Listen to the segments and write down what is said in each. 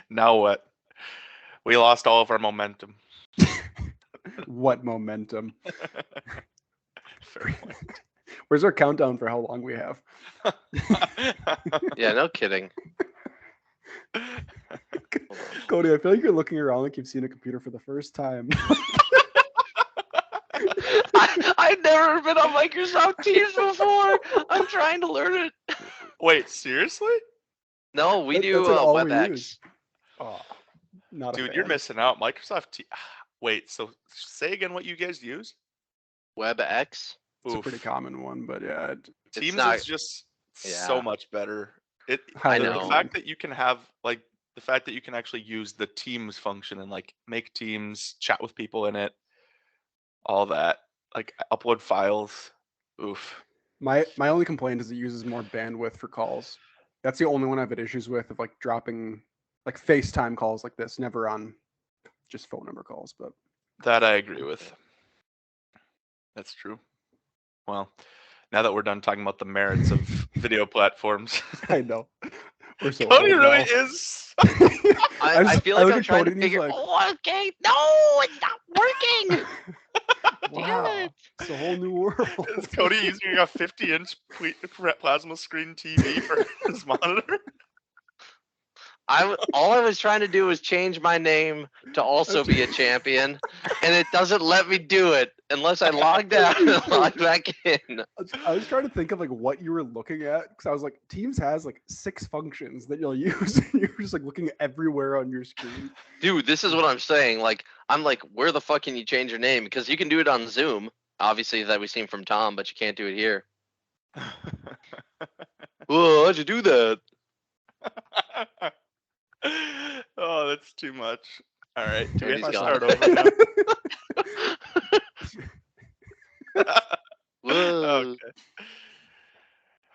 Now what? We lost all of our momentum. What momentum? Fair point. Where's our countdown for how long we have? Yeah, no kidding. Cody, I feel like you're looking around like you've seen a computer for the first time. I've never been on Microsoft Teams before. I'm trying to learn it. Wait, seriously? No, we do That's like all we WebEx. use. Oh, not a Dude, fan. you're missing out. Wait, so say again what you guys use? WebEx. It's a pretty common one, but yeah. Teams not- is just Yeah. so much better. I The know. fact that you can have the fact that you can actually use the Teams function and make teams, chat with people in it, all that, upload files. Oof. My only complaint is it uses more bandwidth for calls. That's the only one I've had issues with of dropping FaceTime calls like this, never on just phone number calls, but That I agree with. That's true. Well, now that we're done talking about the merits of video platforms, I know. We're so Cody old really now. is. I feel like look I'm at trying Cody to and he's figure. like, Oh, okay. No, it's not working. wow, it. it's a whole new world. Is Cody using a 50-inch plasma screen TV for his monitor? All I was trying to do was change my name to also be a champion, and it doesn't let me do it unless I log down and log back in. I was trying to think of what you were looking at because I was like, Teams has 6 functions that you'll use. You're just looking everywhere on your screen. Dude, this is what I'm saying. I'm like, where the fuck can you change your name? Because you can do it on Zoom, obviously, that we've seen from Tom, but you can't do it here. Whoa, how'd you do that? Oh, that's too much. All right, do we have to Cody's start gone. over now? Whoa.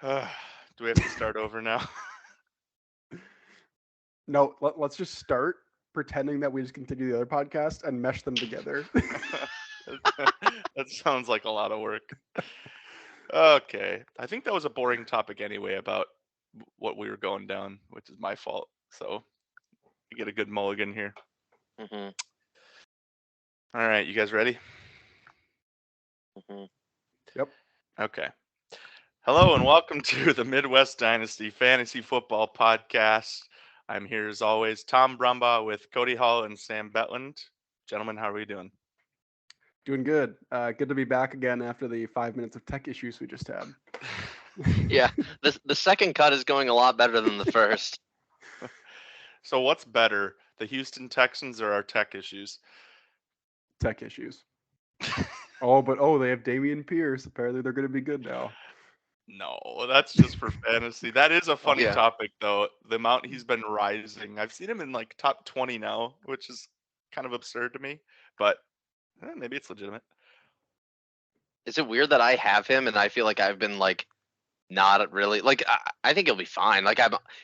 Okay. Do we have to start over now? No, let's just start pretending that we just continue the other podcast and mesh them together. That sounds like a lot of work. Okay. I think that was a boring topic anyway about what we were going down, which is my fault. So you get a good mulligan here. Mm-hmm. All right, you guys ready? Mm-hmm. Yep. Okay. Hello and welcome to the Midwest Dynasty Fantasy Football Podcast. I'm here as always, Tom Brumbaugh with Cody Hall and Sam Betland. Gentlemen, how are we doing? Doing good. Good to be back again after the 5 minutes of tech issues we just had. Yeah, the second cut is going a lot better than the first. So what's better, the Houston Texans or our tech issues? Tech issues. They have Damian Pierce. Apparently they're going to be good now. No, that's just for fantasy. That is a funny Yeah. topic, though. The amount he's been rising. I've seen him in top 20 now, which is kind of absurd to me, but maybe it's legitimate. Is it weird that I have him and I feel like I've been not really I think he'll be fine.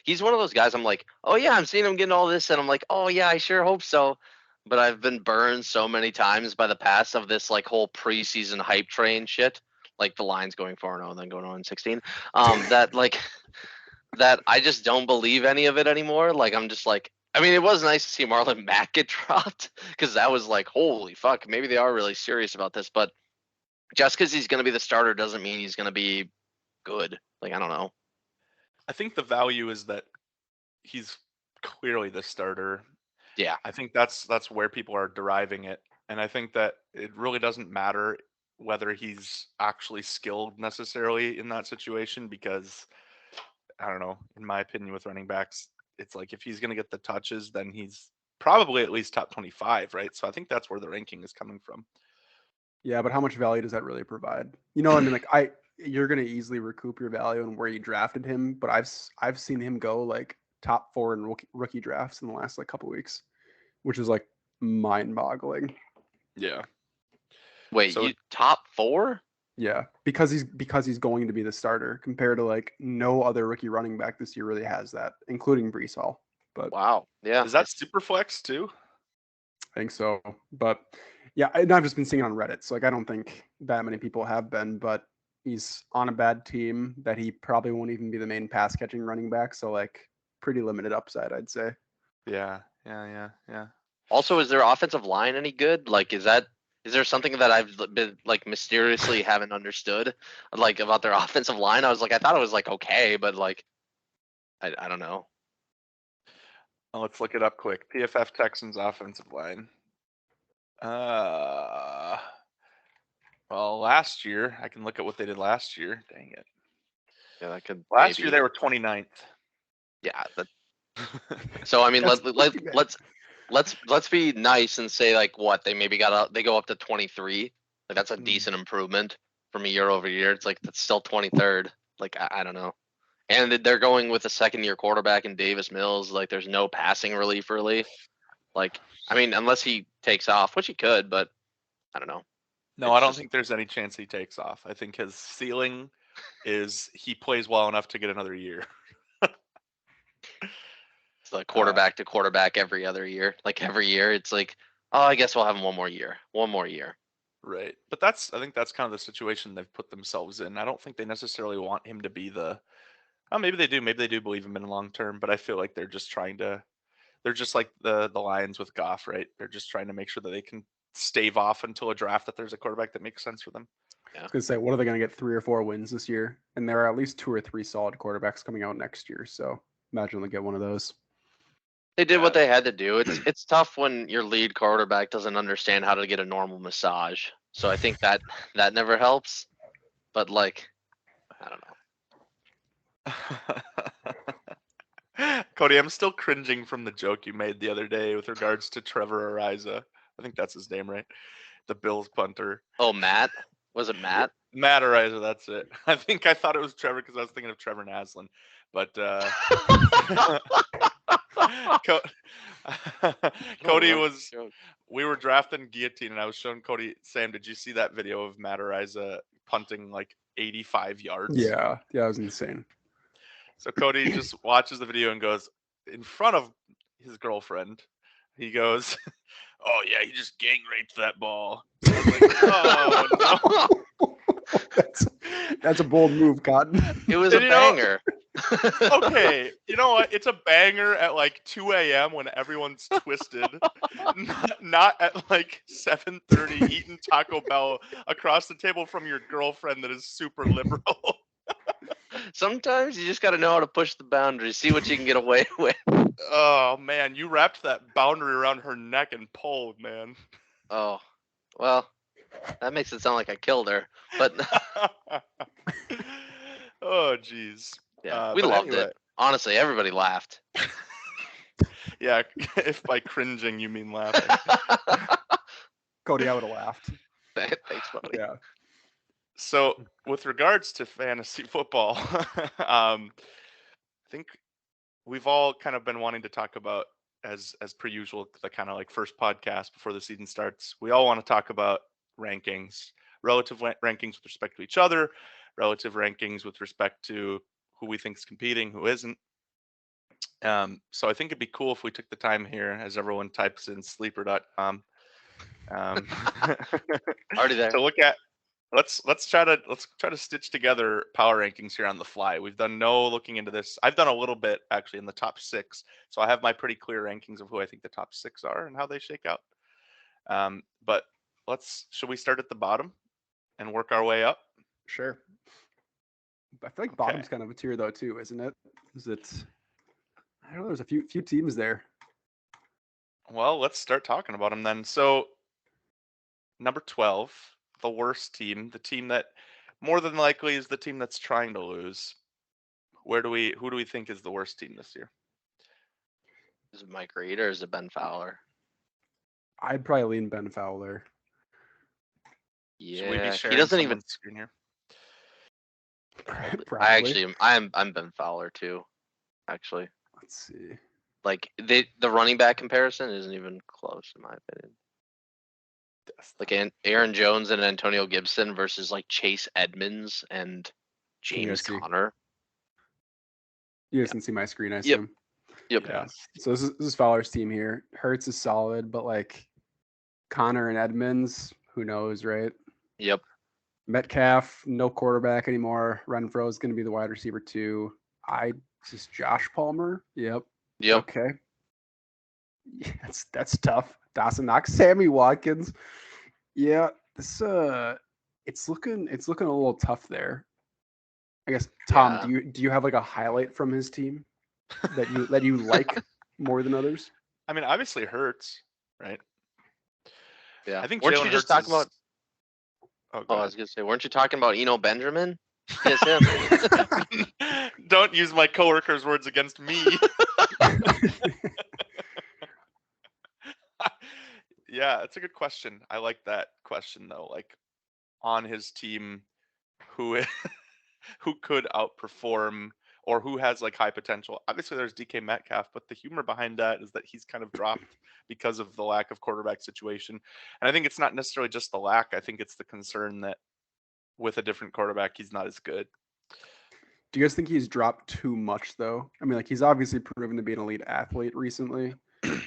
He's one of those guys I'm like, oh yeah, I'm seeing him getting all this and I'm like, oh yeah, I sure hope so. But I've been burned so many times by the past of this whole preseason hype train shit. Like the Lions going 4-0 and then going 0-16. That I just don't believe any of it anymore. I'm just it was nice to see Marlon Mack get dropped because that was holy fuck, maybe they are really serious about this. But just because he's going to be the starter doesn't mean he's going to be good. I don't know. I think the value is that he's clearly the starter. Yeah. I think that's where people are deriving it. And I think that it really doesn't matter whether he's actually skilled necessarily in that situation because, I don't know, in my opinion with running backs, it's if he's going to get the touches, then he's probably at least top 25, right? So I think that's where the ranking is coming from. Yeah, but how much value does that really provide? You're going to easily recoup your value in where you drafted him, but I've seen him go top 4 in rookie drafts in the last couple weeks, which is mind-boggling. Yeah. Wait, you top 4? Yeah, because he's going to be the starter compared to no other rookie running back this year really has that, including Breece Hall. But wow, yeah, is that super flex too? I think so, but yeah, I've just been seeing it on Reddit, so I don't think that many people have been, but he's on a bad team that he probably won't even be the main pass catching running back, so pretty limited upside, I'd say. Yeah. Also, is their offensive line any good? Like, is there something that I've been like mysteriously haven't understood, like about their offensive line? I was like, I thought it was like okay, but like, I don't know. Well, let's look it up quick. PFF Texans offensive line. Well, last year I can look at what they did last year. Dang it. Yeah, that could. Last year maybe, they were 29th. Yeah. So I mean, That's not too bad. let's be nice and say like what they maybe they go up to 23. Like that's a decent improvement from a year over year. It's like that's still 23rd. Like I don't know. And they're going with a second-year quarterback in Davis Mills. Like there's no passing relief really. Like I mean, unless he takes off, which he could, but I don't know. No, I don't think there's any chance he takes off. I think his ceiling is he plays well enough to get another year. It's like quarterback to quarterback every other year. Like every year, it's like, oh, I guess we'll have him one more year. One more year. Right. But I think that's kind of the situation they've put themselves in. I don't think they necessarily want him to be maybe they do. Maybe they do believe him in the long term, but I feel like they're just they're just like the Lions with Goff, right? They're just trying to make sure that they can stave off until a draft that there's a quarterback that makes sense for them. I was gonna say, what are they gonna get 3 or 4 wins this year? And there are at least 2 or 3 solid quarterbacks coming out next year. So imagine they get one of those. They did what they had to do. It's tough when your lead quarterback doesn't understand how to get a normal massage. So I think that never helps. But like, I don't know. Cody, I'm still cringing from the joke you made the other day with regards to Trevor Ariza. I think that's his name, right? The Bills punter. Oh, Matt? Was it Matt? Matt Ariza, that's it. I thought it was Trevor because I was thinking of Trevor Naslin. But Cody we were drafting guillotine and I was showing Cody, Sam, did you see that video of Matt Ariza punting like 85 yards? Yeah, it was insane. So Cody just watches the video and goes, in front of his girlfriend, he goes, "Oh yeah, he just gang raped that ball." I was like, oh no. That's a bold move, Cotton. It was a banger. Okay, you know what? It's a banger at like 2 a.m. when everyone's twisted, not at like 7:30 eating Taco Bell across the table from your girlfriend that is super liberal. Sometimes you just got to know how to push the boundaries, see what you can get away with. Oh man, you wrapped that boundary around her neck and pulled, man. Oh, well, that makes it sound like I killed her, but oh jeez. Yeah, we loved it. Honestly, everybody laughed. Yeah, if by cringing you mean laughing. Cody, I would have laughed. Thanks, buddy. Yeah. So, with regards to fantasy football, I think we've all kind of been wanting to talk about, as per usual, the kind of like first podcast before the season starts. We all want to talk about rankings, relative rankings with respect to each other, relative rankings with respect to who we think is competing, who isn't. So I think it'd be cool if we took the time here, as everyone types in sleeper.com, already there, to look at. Let's try to stitch together power rankings here on the fly. We've done no looking into this. I've done a little bit actually in the top 6, so I have my pretty clear rankings of who I think the top 6 are and how they shake out. But should we start at the bottom and work our way up? Sure. I feel like bottom's kind of a tier though too, isn't it? I don't know. There's a few teams there. Well, let's start talking about them then. So, number 12, the worst team, the team that more than likely is the team that's trying to lose. Who do we think is the worst team this year? Is it Mike Reed or is it Ben Fowler? I'd probably lean Ben Fowler. Yeah, Should we be sharing he doesn't even screen here. Probably. I'm Ben Fowler too. Actually, let's see. Like the running back comparison isn't even close in my opinion. Like Aaron Jones and Antonio Gibson versus like Chase Edmonds and James Conner. You guys can see my screen, I assume. Yep. Yeah. So this is Fowler's team here. Hurts is solid, but like Conner and Edmonds, who knows, right? Yep. Metcalf, no quarterback anymore. Renfro is going to be the wide receiver 2. Just Josh Palmer. Yep. Yep. Okay. Yeah, that's tough. Dawson Knox, Sammy Watkins. Yeah, this it's looking a little tough there. I guess Tom, Yeah. do you have like a highlight from his team that you like more than others? I mean, obviously Hurts, right? Yeah. I think Weren't Jalen you just Hurts talking is. about? Oh, Oh, go I ahead. was gonna say, weren't you talking about Eno Benjamin? Kiss him. Don't use my coworkers' words against me. Yeah, it's a good question. I like that question though. Like on his team, who who could outperform or who has like high potential. Obviously, there's DK Metcalf, but the humor behind that is that he's kind of dropped because of the lack of quarterback situation. And I think it's not necessarily just the lack. I think it's the concern that with a different quarterback, he's not as good. Do you guys think he's dropped too much though? I mean, like he's obviously proven to be an elite athlete recently,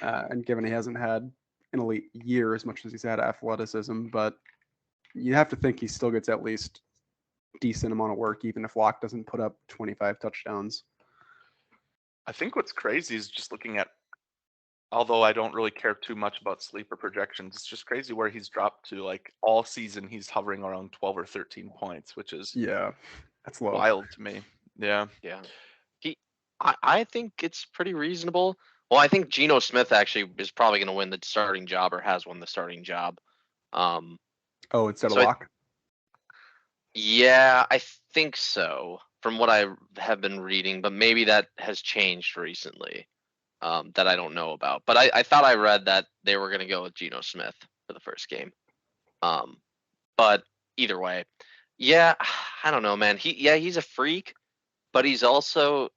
and given he hasn't had an elite year as much as he's had athleticism, but you have to think he still gets at least decent amount of work, even if Locke doesn't put up 25 touchdowns. I think what's crazy is just looking at, although I don't really care too much about sleeper projections, it's just crazy where he's dropped to. Like all season, he's hovering around 12 or 13 points, which is Yeah, that's low. wild to me. Yeah. Yeah. He, I think it's pretty reasonable. Well, I think Geno Smith actually is probably going to win the starting job or has won the starting job. Um, Oh, instead of so Locke. yeah, I think so from what I have been reading, but maybe that has changed recently. That I don't know about. But I thought I read that they were going to go with Geno Smith for the first game. Um, but either way, yeah, I don't know, man. He's a freak, but he has also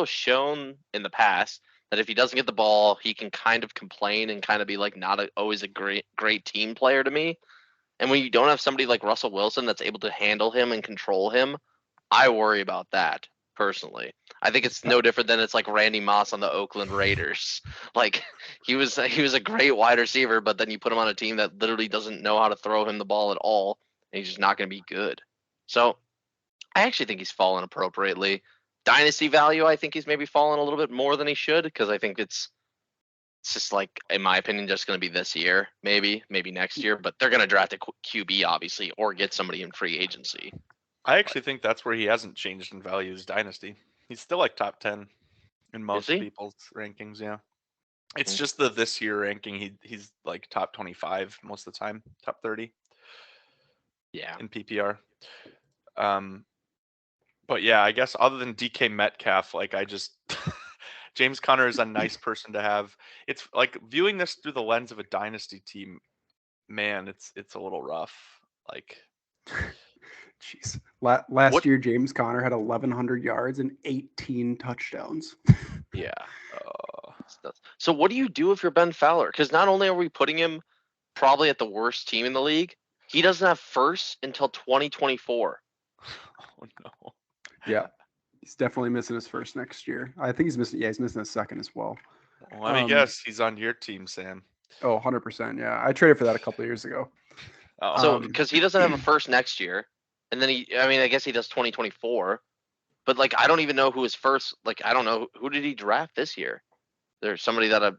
shown in the past that if he doesn't get the ball, he can kind of complain and kind of be like always a great team player to me. And when you don't have somebody like Russell Wilson that's able to handle him and control him, I worry about that personally. I think it's no different than it's like Randy Moss on the Oakland Raiders. Like he was a great wide receiver, but then you put him on a team that literally doesn't know how to throw him the ball at all, and he's just not going to be good. So I actually think he's fallen appropriately. Dynasty value, I think he's maybe fallen a little bit more than he should because I think it's just like, in my opinion, just going to be this year, maybe next year. But they're going to draft a QB obviously, or get somebody in free agency. I actually think that's where he hasn't changed in value is Dynasty. He's still like top 10 in Is most he? people's rankings. Yeah. It's Mm. just the this year ranking. He's like top 25 most of the time, top 30 Yeah. in PPR. Um, but yeah, I guess other than DK Metcalf, like I just James Conner is a nice person to have. It's like viewing this through the lens of a dynasty team. Man, it's a little rough. Like Jeez. Last what? year, James Conner had 1,100 yards and 18 touchdowns. Yeah. So what do you do if you're Ben Fowler? Because not only are we putting him probably at the worst team in the league, he doesn't have first until 2024. Oh no. Yeah, he's definitely missing his first next year. I think he's missing. Yeah, he's missing his second as well. Well, let me guess. He's on your team, Sam. Oh, 100%. Yeah, I traded for that a couple of years ago. Oh. So Um, because he doesn't have a first next year, and then I guess he does 2024. But like, I don't even know who his first. Like, I don't know who did he draft this year. There's somebody that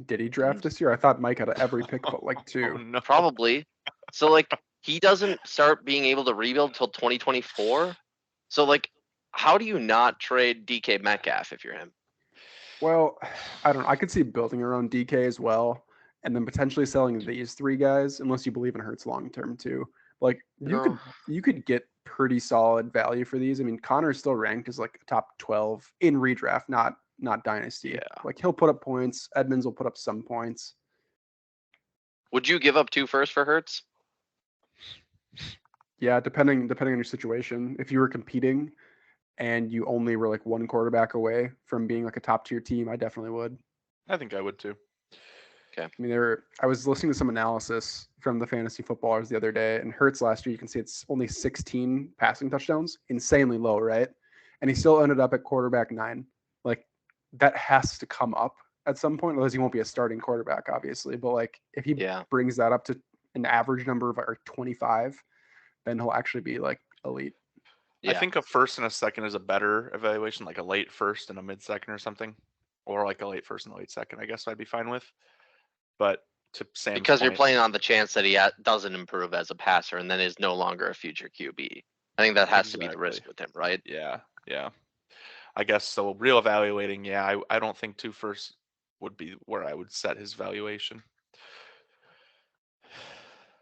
did he draft this year? I thought Mike had every pick but like Oh two. no. probably. So like, he doesn't start being able to rebuild until 2024. So like, how do you not trade DK Metcalf if you're him? Well, I don't know. I could see building around DK as well, and then potentially selling these three guys, unless you believe in Hurts long term too. Like No. you could get pretty solid value for these. I mean, Connor's still ranked as like a top 12 in redraft, not dynasty. Yeah. Like he'll put up points. Edmonds will put up some points. Would you give up 2 firsts for Hurts? Yeah, depending on your situation. If you were competing and you only were like one quarterback away from being like a top tier team, I definitely would. I think I would too. I mean, I was listening to some analysis from the fantasy footballers the other day, and Hurts last year, you can see it's only 16 passing touchdowns, insanely low, right? And he still ended up at quarterback 9. Like that has to come up at some point, otherwise he won't be a starting quarterback, obviously. But like if he Yeah. brings that up to an average number of or 25, then he'll actually be like elite. Yeah. I think a first and a second is a better evaluation, like a late first and a mid second or something. or like a late first and a late second, I guess I'd be fine with. But to Sam's Because you're point, playing on the chance that he doesn't improve as a passer and then is no longer a future QB. I think that has to be the risk with him, right? yeah. I guess so. Reevaluating, yeah, I don't think 2 firsts would be where I would set his valuation.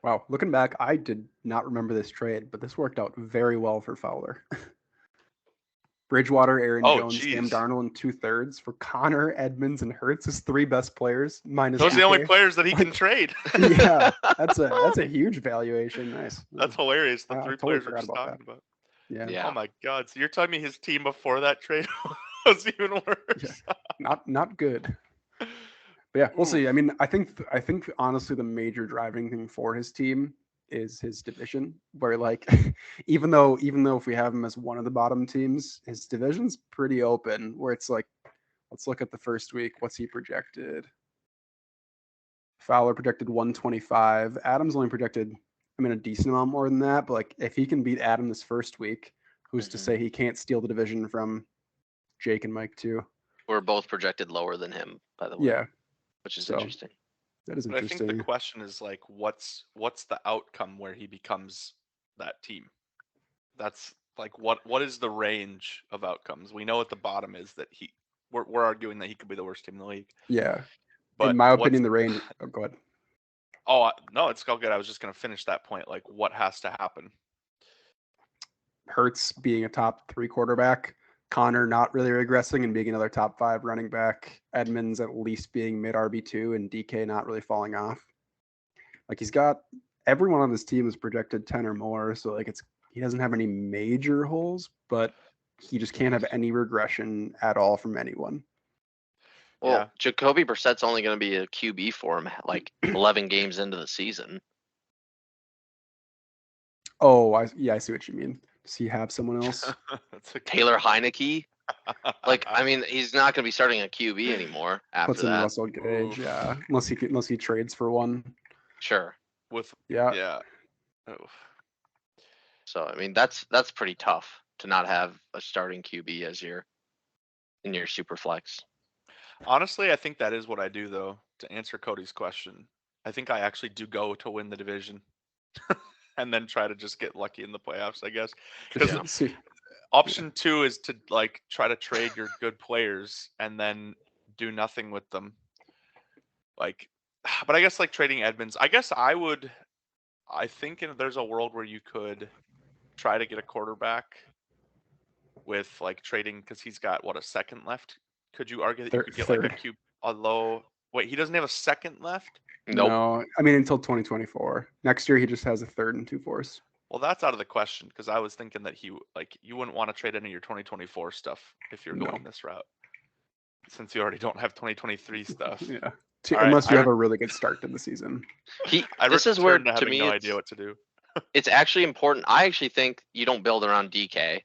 Wow, looking back, I did not remember this trade, but this worked out very well for Fowler. Bridgewater, Aaron Oh, Jones, Sam geez. Darnold, and 2/3 for Connor, Edmonds, and Hurts, his 3 best players minus. Those are the only DK. players that he can Like, trade. Yeah, that's a huge valuation. Nice. That's hilarious. The I 3 totally players we're forgot just about talking that. about. Yeah. Oh my God! So you're telling me his team before that trade was even worse? Not good. But yeah, we'll Oof. see. I mean, I think honestly the major driving thing for his team is his division, where like even though if we have him as one of the bottom teams, his division's pretty open. Where it's like, let's look at the first week. What's he projected? Fowler projected 125. Adam's only projected, I mean, a decent amount more than that. But like, if he can beat Adam this first week, who's to say he can't steal the division from Jake and Mike too? We're both projected lower than him, by the way. Yeah, Which is so interesting. that is But I interesting. think the question is like, what's the outcome where he becomes that team? That's like, what is the range of outcomes? We know at the bottom is that we're arguing that he could be the worst team in the league. Yeah. But in my opinion, the range. Oh, go ahead. Oh no, it's all good. I was just gonna finish that point. Like, what has to happen? Hurts being a top 3 quarterback, Connor not really regressing and being another top 5 running back, Edmonds at least being mid RB2, and DK not really falling off. Like, he's got everyone on this team is projected 10 or more, so like he doesn't have any major holes, but he just can't have any regression at all from anyone. Well, Yeah. Jacoby Brissett's only going to be a QB for him like 11 games into the season. Oh, I see what you mean. Does he have someone else? Taylor Heineke? Like, I mean, he's not going to be starting a QB anymore after Puts in that. Russell Gage, yeah. Unless he trades for one. Sure. Yeah. So I mean, that's pretty tough to not have a starting QB as in your super flex. Honestly, I think that is what I do, though. To answer Cody's question, I think I actually do go to win the division, and then try to just get lucky in the playoffs, I guess. Because option 2 is to like try to trade your good players and then do nothing with them. Like, but I guess like trading Edmonds, I guess I think there's a world where you could try to get a quarterback with like trading, because he's got a second left. Could you argue that you could get third. like a low? Wait, he doesn't have a second left? Nope. No, I mean until 2024. Next year he just has a 3rd and 2/4. Well, that's out of the question, because I was thinking that you wouldn't want to trade any of your 2024 stuff if you're going this route, since you already don't have 2023 stuff. Yeah. Unless you have a really good start to the season. This is where to me no idea what to do. It's actually important. I actually think you don't build around DK.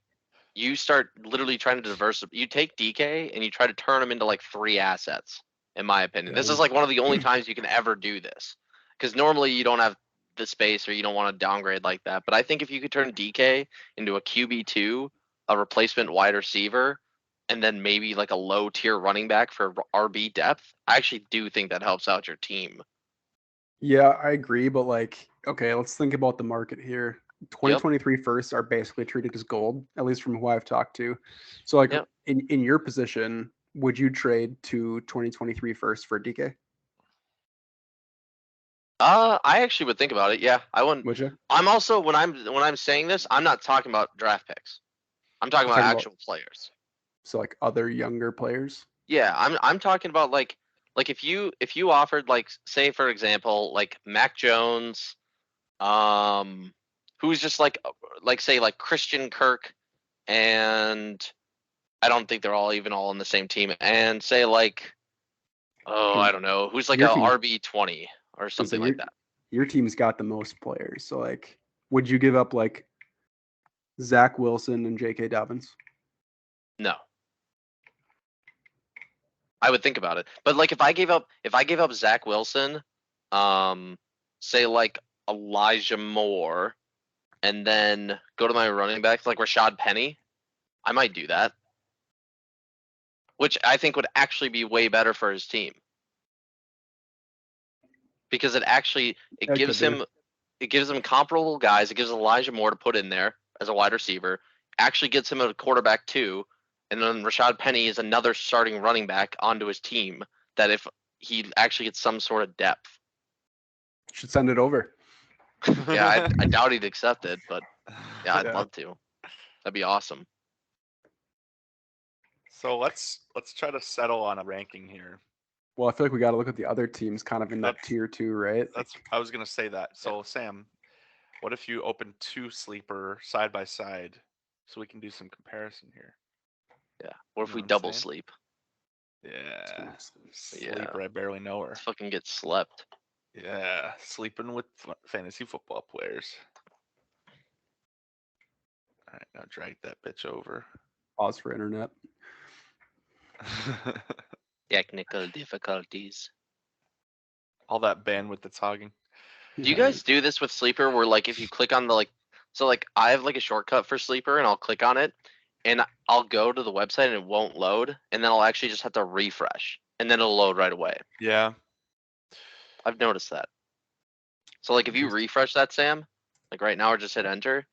You start literally trying to diversify. You take DK and you try to turn him into like 3 assets, in my opinion. This is like one of the only times you can ever do this, because normally you don't have the space or you don't want to downgrade like that. But I think if you could turn DK into a QB2, a replacement wide receiver, and then maybe like a low tier running back for RB depth, I actually do think that helps out your team. Yeah, I agree, but like, okay, let's think about the market here. 2023 firsts are basically treated as gold, at least from who I've talked to. So like in your position, would you trade to 2023 first for DK? I actually would think about it. Yeah, I wouldn't. Would you? I'm also when I'm saying this, I'm not talking about draft picks. I'm talking about actual players. So like other younger players? Yeah, I'm talking about like if you offered like, say for example, like Mac Jones, who's just like say like Christian Kirk, and I don't think they're all in the same team, and say like, I don't know, who's like a RB20 or something like that. Your team's got the most players, so like, would you give up like Zach Wilson and J.K. Dobbins? No. I would think about it, but like if I gave up Zach Wilson, say like Elijah Moore, and then go to my running backs like Rashad Penny, I might do that. which I think would actually be way better for his team. Because it That gives could be. him comparable guys. It gives Elijah Moore to put in there as a wide receiver. Actually gets him a quarterback too, and then Rashad Penny is another starting running back onto his team. That if he actually gets some sort of depth, Should send it over. yeah, I doubt he'd accept it, but yeah, I'd Yeah. love to. That'd be awesome. So let's try to settle on a ranking here. Well, I feel like we got to look at the other teams kind of in that That's- tier 2, right? That's I was gonna say that. So Sam, what if you open 2 sleeper side by side, so we can do some comparison here? Yeah. What if Know we what I'm double saying? sleep? Yeah, Yeah. sleeper. I barely know her. Let's fucking get slept. Yeah, sleeping with fantasy football players. All right, now drag that bitch over. Pause for internet. Technical difficulties. All that bandwidth that's hogging. Do you guys do this with Sleeper where like if you click on the so like I have like a shortcut for Sleeper and I'll click on it and I'll go to the website and it won't load and then I'll actually just have to refresh and then it'll load right away. Yeah. I've noticed that. So like if you refresh that, Sam, like right now or just hit enter,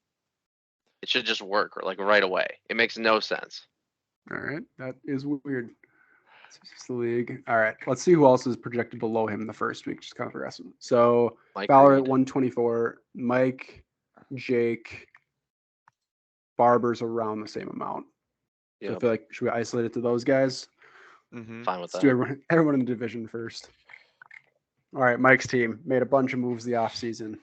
it should just work or like right away. It makes no sense. All right, that is weird. It's the league. All right, let's see who else is projected below him the first week. Just kind of progressive. So Mike Fowler at Reed. 124, Mike, Jake, Barber's around the same amount. So I Yep. feel like should we isolate it to those guys? Mm-hmm. Fine with Let's that. do everyone in the division first. All right, Mike's team made a bunch of moves the offseason.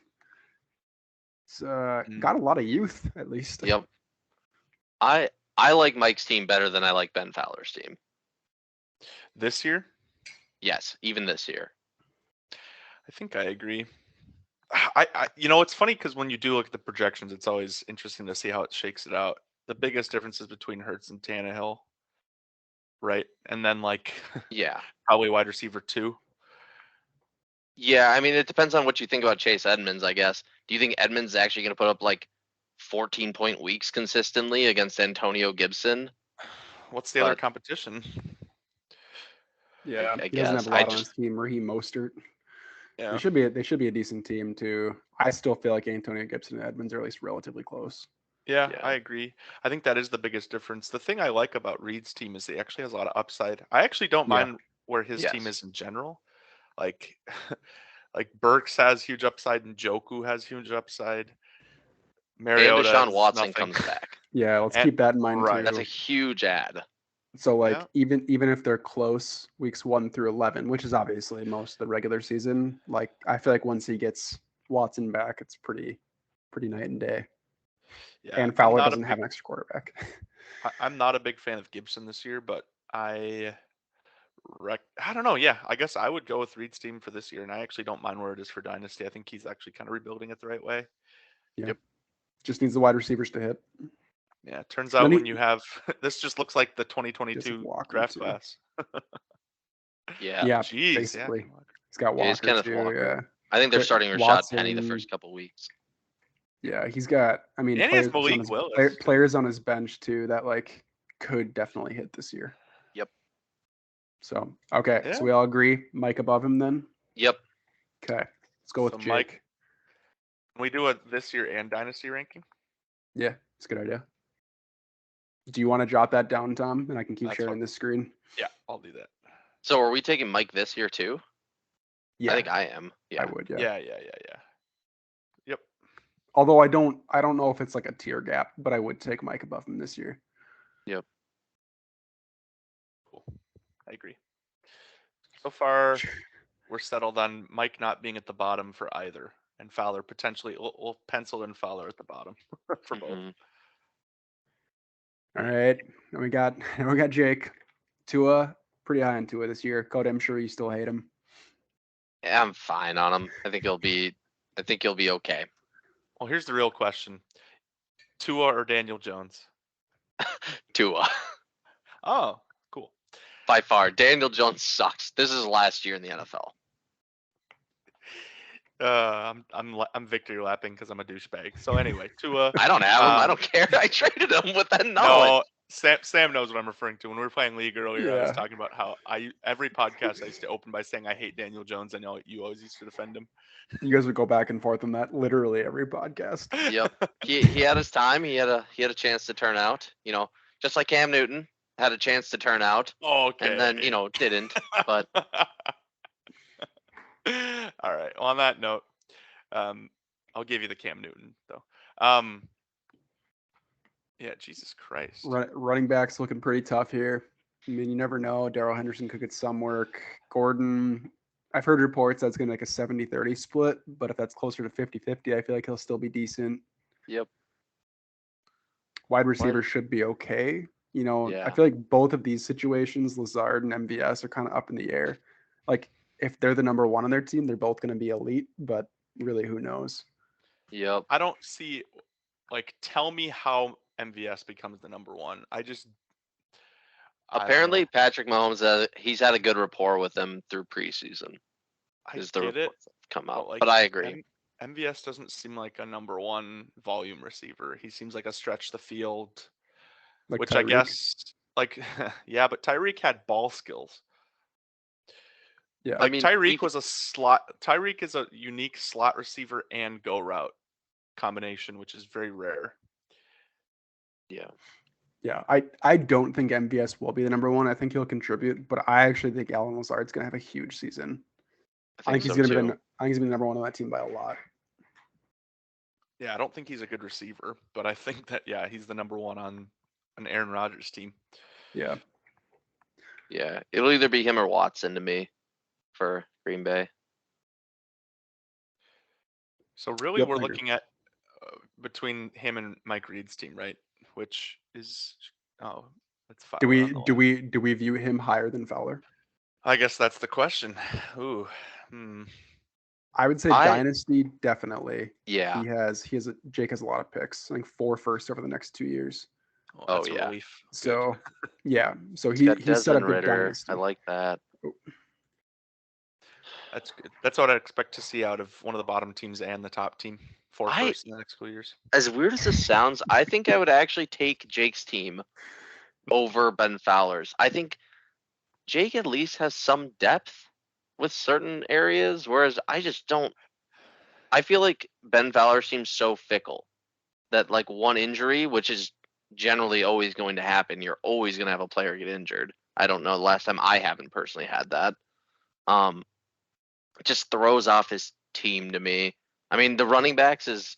It's got a lot of youth, at least. Yep. I like Mike's team better than I like Ben Fowler's team. This year, Yes, even this year. I think I agree. I it's funny because when you do look at the projections, it's always interesting to see how it shakes it out. The biggest differences between Hurts and Tannehill, right? And then like Yeah. probably wide receiver 2. Yeah, I mean, it depends on what you think about Chase Edmonds, I guess. Do you think Edmonds is actually going to put up like 14-point weeks consistently against Antonio Gibson? What's the other But- competition? Yeah, I he doesn't guess. have a lot on his team. Raheem Mostert. Yeah. They should be a decent team too. I still feel like Antonio Gibson and Edmonds are at least relatively close. Yeah, Yeah. I agree. I think that is the biggest difference. The thing I like about Reed's team is he actually has a lot of upside. I actually don't Yeah. mind where his team Yes. is in general. Like like Burks has huge upside and Joku has huge upside. And Mariota Deshaun is Watson nothing. comes back. Yeah, let's And- keep that in mind right. too. That's a huge ad. So like Yeah. even if they're close weeks 1 through 11, which is obviously most of the regular season, like I feel like once he gets Watson back, it's pretty night and day. Yeah, And I'm Fowler not a doesn't have big- an extra quarterback. I'm not a big fan of Gibson this year, but I don't know. Yeah, I guess I would go with Reed's team for this year, and I actually don't mind where it is for Dynasty. I think he's actually kind of rebuilding it the right way. Just needs the wide receivers to hit. Yeah, it turns out Then he- when you have this just looks like the Just 2022 Walker, draft too. class. Yeah. Yeah, Jeez, basically. yeah. He's got Yeah, he's Walker Kenneth too. Walker. I think they're Chris- starting Rashad Penny the Watson. first couple weeks. Yeah, he's got. I mean, And he has players on Malik his, Willis, too. players on his bench too that like could definitely hit this year. Yep. So okay, Yeah. so we all agree. Mike above him then. Yep. Okay, let's go with So Jake. Mike, can we do a this year and Dynasty ranking? Yeah, it's a good idea. Do you want to jot that down, Tom? And I can keep That's sharing fine. this screen. Yeah, I'll do that. So are we taking Mike this year too? Yeah, I think I am. Yeah. I would. Yeah. Yeah. Yep. Although I don't know if it's like a tier gap, but I would take Mike above him this year. Cool. I agree. So far, we're settled on Mike not being at the bottom for either, and Fowler potentially. We'll pencil in Fowler at the bottom for both. Mhm. All right, and we got Jake. Tua, pretty high on Tua this year. Cody, I'm sure you still hate him. Yeah, I'm fine on him. I think he'll be okay. Well, here's the real question: Tua or Daniel Jones? Tua. Oh, cool. By far. Daniel Jones sucks. This is last year in the NFL. I'm victory lapping because I'm a douchebag. So anyway, Tua. I don't have him. I don't care. I traded him with that knowledge. No, Sam knows what I'm referring to. When we were playing League earlier, I was Yeah. talking about how every podcast I used to open by saying I hate Daniel Jones. I know you always used to defend him. You guys would go back and forth on that literally every podcast. Yep. He had his time. He had a chance to turn out. Just like Cam Newton had a chance to turn out, Okay. and then didn't. But All right. Well, on that note, I'll give you the Cam Newton though. Yeah, Jesus Christ. Running backs looking pretty tough here. I mean, you never know. Darrell Henderson could get some work. Gordon, I've heard reports that's going to make a 70-30 split, but if that's closer to 50-50, I feel like he'll still be decent. Yep. Wide receiver should be okay. Yeah. I feel like both of these situations, Lazard and MVS, are kind of up in the air. Like, if they're the number one on their team, they're both going to be elite, but really, who knows? Yep. I don't see, tell me how MVS becomes the number one. I don't Apparently, know. Patrick Mahomes, he's had a good rapport with them through preseason. I Is the get it, reports that have come out, but but I agree. MVS doesn't seem like a number one volume receiver. He seems like a stretch the field, Like which Tyreek. I guess, yeah, but Tyreek had ball skills. Yeah. Like Tyreek was a slot. Tyreek is a unique slot receiver and go route combination, which is very rare. Yeah. Yeah, I don't think MVS will be the number one. I think he'll contribute, but I actually think Allen Lazard's going to have a huge season. I think he's going to be the number one on that team by a lot. Yeah, I don't think he's a good receiver, but I think that he's the number one on an Aaron Rodgers team. Yeah. Yeah, it'll either be him or Watson to me for Green Bay. So really, Yep, we're I agree. looking at between him and Mike Reed's team, right? Which is that's Fowler. Do we view him higher than Fowler? I guess that's the question. Ooh. I would say Dynasty definitely. Yeah. Jake has a lot of picks. I think 4 first over the next 2 years. Oh, that's a relief. So yeah, so he's set up Ritter. good Dynasty. I like that. Oh. That's good. That's what I expect to see out of one of the bottom teams and the top team for first in the next couple years. As weird as this sounds, I think I would actually take Jake's team over Ben Fowler's. I think Jake at least has some depth with certain areas, whereas I just don't. I feel like Ben Fowler seems so fickle that one injury, which is generally always going to happen, you're always going to have a player get injured. I don't know the last time I haven't personally had that. It just throws off his team to me. I mean, the running backs it's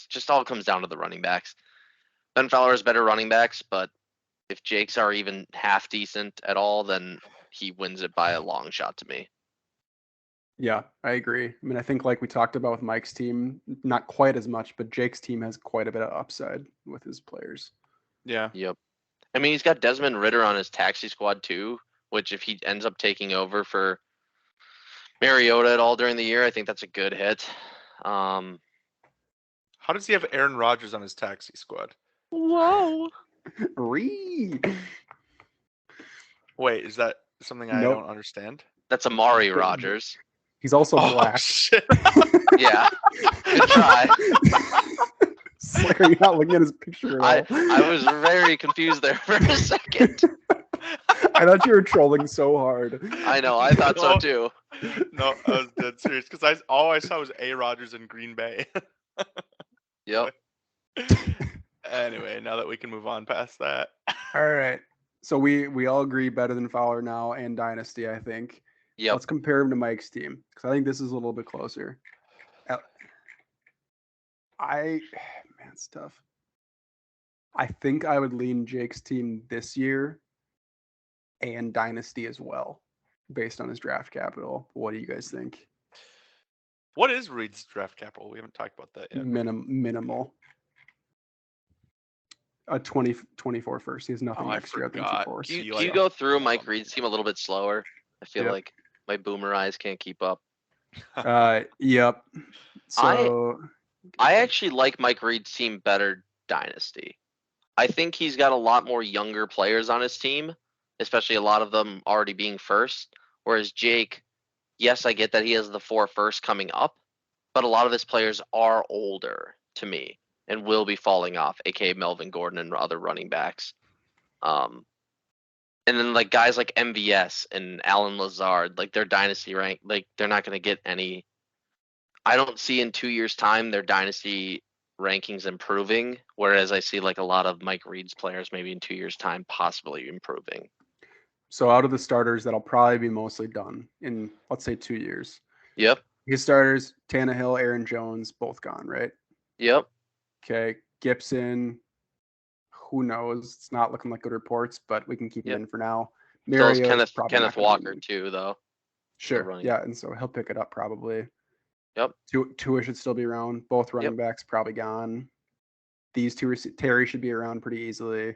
just all comes down to the running backs. Ben Fowler has better running backs, but if Jake's are even half decent at all, then he wins it by a long shot to me. Yeah, I agree. I mean, I think like we talked about with Mike's team, not quite as much, but Jake's team has quite a bit of upside with his players. Yeah. Yep. I mean, he's got Desmond Ritter on his taxi squad too, which if he ends up taking over for Mariota at all during the year, I think that's a good hit. How does he have Aaron Rodgers on his taxi squad? Whoa. Wait, is that something I don't understand? That's Amari Rodgers. He's also black. Shit. Yeah. Good try. Are you not looking at his picture at all? I was very confused there for a second. I thought you were trolling so hard. I know. I thought so too. No, I was dead serious because all I saw was A. Rodgers in Green Bay. Yep. Anyway, now that we can move on past that. All right. So we all agree better than Fowler now and Dynasty, I think. Yep. Let's compare him to Mike's team because I think this is a little bit closer. It's tough. I think I would lean Jake's team this year and Dynasty as well, based on his draft capital. What do you guys think? What is Reed's draft capital? We haven't talked about that yet. Minimal. A 24 first. He has nothing next year. Can you go through Mike Reed's team a little bit slower? I feel like my boomer eyes can't keep up. Yep. So I actually like Mike Reed's team better Dynasty. I think he's got a lot more younger players on his team, especially a lot of them already being first. Whereas Jake, yes, I get that he has the 4 first coming up, but a lot of his players are older to me and will be falling off, aka Melvin Gordon and other running backs. And then like guys like MVS and Alan Lazard, like their dynasty rank, like they're not going to get any. I don't see in 2 years' time their dynasty rankings improving, whereas I see like a lot of Mike Reed's players maybe in 2 years' time possibly improving. So out of the starters, that'll probably be mostly done in, let's say, 2 years. Yep. His starters, Tannehill, Aaron Jones, both gone, right? Yep. Okay. Gibson, who knows? It's not looking like good reports, but we can keep him Yep. in for now. So is Mariota's probably not Kenneth gonna Walker be- too, though. Sure. running. Yeah, and so he'll pick it up probably. Yep. Tua should still be around. Both running Yep. backs probably gone. These two, Terry should be around pretty easily.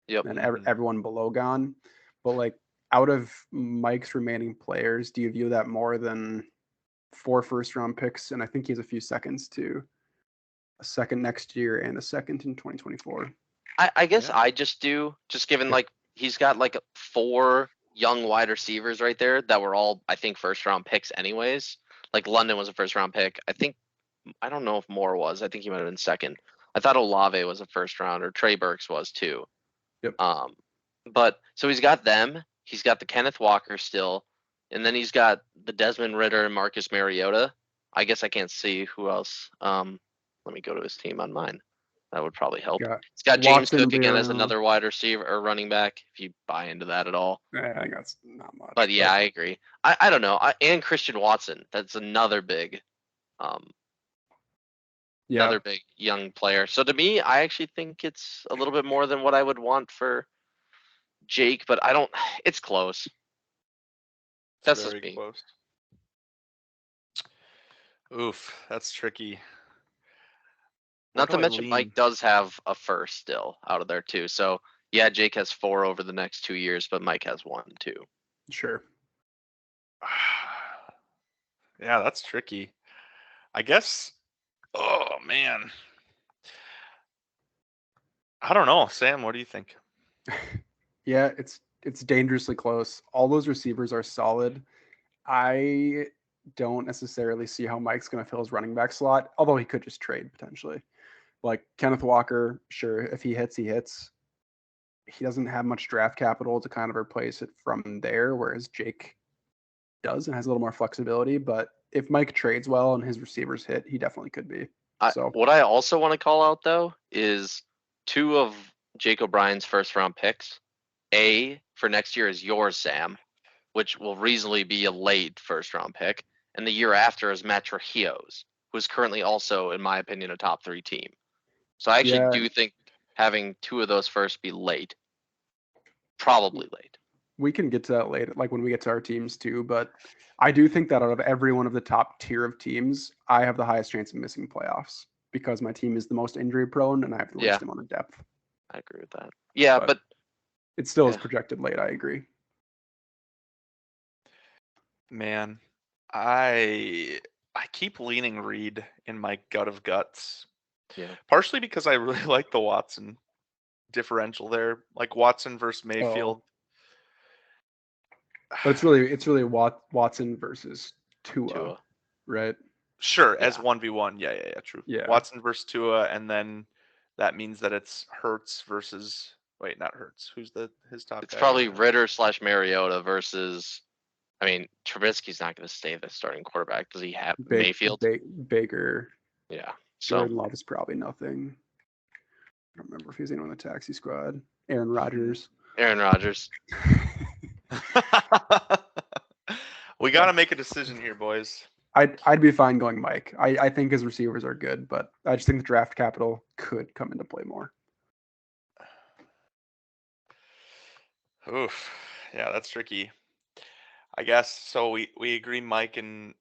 Yep. And everyone below gone. But like out of Mike's remaining players, do you view that more than 4 first-round picks? And I think he has a few seconds too. A second next year and a second in 2024. I guess Yeah. I just given like he's got like 4 young wide receivers right there that were all I think first round picks anyways. Like London was a first round pick. I don't know if Moore was. I think he might have been second. I thought Olave was a first rounder. Trey Burks was too. Yep. But so he's got them. He's got the Kenneth Walker still, and then he's got the Desmond Ridder and Marcus Mariota. I guess I can't see who else. Let me go to his team on mine. That would probably help. It's got James Watson Cook again as Bureau. another wide receiver or running back, if you buy into that at all. I think that's not much. But yeah, I agree. I don't know. And Christian Watson, that's another big, another big young player. So to me, I actually think it's a little bit more than what I would want for Jake, but I don't. It's close. That's just very me. close. Oof, that's tricky. Not to mention, Mike does have a first still out of there too. So yeah, Jake has 4 over the next 2 years, but Mike has 1 too. Sure. Yeah, that's tricky. I guess. Oh man. I don't know, Sam. What do you think? Yeah, it's dangerously close. All those receivers are solid. I don't necessarily see how Mike's going to fill his running back slot, although he could just trade potentially. Like Kenneth Walker, sure, if he hits, he hits. He doesn't have much draft capital to kind of replace it from there, whereas Jake does and has a little more flexibility. But if Mike trades well and his receivers hit, he definitely could be. What I also want to call out though is 2 of Jake O'Brien's first round picks. A for next year is yours, Sam, which will reasonably be a late first round pick, and the year after is Matt Trujillo's, who is currently also, in my opinion, a top 3 team. So I actually do think having 2 of those first be late, probably late. We can get to that later, like when we get to our teams too. But I do think that out of every one of the top tier of teams, I have the highest chance of missing playoffs because my team is the most injury prone and I have the least amount of depth. I agree with that. Yeah, but it still is projected late. I agree. Man, I keep leaning Reed in my gut of guts. Yeah. Partially because I really like the Watson differential there, like Watson versus Mayfield. But it's really Watson versus Tua, right? Sure, as 1v1. Yeah, true. Yeah. Watson versus Tua, and then that means that it's Hurts versus not Hurts. Who's his top It's guy? probably Ridder / Mariota versus. I mean, Trubisky's not going to stay the starting quarterback. Does he have Mayfield? Baker. Yeah. So Jordan Love is probably nothing. I don't remember if he was anyone on the taxi squad. Aaron Rodgers. We got to make a decision here, boys. I'd be fine going Mike. I think his receivers are good, but I just think the draft capital could come into play more. Oof. Yeah, that's tricky. I guess so. We agree Mike in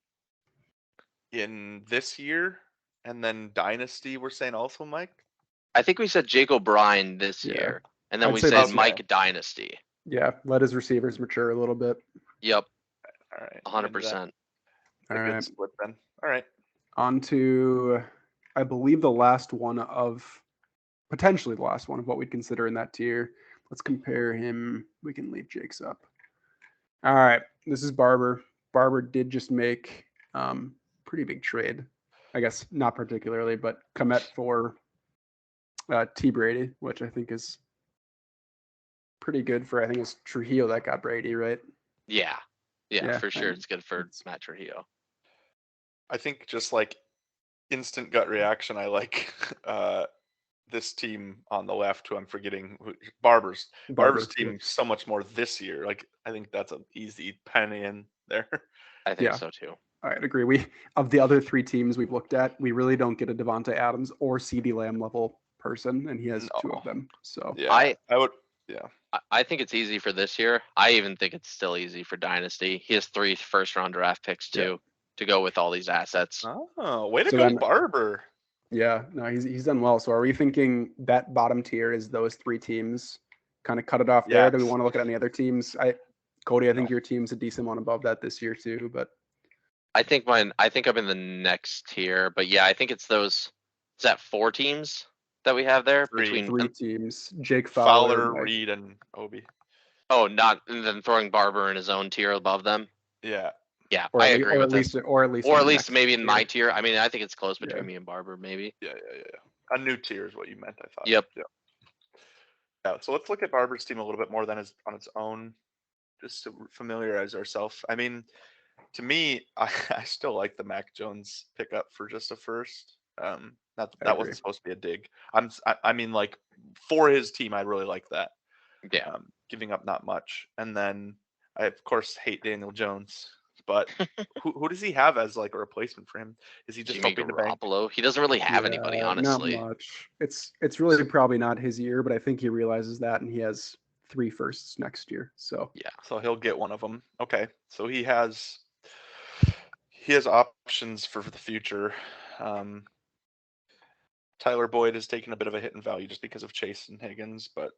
this year, and then Dynasty we're saying also Mike? I think we said Jake O'Brien this year, and then we said Mike Dynasty. Yeah, let his receivers mature a little bit. Yep. All right. 100%. All right. Good split then. All right. On to, I believe, potentially the last one of what we'd consider in that tier. Let's compare him. We can leave Jake's up. All right. This is Barber. Barber did just make pretty big trade. I guess not particularly, but Kmet for T. Brady, which I think is pretty good for, I think it's Trujillo that got Brady, right? Yeah, Yeah, for sure. and It's good for it's- Matt Trujillo. I think just like instant gut reaction, I like this team on the left, who I'm forgetting, Barber's Barber. Yeah. team so much more this year. Like I think that's an easy penny in there. I think Yeah. so too. I'd agree. We of the other three teams we've looked at, we really don't get a Devontae Adams or CeeDee Lamb level person, and he has two No. of them. So Yeah, I would. Yeah, I think it's easy for this year. I even think it's still easy for Dynasty. He has 3 first-round draft picks too to go with all these assets. oh, way to So go, then- Barber. yeah, no, he's done well. So are we thinking that bottom tier is those three teams? Kind of cut it off there. Do we Yes. want to look at any other teams? Cody, I think No. your team's a decent one above that this year too. But I think I'm in the next tier, but yeah, I think it's those. Is that 4 teams that we have there Three. between? three teams: Jake Fowler, Fowler, like, Reed, and Obi. Oh, not and then throwing Barber in his own tier above them. Yeah, Yeah, or I at lea- agree or with at this. least, or at least, Or in at the least next maybe in my tier. tier. I mean, I think it's close between Yeah. me and Barber, maybe. yeah. A new tier is what you meant, I thought. Yep. Yeah. So let's look at Barber's team a little bit more than on its own, just to familiarize ourselves. I mean, to me, I still like the Mac Jones pickup for just a first. That agree. wasn't supposed to be a dig. I mean, like for his team, I really like that. Yeah. Giving up not much, and then I of course hate Daniel Jones, but who does he have as like a replacement for him? Is he just Jimmy hoping to bank? Garoppolo. He doesn't really have anybody, Yeah, honestly. not much. It's really probably not his year, but I think he realizes that, and he has 3 firsts next year. So Yeah. So he'll get one of them. Okay, so he has options for the future. Um, Tyler Boyd has taken a bit of a hit in value just because of Chase and Higgins, but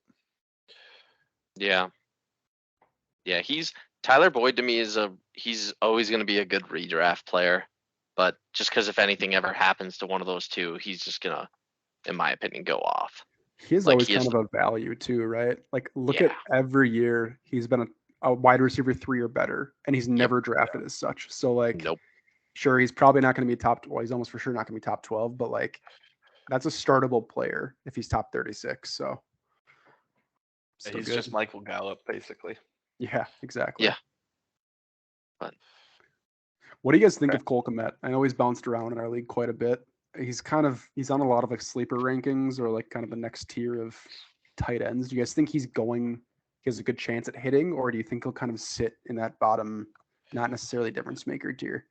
Yeah. Yeah, Tyler Boyd to me he's always going to be a good redraft player, but just because if anything ever happens to one of those two, he's just gonna, in my opinion, go off. he is Like, always he kind is- of a value too, right? Like look Yeah. at every year he's been a wide receiver 3 or better, and he's never drafted as such. So like, Nope. sure, he's probably not going to be top. Well, he's almost for sure not going to be top 12, but like that's a startable player if he's top 36. So still he's good. just Michael Gallup basically. Yeah, exactly. Yeah. But What do you guys think Okay. of Cole Kmet? I know he's bounced around in our league quite a bit. He's on a lot of like sleeper rankings or like kind of the next tier of tight ends. Do you guys think he has a good chance at hitting, or do you think he'll kind of sit in that bottom, not necessarily difference maker tier?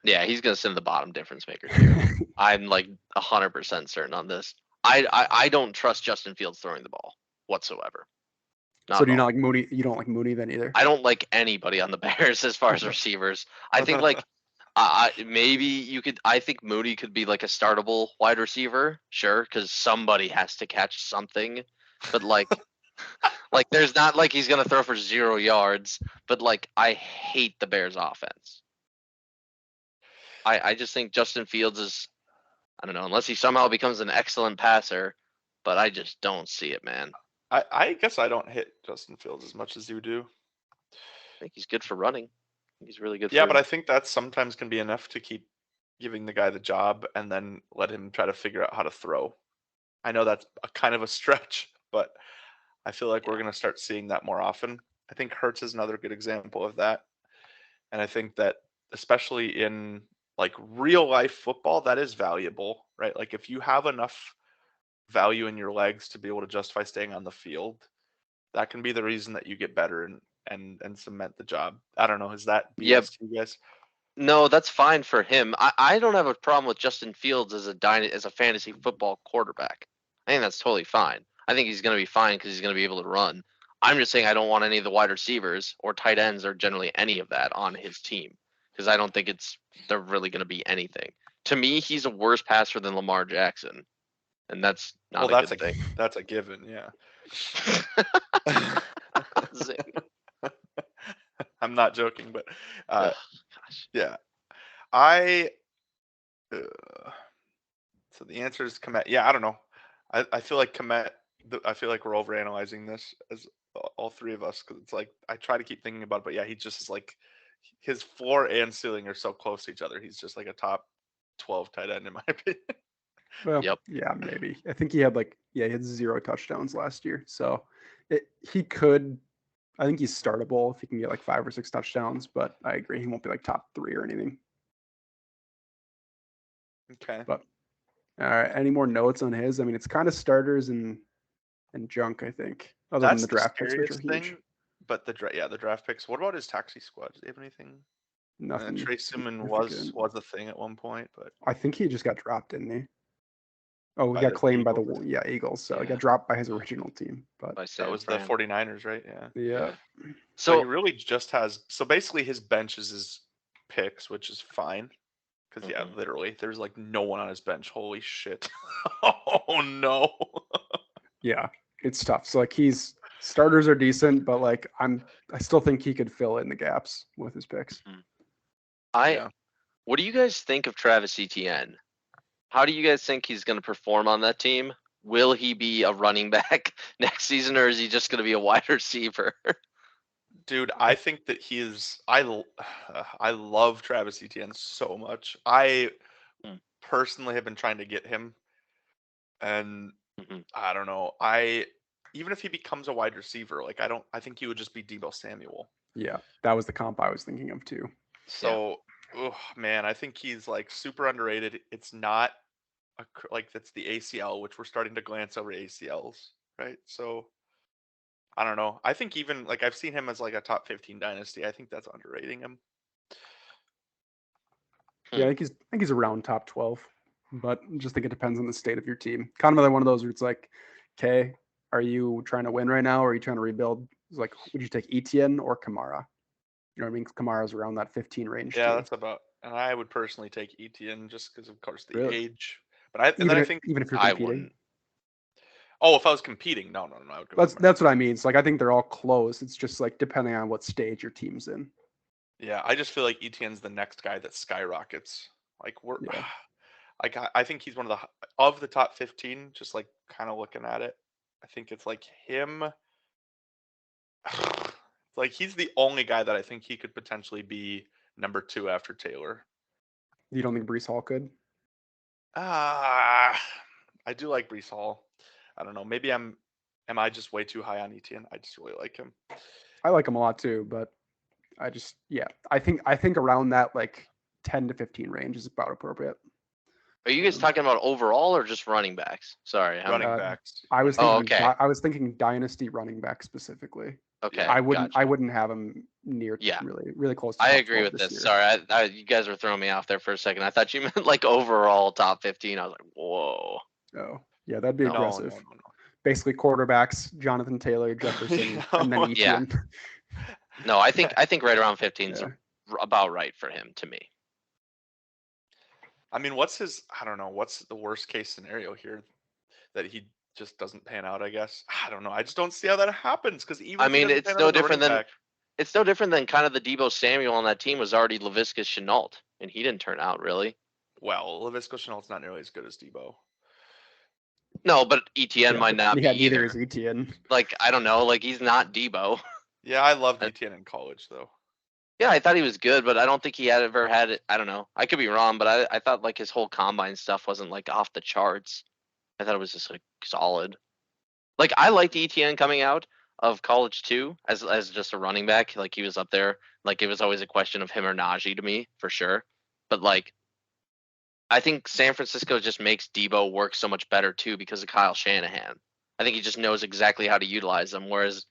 yeah, he's gonna sit in the bottom difference maker too. I'm like 100% certain on this. I don't trust Justin Fields throwing the ball whatsoever. Not So at do you all. not like Mooney? You don't like Mooney then either? I don't like anybody on the Bears as far as Okay. receivers. I think like maybe you could. I think Mooney could be like a startable wide receiver, sure, because somebody has to catch something. But like, like there's not like he's gonna throw for 0 yards. But like, I hate the Bears offense. I just think Justin Fields is. I don't know, unless he somehow becomes an excellent passer, but I just don't see it, man. I guess I don't hit Justin Fields as much as you do. I think he's good for running. He's really good. Yeah, for, but I think that sometimes can be enough to keep giving the guy the job and then let him try to figure out how to throw. I know that's a kind of a stretch, but I feel like we're going to start seeing that more often. I think Hertz is another good example of that. And I think that especially in like real life football, that is valuable, right? Like if you have enough value in your legs to be able to justify staying on the field, that can be the reason that you get better and cement the job. I don't know. Is that BS Yeah. to you guys? No, that's fine for him. I don't have a problem with Justin Fields as a fantasy football quarterback. I think that's totally fine. I think he's going to be fine because he's going to be able to run. I'm just saying I don't want any of the wide receivers or tight ends or generally any of that on his team because I don't think they're really going to be anything. To me, he's a worse passer than Lamar Jackson, and that's not Well, a good thing. that's a given, yeah. Zing. I'm not joking, but Ugh, gosh. yeah. I so the answer is Komet. Yeah, I don't know. I feel like Komet. I feel like we're overanalyzing this as all three of us because it's like I try to keep thinking about it, but yeah, he just is like his floor and ceiling are so close to each other. He's just like a top 12 tight end in my opinion. Well, Yep. yeah, maybe. I think he had like Yeah, he had 0 touchdowns last year. So he could. I think he's startable if he can get like 5 or 6 touchdowns. But I agree, he won't be like top 3 or anything. Okay. But all right, any more notes on his? I mean, it's kind of starters and junk, I think, other than That's the the draft picks, which are scariest huge. thing. But the draft picks. What about his taxi squad? Does he have anything? Nothing Trey Sermon was significant. a thing at one point, but I think he just got dropped, didn't he? Oh, he by got the claimed by the Eagles. Eagles. So he Yeah. got dropped by his original team. But By That San was the Fran. 49ers, right? Yeah. yeah, So he So really just has. So basically, his bench is his picks, which is fine. Because yeah, Mhm. literally, there's like no one on his bench. Holy shit! Oh no! yeah, it's tough. So like starters are decent, but like I still think he could fill in the gaps with his picks. Yeah. What do you guys think of Travis Etienne? How do you guys think he's going to perform on that team? Will he be a running back next season, or is he just going to be a wide receiver? Dude, I think that he is. I love Travis Etienne so much. I Mm. personally have been trying to get him, and Mhm. I don't know. Even if he becomes a wide receiver, like I think he would just be Debo Samuel. Yeah, that was the comp I was thinking of too. So, oh man, I think he's like super underrated. It's not like that's the ACL, which we're starting to glance over ACLs, right? So I don't know. I think even like I've seen him as like a top 15 dynasty. I think that's underrating him. Yeah, I think he's around top 12, but I just think it depends on the state of your team. Kind of like one of those where it's like, okay, are you trying to win right now, or are you trying to rebuild? It's like, would you take Etienne or Kamara? You know what I mean? Kamara's around that 15 range Yeah, too. that's about. And I would personally take Etienne just because, of course, the Really, age. But then I think, even if you're I competing, wouldn't. oh, if I was competing, no, I would go Kamara. that's what I mean. So like, I think they're all close. It's just like depending on what stage your team's in. Yeah, I just feel like Etienne's the next guy that skyrockets. Like we're, Yeah, like I think he's one of the top 15. Just like kind of looking at it, I think it's like him. Like he's the only guy that I think he could potentially be number 2 after Taylor. you don't think Brees Hall could? Ah, I do like Brees Hall. I don't know. Maybe am I just way too high on Etienne? I just really like him. I like him a lot too, but yeah, I think around that like 10 to 15 range is about appropriate. Are you guys talking about overall or just running backs? Sorry, Running Uh, backs. I was Oh, thinking okay. I was thinking dynasty running back specifically. Okay, Yeah, gotcha. I wouldn't have him near Yeah. really close to I top agree 12 with this this. year. Sorry, you guys were throwing me off there for a second. I thought you meant like overall top 15. I was like, whoa. Oh, yeah, that'd be No. aggressive. No. Basically quarterbacks, Jonathan Taylor, Jefferson, and then No. Yeah. Etienne. No, I think right around 15 is Yeah. about right for him to me. I mean, I don't know, what's the worst case scenario here that he just doesn't pan out, I guess. I don't know. I just don't see how that happens because even I if he mean, doesn't pan out as a running back, it's no different than kind of the Debo Samuel on that team was already Laviska Shenault, and he didn't turn out really. well, Laviska Shenault's not nearly as good as Debo. No, but Etienne Yeah, might not be yeah, neither either. is Etienne. Like, I don't know. Like, he's not Debo. Yeah, I loved Etienne in college though. Yeah, I thought he was good, but I don't think he had ever had it. I don't know. I could be wrong, but I thought like his whole combine stuff wasn't like off the charts. I thought it was just like solid. Like I liked ETN coming out of college too, as just a running back. Like he was up there. Like it was always a question of him or Najee to me for sure. But like I think San Francisco just makes Debo work so much better too because of Kyle Shanahan. I think he just knows exactly how to utilize them. Whereas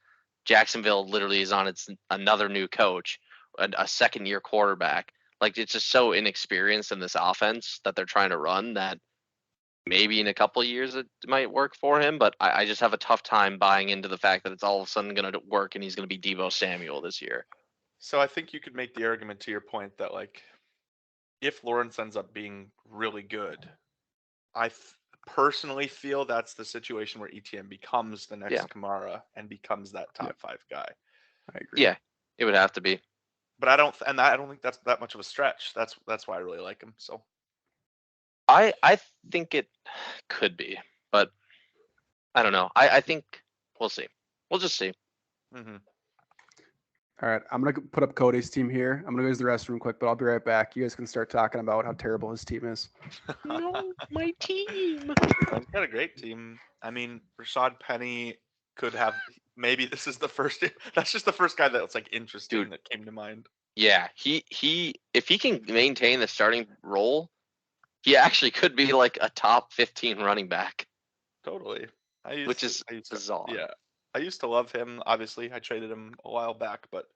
Jacksonville literally is on its another new coach, a second year quarterback. Like it's just so inexperienced in this offense that they're trying to run that maybe in a couple of years it might work for him. But I just have a tough time buying into the fact that it's all of a sudden going to work and he's going to be Debo Samuel this year. So I think you could make the argument to your point that like if Lawrence ends up being really good, personally feel that's the situation where ETN becomes the Yeah. next Kamara and becomes that top 5 guy. I agree. Yeah, it would have to be. But I don't think that's that much of a stretch. That's why I really like him. So I think it could be, but I don't know. I think we'll see. We'll just see. mm-hmm. All right, I'm gonna put up Cody's team here. I'm gonna go use the restroom quick, but I'll be right back. You guys can start talking about how terrible his team is. No, my team. He's got a great team. I mean, Rashad Penny could have. Maybe this is the first. That's just the first guy that was like interesting Dude. that came to mind. Yeah, he if he can maintain the starting role, he actually could be like a top 15 running back, Totally. which is I used to, bizarre. yeah. I used to love him. Obviously, I traded him a while back, but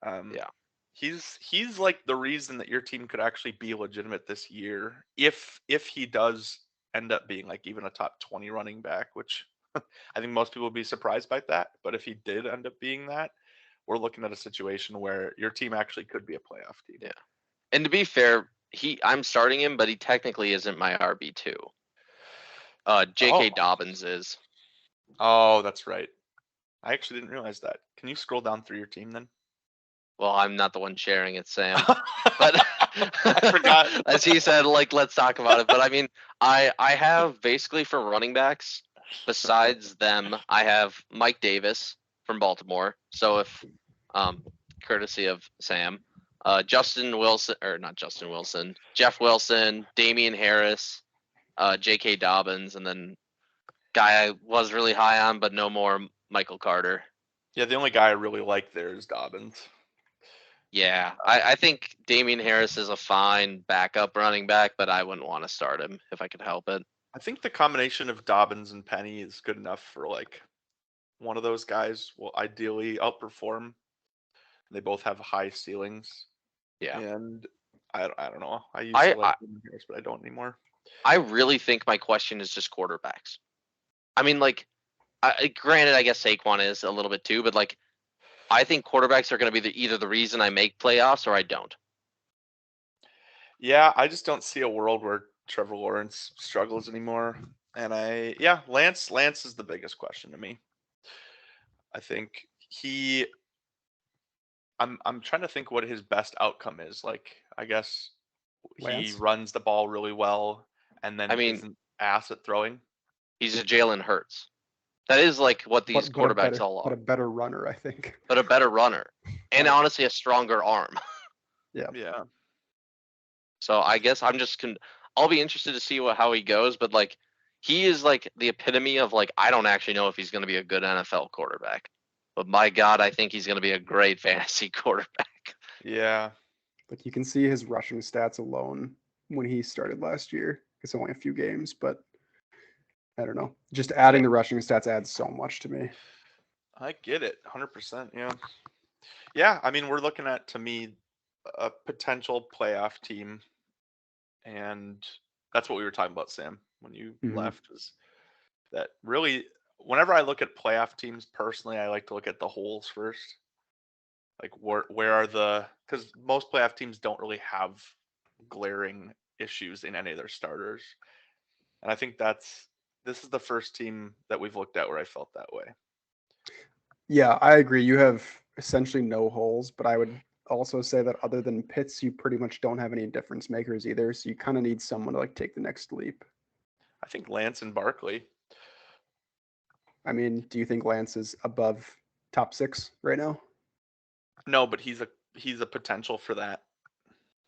Yeah. he's like the reason that your team could actually be legitimate this year if he does end up being like even a top 20 running back, which I think most people would be surprised by that. But if he did end up being that, we're looking at a situation where your team actually could be a playoff team. Yeah. And to be fair, I'm starting him, but he technically isn't my RB2. J.K. Oh, Dobbins is. oh, that's right. I actually didn't realize that. Can you scroll down through your team then? Well, I'm not the one sharing it, Sam. But I forgot. as he said, like, let's talk about it. But I mean, I have basically for running backs, besides them, I have Mike Davis from Baltimore. So if courtesy of Sam, Justin Wilson, or not Justin Wilson, Jeff Wilson, Damian Harris, J.K. Dobbins, and then guy I was really high on, but no more, Michael Carter. Yeah, the only guy I really like there is Dobbins. Yeah, I think Damian Harris is a fine backup running back, but I wouldn't want to start him if I could help it. I think the combination of Dobbins and Penny is good enough for like one of those guys will ideally outperform. They both have high ceilings. Yeah. And I don't know. I used I, to like I Harris, but I don't anymore. I really think my question is just quarterbacks. I mean, like, granted, I guess Saquon is a little bit too, but like, I think quarterbacks are going to be either the reason I make playoffs or I don't. Yeah, I just don't see a world where Trevor Lawrence struggles anymore. And Lance is the biggest question to me. I think I'm trying to think what his best outcome is. Like, I guess he Lance. runs the ball really well and I then mean, isn't ass at throwing. he's a Jalen Hurts. That is like what these But a quarterbacks better all but are, a better runner, I think. but a better runner and Right. honestly a stronger arm. Yeah. So I guess I'll be interested to see how he goes, but like he is like the epitome of like I don't actually know if he's going to be a good NFL quarterback, but my God, I think he's going to be a great fantasy quarterback. Yeah. Like you can see his rushing stats alone when he started last year. It's only a few games, but I don't know. Just adding the rushing stats adds so much to me. I get it. 100%. Yeah. Yeah. I mean, we're looking at, to me, a potential playoff team. And that's what we were talking about, Sam, when you left, is that really, whenever I look at playoff teams personally, I like to look at the holes first. Like, where are because most playoff teams don't really have glaring issues in any of their starters. And I think this is the first team that we've looked at where I felt that way. Yeah, I agree. You have essentially no holes, but I would also say that other than Pitts, you pretty much don't have any difference makers either. So you kind of need someone to like take the next leap. I think Lance and Barkley. I mean, do you think Lance is above top 6 right now? No, but he's a potential for that.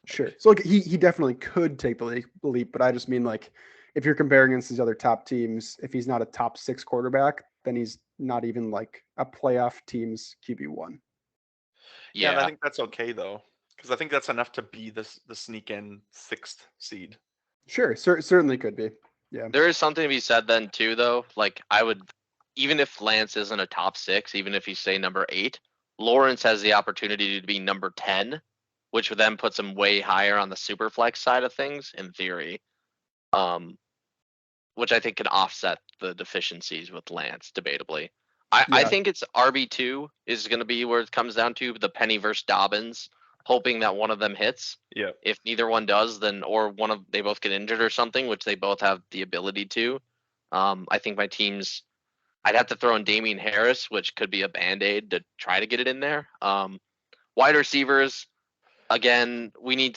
Sure. So like he definitely could take the leap, but I just mean like if you're comparing against these other top teams, if he's not a top 6 quarterback, then he's not even like a playoff team's QB1. Yeah, and I Yeah, think that's okay though, because I think that's enough to be the sneak in 6th seed. Sure, certainly could be. Yeah. there is something to be said then too, though. Like I would, even if Lance isn't a top 6, even if he's say number 8, Lawrence has the opportunity to be number 10, which then puts him way higher on the super flex side of things in theory. Which I think can offset the deficiencies with Lance, debatably. I Yeah. think it's RB2 is going to be where it comes down to the Penny versus Dobbins, hoping that one of them hits. Yeah. If neither one does, then or they both get injured or something, which they both have the ability to. I think my team's. I'd have to throw in Damian Harris, which could be a band-aid to try to get it in there. Wide receivers, again,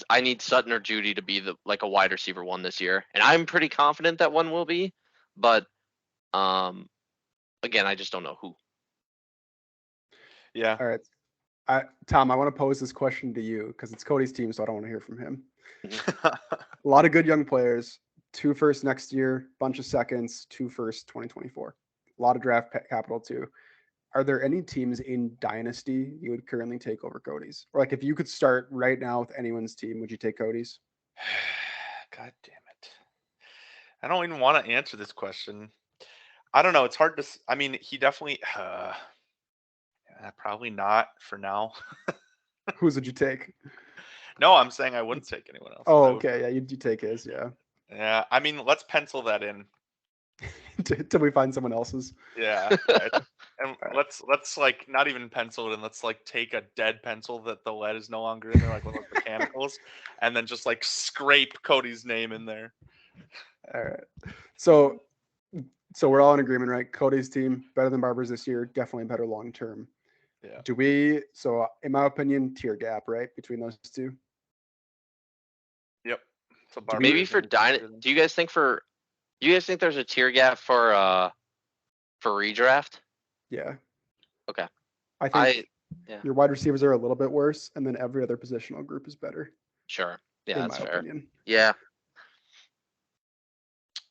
I need Sutton or Judy to be like a wide receiver one this year, and I'm pretty confident that one will be, but again, I just don't know who. Yeah. All right. Tom, I want to pose this question to you because it's Cody's team, so I don't want to hear from him. A lot of good young players, 2 firsts next year, bunch of seconds, 2 firsts 2024. A lot of draft capital too. Are there any teams in Dynasty you would currently take over Cody's? Or like if you could start right now with anyone's team, would you take Cody's? God damn it. I don't even want to answer this question. I don't know. It's hard to. I mean, he definitely. Probably not for now. Whose would you take? No, I'm saying I wouldn't take anyone else. Oh, okay. Yeah, you take his. Yeah. Yeah. I mean, let's pencil that in. Till we find someone else's. Yeah. And let's like not even pencil it in. Let's like take a dead pencil that the lead is no longer in there, like one of those mechanicals, and then just like scrape Cody's name in there. All right. So we're all in agreement, right? Cody's team better than Barber's this year, definitely better long term. Yeah. Do we? So in my opinion, tier gap, right, between those two. Yep. So maybe for Dynasty, do you guys think there's a tier gap for redraft? Yeah. Okay. I think your wide receivers are a little bit worse, and then every other positional group is better. Sure. Yeah, that's fair. Opinion. Yeah.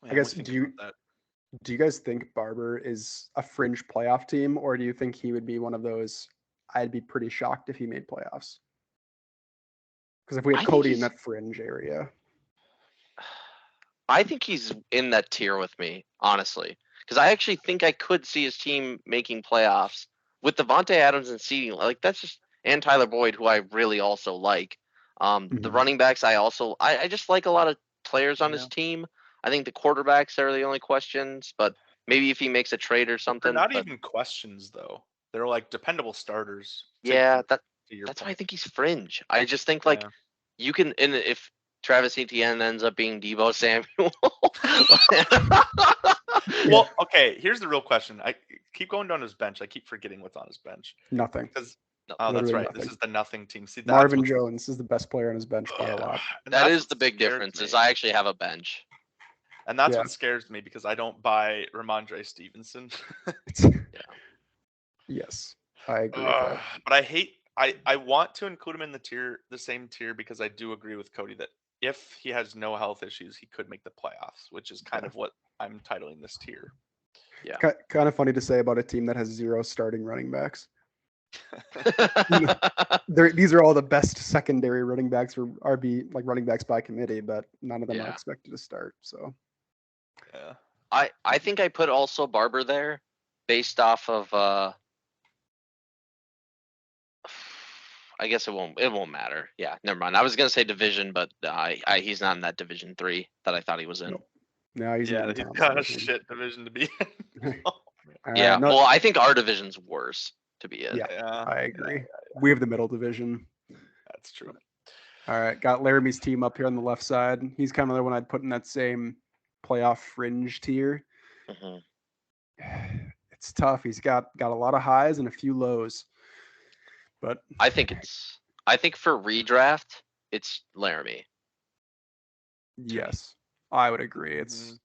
I guess do you guys think Barber is a fringe playoff team, or do you think he would be one of those? I'd be pretty shocked if he made playoffs. Because if we had Cody in that fringe area, I think he's in that tier with me, honestly. Because I actually think I could see his team making playoffs with Devontae Adams and seeding. Like that's just and Tyler Boyd, who I really also like. The running backs, I just like a lot of players on his team. I think the quarterbacks are the only questions, but maybe if he makes a trade or something. They're not even questions though. They're like dependable starters. Yeah, that's why I think he's fringe. I just think like you can, and if Travis Etienne ends up being Deebo Samuel. Well, okay. Here's the real question. I keep going down his bench. I keep forgetting what's on his bench. Nothing. Because that's right. This is the nothing team. See, Marvin Jones is the best player on his bench by a lot. That is the big difference. Is I actually have a bench. And that's what scares me because I don't buy Ramondre Stevenson. Yes, I agree with that. But I want to include him in the same tier because I do agree with Cody that if he has no health issues, he could make the playoffs, which is kind of what I'm titling this tier. Yeah. Kind of funny to say about a team that has 0 starting running backs. These are all the best secondary running backs for RB, like running backs by committee, but none of them are expected to start. So, yeah, I think I put also Barber there, based off of. I guess it won't matter. Yeah, never mind. I was gonna say division, but he's not in that Division 3 that I thought he was in. Nope. No, he's got a shit division to be in. Yeah, well, I think our division's worse to be in. Yeah, I agree. We have the middle division. That's true. All right, got Laramie's team up here on the left side. He's kind of the one I'd put in that same playoff fringe tier. It's tough. He's got a lot of highs and a few lows. But I think for redraft, it's Laramie. Yes, I would agree. It's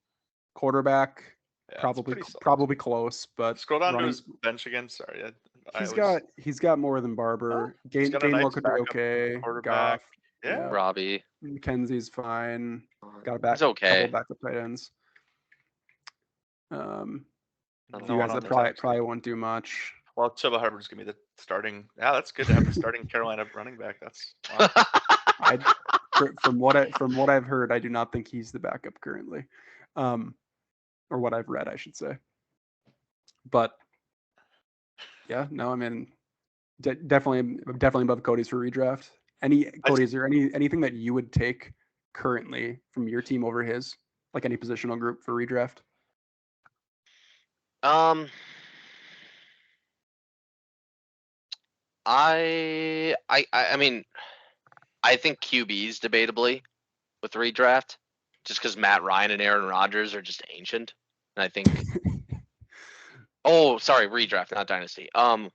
quarterback, probably close, but scroll down to his bench again. Sorry, he's got more than Barber. Gainwell could be okay. Quarterback, Goff, Robbie, McKenzie's fine. Got a He's okay. Couple backup tight ends. You guys that probably won't do much. Well, Chuba Hubbard's gonna be the starting. Yeah, that's good to have the starting Carolina running back. That's wow. From what I've heard, I do not think he's the backup currently, or what I've read, I should say. But yeah, no, I mean, definitely above Cody's for redraft. Cody, is there anything that you would take currently from your team over his, like any positional group for redraft? I mean, I think QBs debatably with redraft, just because Matt Ryan and Aaron Rodgers are just ancient, and I think. Oh, sorry, redraft, not dynasty. Fuck,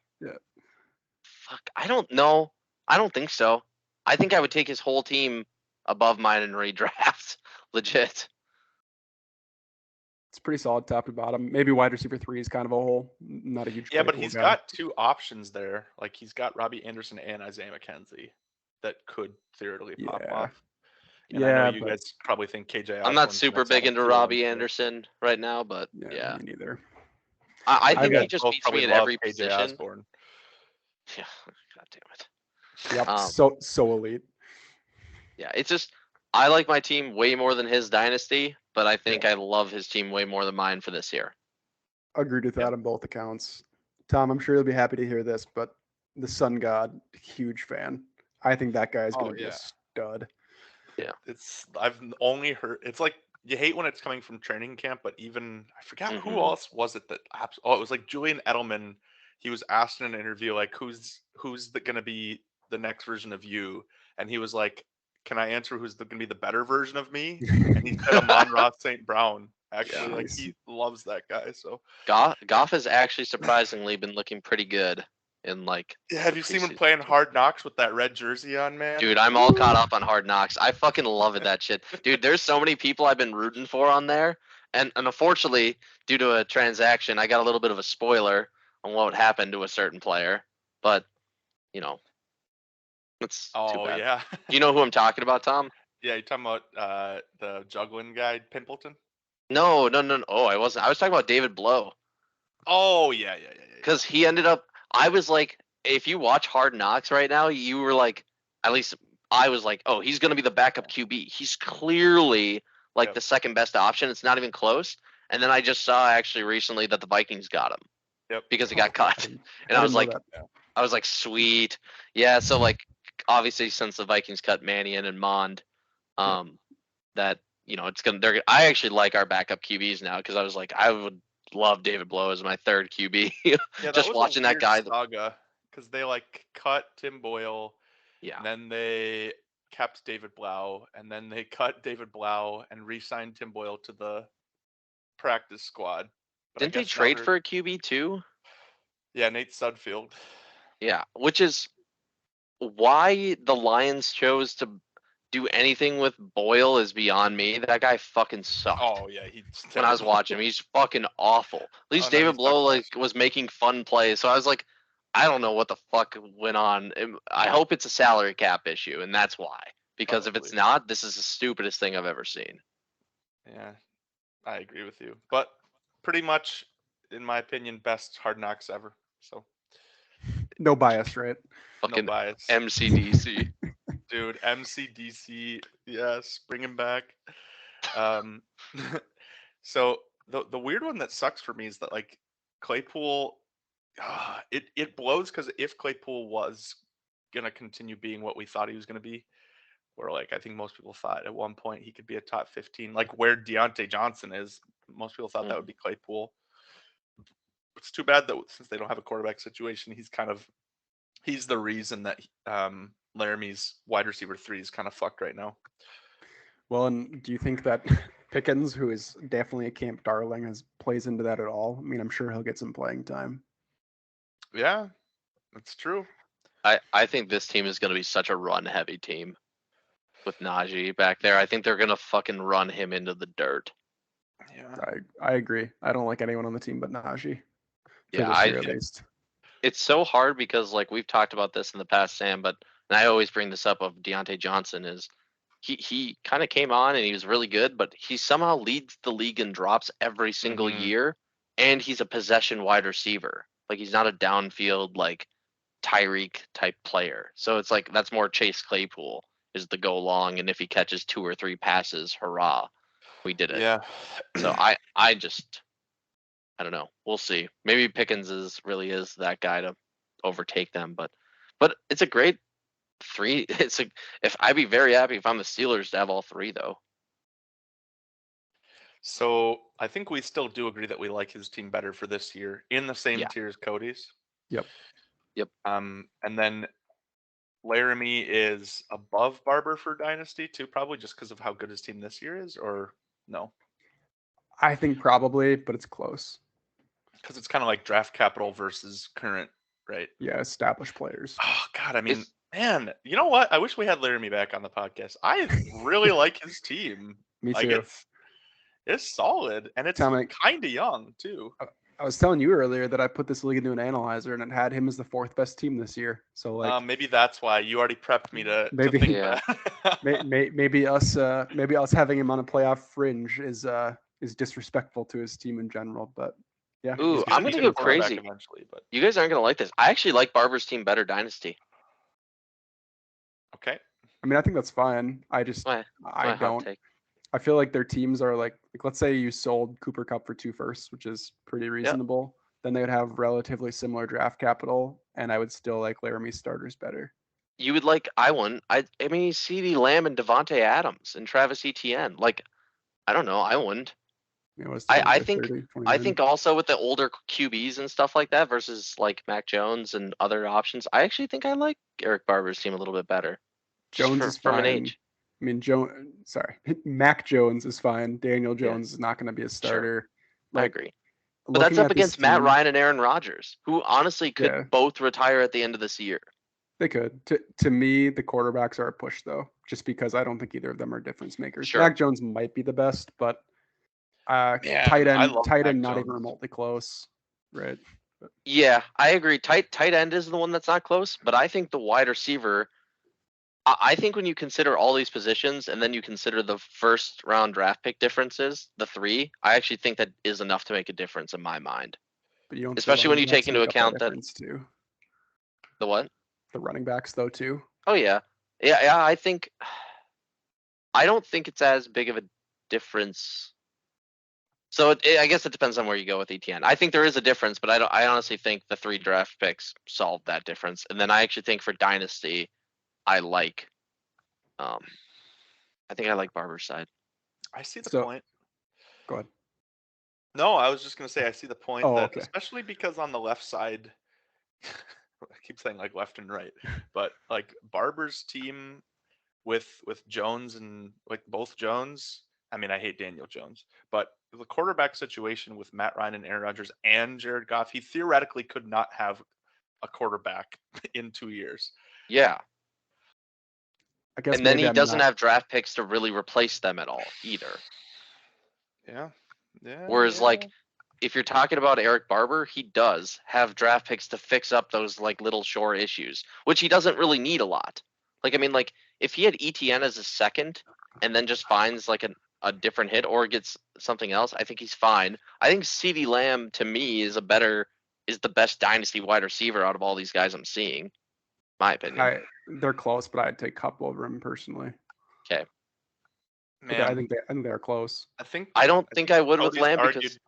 I don't know. I don't think so. I think I would take his whole team above mine in redraft. Legit. It's pretty solid top to bottom. Maybe wide receiver 3 is kind of a hole. Not a huge. Yeah, but Claypool he's guy. got 2 options there. Like he's got Robbie Anderson and Isaiah McKenzie that could theoretically pop Yeah. off. And I know Yeah, you but guys probably think KJ I'm not Osborne's the super next big Adam into Thielen, Robbie so- Anderson right now, but yeah, me neither. I You think got- he just both beats probably me at love every KJ position. Osborne. Yeah, god damn it. Yep. Um, So elite. Yeah, it's just I like my team way more than his dynasty, but I think I love his team way more than mine for this year. Agreed with that on both accounts. Tom, I'm sure you'll be happy to hear this, but the Sun God, huge fan. I think that guy is going to be a stud. I've only heard it's like you hate when it's coming from training camp, but even I forgot who Mhm. else was it that it was like Julian Edelman. He was asked in an interview like who's going to be the next version of you, and he was like, "Can I answer who's going to be the better version of me?" And he said Amon-Ra St. Brown. Actually, Yeah. like he loves that guy. So Goff has actually surprisingly been looking pretty good in like. have the you seen him preseason playing too. Hard Knocks with that red jersey on, man? Dude, I'm all caught up on Hard Knocks. I fucking love it, that shit. Dude, there's so many people I've been rooting for on there. And unfortunately, due to a transaction, I got a little bit of a spoiler on what happened to a certain player. But, you know, it's too Oh bad. yeah, Do you know who I'm talking about, Tom? yeah. You talking about the juggling guy, Pimpleton? No. Oh, I wasn't. I was talking about David Blow. Oh yeah. Because he ended up, I was like, if you watch Hard Knocks right now, you were like, at least I was like, oh, he's going to be the backup QB. He's clearly like Yep. the second best option. It's not even close. And then I just saw actually recently that the Vikings got him Yep. because he got cut. And I didn't was know like, that. sweet. Yeah. So like, obviously since the Vikings cut Mannion and Mond, that, you know, I actually like our backup QBs now because I was like, I would love David Blow as my third QB. Yeah, that Just was watching a that weird guy. saga because they like cut Tim Boyle, Yeah. and then they kept David Blau, and then they cut David Blau and re-signed Tim Boyle to the practice squad. But I Didn't they guess now trade they're- for a QB too? Yeah, Nate Sudfeld. Yeah, which is why the Lions chose to do anything with Boyle is beyond me. That guy fucking sucked. Oh yeah, he's when I was terrible. watching him, he's fucking awful. At least no, he David sucked Blow like last was making fun plays, so I was like, I don't know what the fuck went on. I hope it's a salary cap issue, and that's why. Because if it's Probably. not, this is the stupidest thing I've ever seen. Yeah, I agree with you. But pretty much, in my opinion, best Hard Knocks ever. So No bias, right? Fucking no bias. MCDC. Dude, MCDC, yes, bring him back. So the weird one that sucks for me is that like Claypool, it blows because if Claypool was gonna continue being what we thought he was gonna be, where like I think most people thought at one point he could be a top 15, like where Deontay Johnson is, most people thought that would be Claypool. It's too bad that since they don't have a quarterback situation, he's the reason that Laramie's wide receiver 3 is kind of fucked right now. Well, and do you think that Pickens, who is definitely a camp darling, plays into that at all? I mean, I'm sure he'll get some playing time. Yeah, that's true. I think this team is going to be such a run-heavy team with Najee back there. I think they're going to fucking run him into the dirt. Yeah, I agree. I don't like anyone on the team but Najee. Yeah, at least. It's so hard because like we've talked about this in the past, Sam, but and I always bring this up of Deontay Johnson is he kind of came on and he was really good, but he somehow leads the league in drops every single Mhm. year, and he's a possession wide receiver. Like he's not a downfield like Tyreek type player. So it's like that's more Chase Claypool is the go long, and if he catches 2 or 3 passes, hurrah, we did it. Yeah. So I just I don't know. We'll see. Maybe Pickens really is that guy to overtake them, but it's a great 3. If I'd be very happy if I'm the Steelers to have all 3 though. So I think we still do agree that we like his team better for this year in the same Yeah. tier as Cody's. Yep. And then Laramie is above Barber for Dynasty too, probably just because of how good his team this year is, or no? I think probably, but it's close. Because it's kind of like draft capital versus current, right? Yeah, established players. Oh God, I mean, man, you know what? I wish we had Laramie back on the podcast. I really like his team. Me Like too. It's solid, and it's Tom, kind of young too. I was telling you earlier that I put this league into an analyzer and it had him as the 4th best team this year. So like Maybe that's why you already prepped me to maybe think Yeah. that. maybe us having him on a playoff fringe is disrespectful to his team in general. But yeah, Ooh, He's I'm he's gonna go a quarterback crazy. eventually, but You guys aren't gonna like this. I actually like Barber's team better, Dynasty. okay. I mean I think that's fine. I My hot don't. take. I feel like their teams are like let's say you sold Cooper Cup for 2 firsts, which is pretty reasonable. Then they would have relatively similar draft capital, and I would still like Laramie's starters better. You would like I wouldn't. I mean CeeDee Lamb and Devontae Adams and Travis Etienne. Like, I don't know, I wouldn't. You know, what is I today, think 30, I 29? think also with the older QBs and stuff like that versus like Mac Jones and other options, I actually think I like Eric Barber's team a little bit better. Just Jones is from an fine. age. I mean, Mac Jones is fine. Daniel Yeah. Jones is not going to be a Sure. starter. I Like, agree. But that's looking up at this against Matt team- Ryan and Aaron Rodgers, who honestly could Yeah. both retire at the end of this year. They could. To me, the quarterbacks are a push though, just because I don't think either of them are difference makers. Sure. Mac Jones might be the best, but Man, tight I end, love tight Mac end, not Jones. even remotely close, right? Yeah, I agree. Tight end is the one that's not close, but I think the wide receiver. I think when you consider all these positions and then you consider the first round draft pick differences, the 3, I actually think that is enough to make a difference in my mind. But you don't. see Especially when running you take backs into make up account that difference too. the what? The running backs though too. Oh yeah, yeah. I don't think it's as big of a difference. So I guess it depends on where you go with ETN. I think there is a difference, but I honestly think the 3 draft picks solved that difference. And then I actually think for Dynasty, I like Barber's side. I see the So- point. Go ahead. No, I was just gonna say I see the point Oh, that okay. especially because on the left side, I keep saying like left and right, but like Barber's team with Jones and like both Jones. I mean, I hate Daniel Jones, but the quarterback situation with Matt Ryan and Aaron Rodgers and Jared Goff, he theoretically could not have a quarterback in 2 years. Yeah. I guess And then maybe he I'm doesn't not- have draft picks to really replace them at all either. Yeah. Yeah. Whereas yeah. like if you're talking about Eric Barber, he does have draft picks to fix up those like little shore issues, which he doesn't really need a lot. Like I mean, like if he had ETN as a second and then just finds like a different hit or gets something else, I think he's fine. I think CeeDee Lamb to me is the best dynasty wide receiver out of all these guys I'm seeing. My opinion. they're close, but I'd take Cup over him personally. Okay. But Man, I think they're close. I don't think I would with Cody's Lamb argued because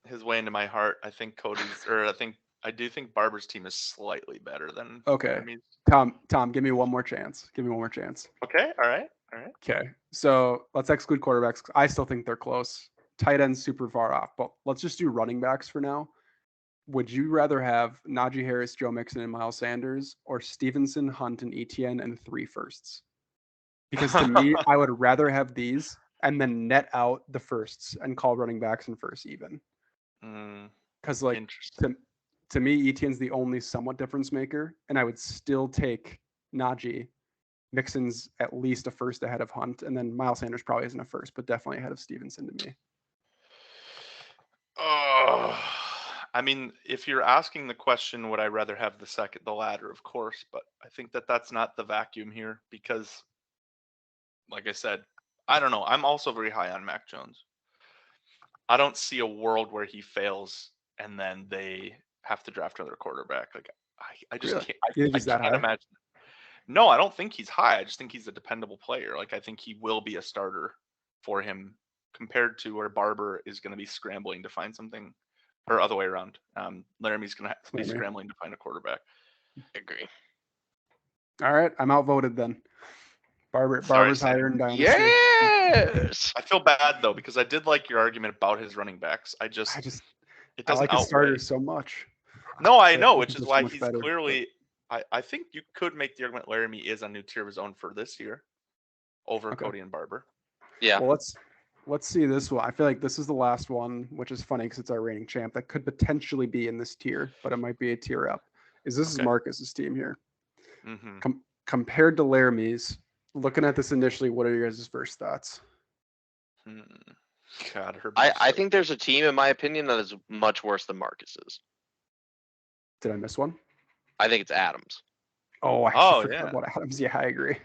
his way into my heart. I think I do think Barber's team is slightly better than Okay. Laramie's. Tom, give me one more chance. Okay, all right. Okay, so let's exclude quarterbacks. I still think they're close. Tight ends super far off, but let's just do running backs for now. Would you rather have Najee Harris, Joe Mixon, and Miles Sanders, or Stevenson, Hunt, and ETN and 3 firsts? Because to me, I would rather have these and then net out the firsts and call running backs and firsts even. Because like Interesting. to me, ETN's the only somewhat difference maker, and I would still take Najee. Mixon's at least a first ahead of Hunt, and then Miles Sanders probably isn't a first, but definitely ahead of Stevenson to me. Oh, I mean, if you're asking the question, would I rather have the latter, of course, but I think that that's not the vacuum here because, like I said, I don't know. I'm also very high on Mac Jones. I don't see a world where he fails and then they have to draft another quarterback. Like I just Really? can't. You think I he's that can't high? imagine. No, I don't think he's high. I just think he's a dependable player. Like I think he will be a starter for him compared to where Barber is going to be scrambling to find something, or other way around. Laramie's going to be Laramie. scrambling to find a quarterback. I agree. All right, I'm outvoted then. Sorry, Barber's Sam. higher in Dynasty. Yes. I feel bad though because I did like your argument about his running backs. It I doesn't like his outweigh. starters so much. No, I that know, I which think is they're so why much he's better, but- clearly. I think you could make the argument Laramie is on new tier of his own for this year over Okay. Cody and Barber. Yeah. Well, let's see this one. I feel like this is the last one, which is funny because it's our reigning champ that could potentially be in this tier, but it might be a tier up. This is Okay. Marcus's team here. Mm-hmm. Compared to Laramie's, looking at this initially, what are your guys' first thoughts? God, Herbert. I think there's a team, in my opinion, that is much worse than Marcus's. Did I miss one? I think it's Adams. Oh, I Oh, actually forgot yeah. about Adams. Yeah, I agree.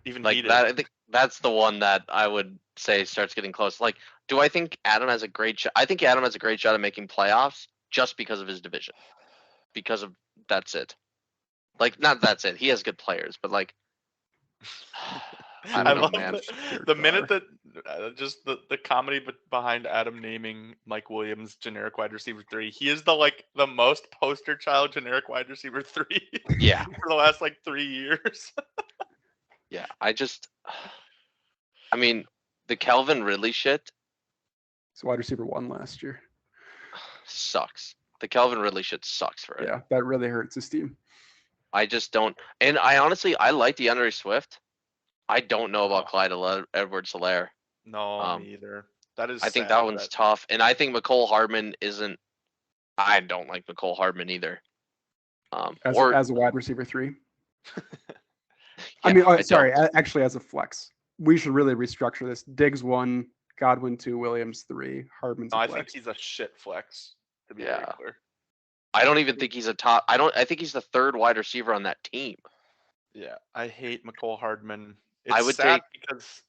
Even Like heated. that, I think that's the one that I would say starts getting close. Like, do I think Adam has a great shot? I think Adam has a great shot at making playoffs just because of his division. Because of that's it. Like, not that's it. He has good players, but like, I don't know, love man. the minute that just the comedy behind Adam naming Mike Williams generic wide receiver 3. He is the most poster child generic wide receiver 3 Yeah, for the last 3 years. yeah. I mean, the Calvin Ridley shit He's wide receiver 1 last year. sucks. The Calvin Ridley shit sucks for him. Yeah, that really hurts his team. I just don't. And I honestly, I like DeAndre Swift. I don't know about Clyde Edwards-Helaire. No, me either. That is. I think sad that one's tough, and I think McCole Hardman isn't. I don't like McCole Hardman either. As a wide receiver 3. Yeah, sorry, actually as a flex. We should really restructure this. Diggs 1, Godwin 2, Williams 3, Hardman's a I flex. think he's a shit flex. To be very clear. I don't even think he's a top. I think he's the third wide receiver on that team. Yeah, I hate McCole Hardman. I It's would sad take because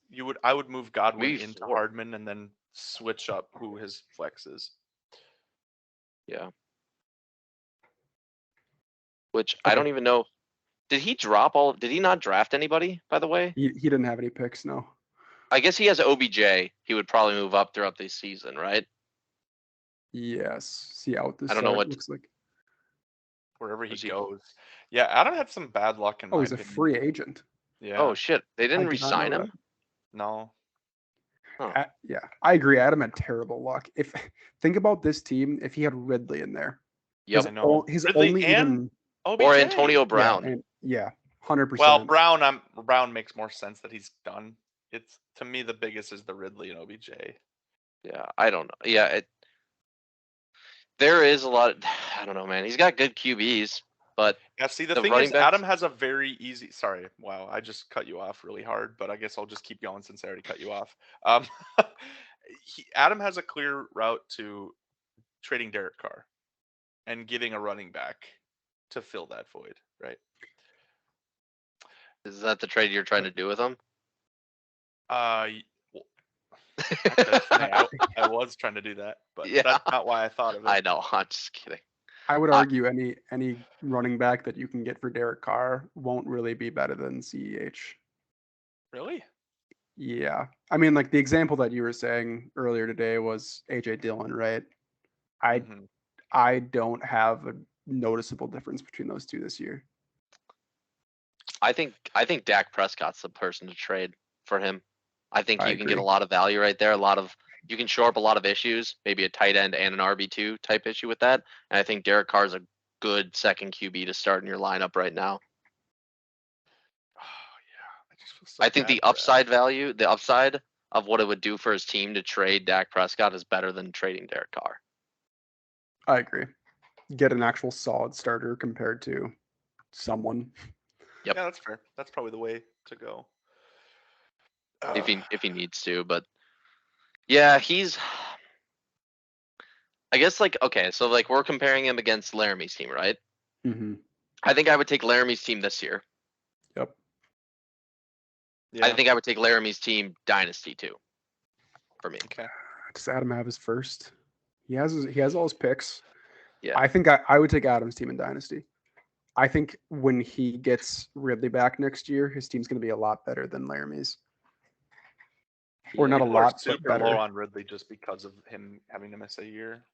I would move Godwin maybe into 4. Hardman and then switch up who his flex is. Yeah. Which I don't even know. Did he drop all? Did he not draft anybody? By the way, He didn't have any picks. No. I guess he has OBJ. He would probably move up throughout the season, right? Yes. See how this I don't know what looks like. Wherever he Was he- goes. Yeah, Adam had some bad luck in Oh, my he's a opinion. free agent. Yeah. Oh shit! They didn't I did not re-sign know him. No. Huh. Yeah, I agree. Adam had terrible luck. If think about this team, if he had Ridley in there, Yep. I know. his Ridley only and even OBJ. Or Antonio Brown. Yeah, 100%. Well, Brown makes more sense that he's done. It's to me the biggest is the Ridley and OBJ. Yeah, I don't know. Yeah, there is a lot. I don't know, man. He's got good QBs, but Yeah, see the The thing running is backs- Adam has a very easy wow, I just cut you off really hard, but I guess I'll just keep going since I already cut you off. Adam has a clear route to trading Derek Carr and getting a running back to fill that void, right? is that the trade you're trying to do with him? I was trying to do that, but Yeah. that's not why I thought of it. I know. I'm just kidding. I would argue any running back that you can get for Derek Carr won't really be better than CEH. Really? Yeah. I mean, like the example that you were saying earlier today was AJ Dillon, right? Mhm. I don't have a noticeable difference between those two this year. I think Dak Prescott's the person to trade for him. I think I you can get a agree. lot of value right there. You can shore up a lot of issues, maybe a tight end and an RB2 type issue with that. And I think Derek Carr is a good second QB to start in your lineup right now. Oh yeah. I just feel so I think bad the for upside of what it would do for his team to trade Dak Prescott is better than trading Derek Carr. I agree. Get an actual solid starter compared to someone. Yep. Yeah, that's fair. That's probably the way to go. If he needs to, but yeah, he's. I guess okay, so we're comparing him against Laramie's team, right? Mm-hmm. I think I would take Laramie's team this year. Yep. Yeah. I think I would take Laramie's team Dynasty too. For me. Okay. Does Adam have his first? He has all his picks. Yeah. I think I would take Adam's team in Dynasty. I think when he gets Ridley back next year, his team's going to be a lot better than Laramie's. Or not a People are lot, but super better. low on Ridley just because of him having to miss a year.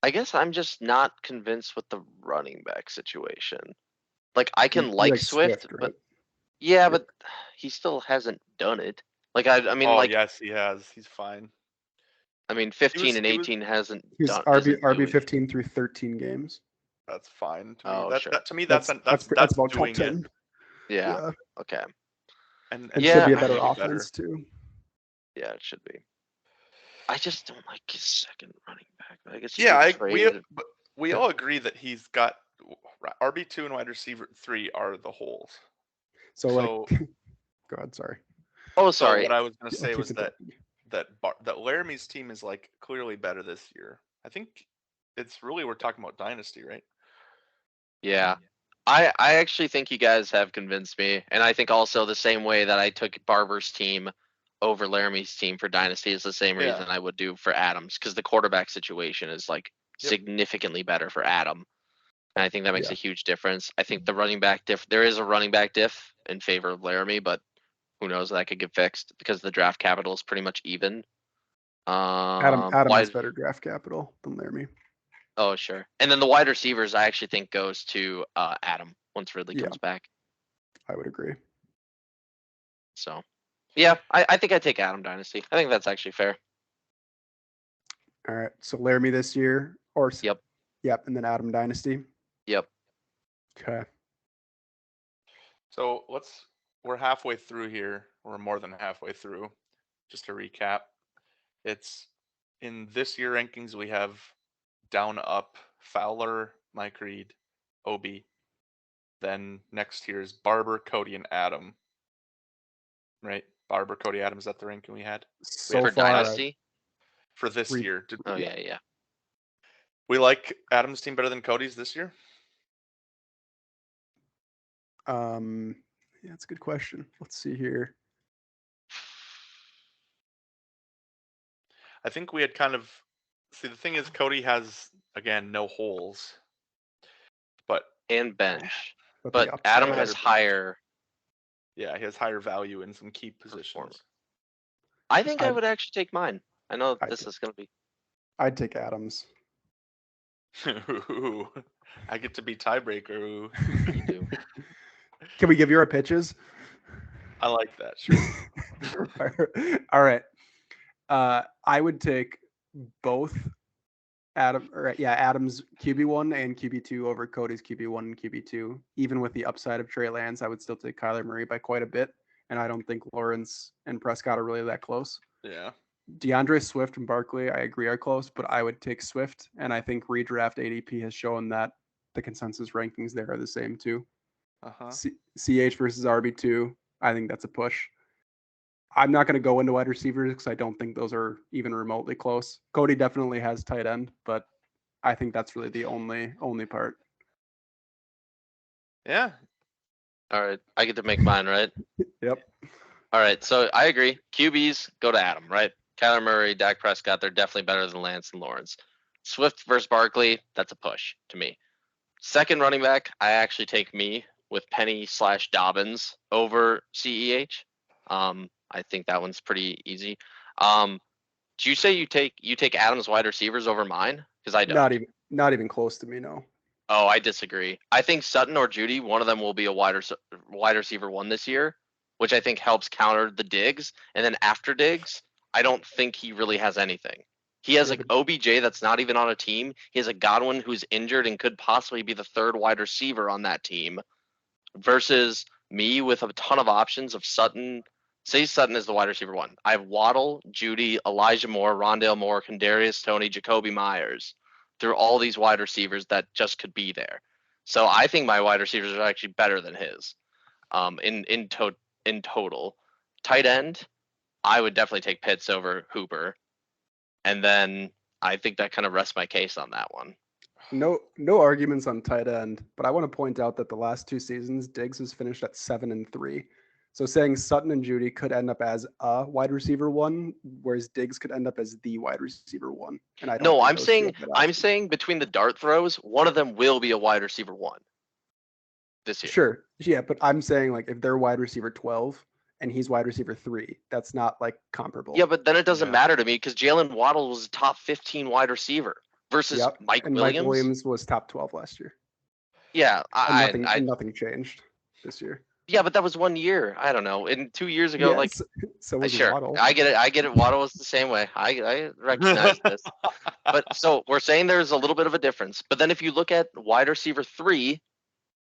I guess I'm just not convinced with the running back situation. I can You like Swift, right? but yeah, Yep. but he still hasn't done it. I mean, Yes, he has. He's fine. 15 and 18 hasn't He's done. RB 15 through 13 games. That's fine to me. Oh, sure. That to me That's about top doing 10. it. Yeah. Okay. And It Yeah, should be a I better should be offense too. Yeah, it should be. I just don't like his second running back. I guess we all agree that he's got RB2 and wide receiver 3 are the holes. So go ahead, sorry. Oh, So sorry. what I was going to I'll say keep was it that going. that Laramie's team is like clearly better this year. I think it's really we're talking about Dynasty, right? Yeah. I actually think you guys have convinced me. And I think also the same way that I took Barber's team over Laramie's team for Dynasty is the same Yeah. reason I would do for Adams, because the quarterback situation is like Yep. significantly better for Adam. And I think that makes Yeah. a huge difference. I think the running back there is a running back diff in favor of Laramie, but who knows, that could get fixed because the draft capital is pretty much even. Adam has Wide, better draft capital than Laramie. oh sure. And then the wide receivers I actually think goes to Adam once Ridley Yeah. comes back. I would agree. So yeah, I think I take Adam Dynasty. I think that's actually fair. All right. So Laramie this year, or Yep. Yep, and then Adam Dynasty. Yep. Okay. So we're halfway through here. We're more than halfway through. Just to recap, it's in this year rankings we have down up Fowler, Mike Reed, Obi. Then next year is Barber, Cody, and Adam. Right? Barber, Cody, Adam, is that the ranking we had? So For far, Dynasty? For this Reed- year. Oh yeah. We like Adam's team better than Cody's this year? Yeah, that's a good question. Let's see here. I think we had kind of see the thing is Cody has again no holes. But And bench. the But upside Adam of has it. higher. yeah, he has higher value in some key positions. I think I I'd- would actually take mine. I know I'd this take- is gonna be. I'd take Adams. Ooh, I get to be tiebreaker. Ooh. You do. Can we give your pitches? I like that. Sure. All right. I would take both Adam's QB1 and QB2 over Cody's QB1 and QB2. Even with the upside of Trey Lance, I would still take Kyler Murray by quite a bit. And I don't think Lawrence and Prescott are really that close. Yeah. DeAndre Swift and Barkley, I agree, are close, but I would take Swift. And I think redraft ADP has shown that the consensus rankings there are the same too. Uh-huh. CH versus RB2, I think that's a push. I'm not going to go into wide receivers because I don't think those are even remotely close. Cody definitely has tight end, but I think that's really the only part. Yeah. All right, I get to make mine, right? Yep. All right, so I agree. QBs go to Adam, right? Kyler Murray, Dak Prescott, they're definitely better than Lance and Lawrence. Swift versus Barkley, that's a push to me. Second running back, I actually take me with Penny/Dobbins over CEH. I think that one's pretty easy. Do you say you take Adams wide receivers over mine? Because I don't. Not even close to me, no. Oh, I disagree. I think Sutton or Judy, one of them will be a wide receiver one this year, which I think helps counter the Diggs. And then after Diggs, I don't think he really has anything. He has Yeah, like OBJ that's not even on a team. He has a Godwin who's injured and could possibly be the third wide receiver on that team versus me with a ton of options of Sutton. Say Sutton is the wide receiver one. I have Waddle, Judy, Elijah Moore, Rondale Moore, Kadarius Toney, Jacoby Myers through all these wide receivers that just could be there. So I think my wide receivers are actually better than his. In total, tight end, I would definitely take Pitts over Hooper, and then I think that kind of rests my case on that one. No arguments on tight end, but I want to point out that the last two seasons, Diggs has finished at 7-3. So saying Sutton and Judy could end up as a wide receiver one, whereas Diggs could end up as the wide receiver one. And I don't. No, think I'm those two saying have that I'm option. saying between the dart throws, one of them will be a wide receiver one this year. Sure. Yeah, but I'm saying like if they're wide receiver 12 and he's wide receiver 3, that's not like comparable. Yeah, but then it doesn't Yeah. matter to me because Jalen Waddle was a top 15 wide receiver versus Yep. Mike And Williams. Mike Williams was top 12 last year. Yeah, And nothing changed this year. yeah, but that was 1 year. I don't know. And 2 years ago, Yeah, like so was sure, Waddle. I get it. Waddle was the same way. I recognize this. But so we're saying there's a little bit of a difference. But then if you look at wide receiver 3,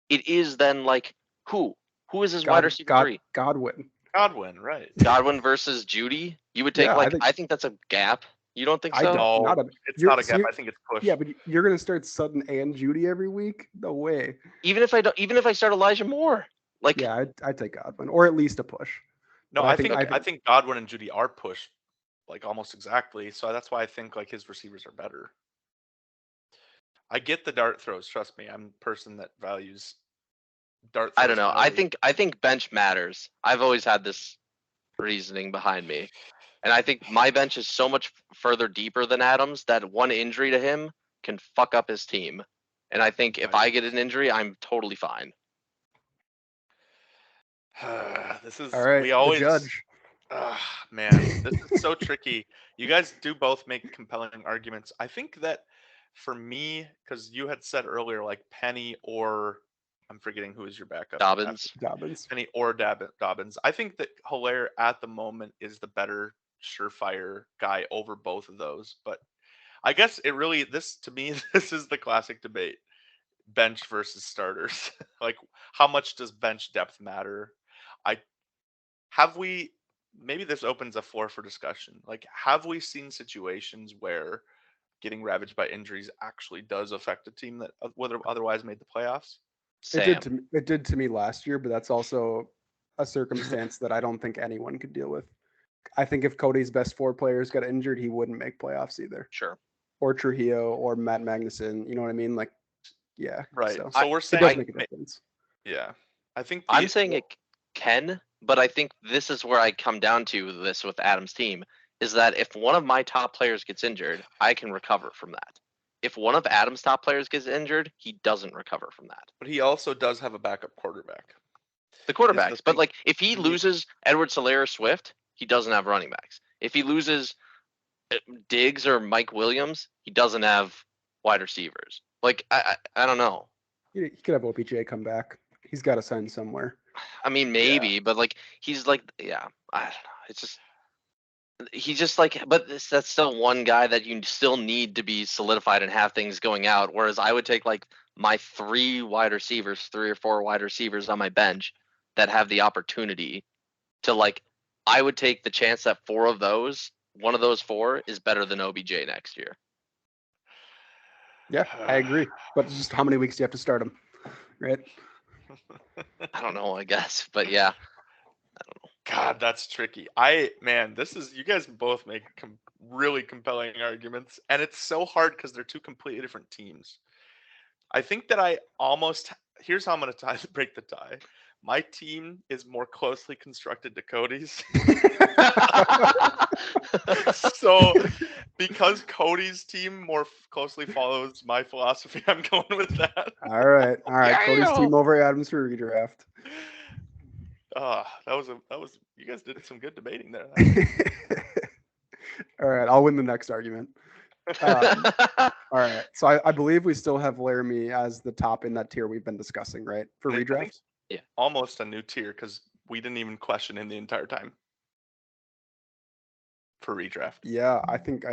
it is then like who is his wide receiver 3? Godwin. Godwin, right. Godwin versus Judy. You would take Yeah, I think that's a gap. You don't think I so? don't. No, it's not a gap. I think it's push. Yeah, but you're gonna start Sutton and Judy every week? No way. Even if I start Elijah Moore, like Yeah, I'd take Godwin, or at least a push. No, But I think Godwin and Judy are pushed like almost exactly. So that's why I think like his receivers are better. I get the dart throws. Trust me, I'm a person that values dart throws. I don't know. highly. I think bench matters. I've always had this reasoning behind me. And I think my bench is so much further deeper than Adams that one injury to him can fuck up his team. And I think if Right. I get an injury, I'm totally fine. This is all right, we the always judge. man, this is so tricky. You guys do both make compelling arguments. I think that for me, because you had said earlier, like Penny or I'm forgetting who is your backup after Dobbins. Dobbins. Penny or Dobbins. I think that Hilaire at the moment is the better surefire guy over both of those. But I guess it really this to me this is the classic debate: bench versus starters. Like how much does bench depth matter? I have we maybe this opens a floor for discussion. Like have we seen situations where getting ravaged by injuries actually does affect a team that would have otherwise made the playoffs? Sam. It did to me last year, but that's also a circumstance that I don't think anyone could deal with. I think if Cody's best 4 players got injured, he wouldn't make playoffs either. Sure. Or Trujillo or Matt Magnuson. You know what I mean? Like, yeah. Right. So So we're it saying does make a difference. yeah. I think I'm saying it can, but I think this is where I come down to this with Adam's team is that if one of my top players gets injured, I can recover from that. If one of Adam's top players gets injured, he doesn't recover from that. but he also does have a backup quarterback. The Is quarterbacks, the but thing. like if he loses Edward Solaire Swift, he doesn't have running backs. If he loses Diggs or Mike Williams, he doesn't have wide receivers. Like I don't know. He could have OPJ come back. He's got to sign somewhere. I mean maybe, but like he's like yeah, I don't know. It's just he's just like, but that's still one guy that you still need to be solidified and have things going out. Whereas I would take like my 3 or 4 wide receivers on my bench that have the opportunity to like, I would take the chance that 4 of those, one of those 4 is better than OBJ next year. Yeah, I agree. But it's just how many weeks do you have to start him? Right? I don't know, I guess, but yeah. God, that's tricky. This is you guys both make really compelling arguments, and it's so hard because they're 2 completely different teams. I think that here's how I'm going to break the tie. My team is more closely constructed to Cody's. So, because Cody's team more closely follows my philosophy, I'm going with that. All right. Yeah. Cody's team over Adams for redraft. That was you guys did some good debating there. All right, I'll win the next argument. All right, so I believe we still have Laramie as the top in that tier we've been discussing, right? For I think redraft? Yeah. Almost a new tier because we didn't even question him the entire time. For redraft. Yeah, I think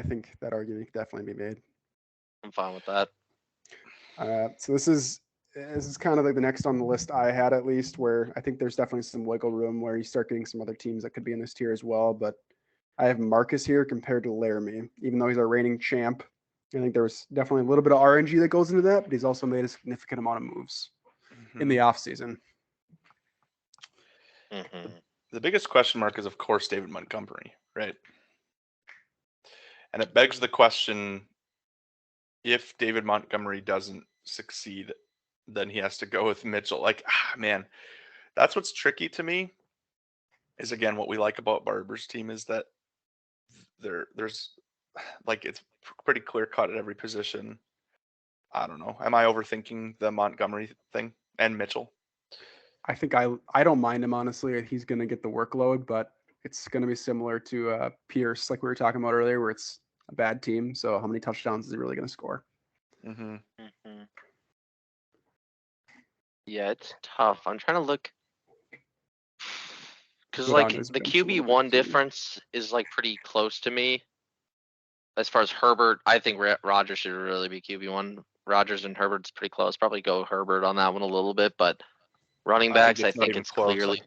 that argument could definitely be made. I'm fine with that. So this is kind of like the next on the list I had, at least, where I think there's definitely some wiggle room where you start getting some other teams that could be in this tier as well. But I have Marcus here compared to Laramie, even though he's our reigning champ. I think there was definitely a little bit of RNG that goes into that, but he's also made a significant amount of moves in the offseason. Mm-hmm. The biggest question mark is, of course, David Montgomery, right? And it begs the question, if David Montgomery doesn't succeed, then he has to go with Mitchell. Like, man, that's what's tricky to me is, again, what we like about Barber's team is that there's like it's pretty clear cut at every position. I don't know. Am I overthinking the Montgomery thing and Mitchell? I think I don't mind him, honestly. He's going to get the workload, but it's going to be similar to Pierce, like we were talking about earlier, where it's a bad team. So how many touchdowns is he really going to score? Mm-hmm. Mm-hmm. Yeah, it's tough. I'm trying to look because like the QB1 difference is like pretty close to me. As far as Herbert, I think Rodgers should really be QB1. Rodgers and Herbert's pretty close. Probably go Herbert on that one a little bit, but running backs, I think it's clearly.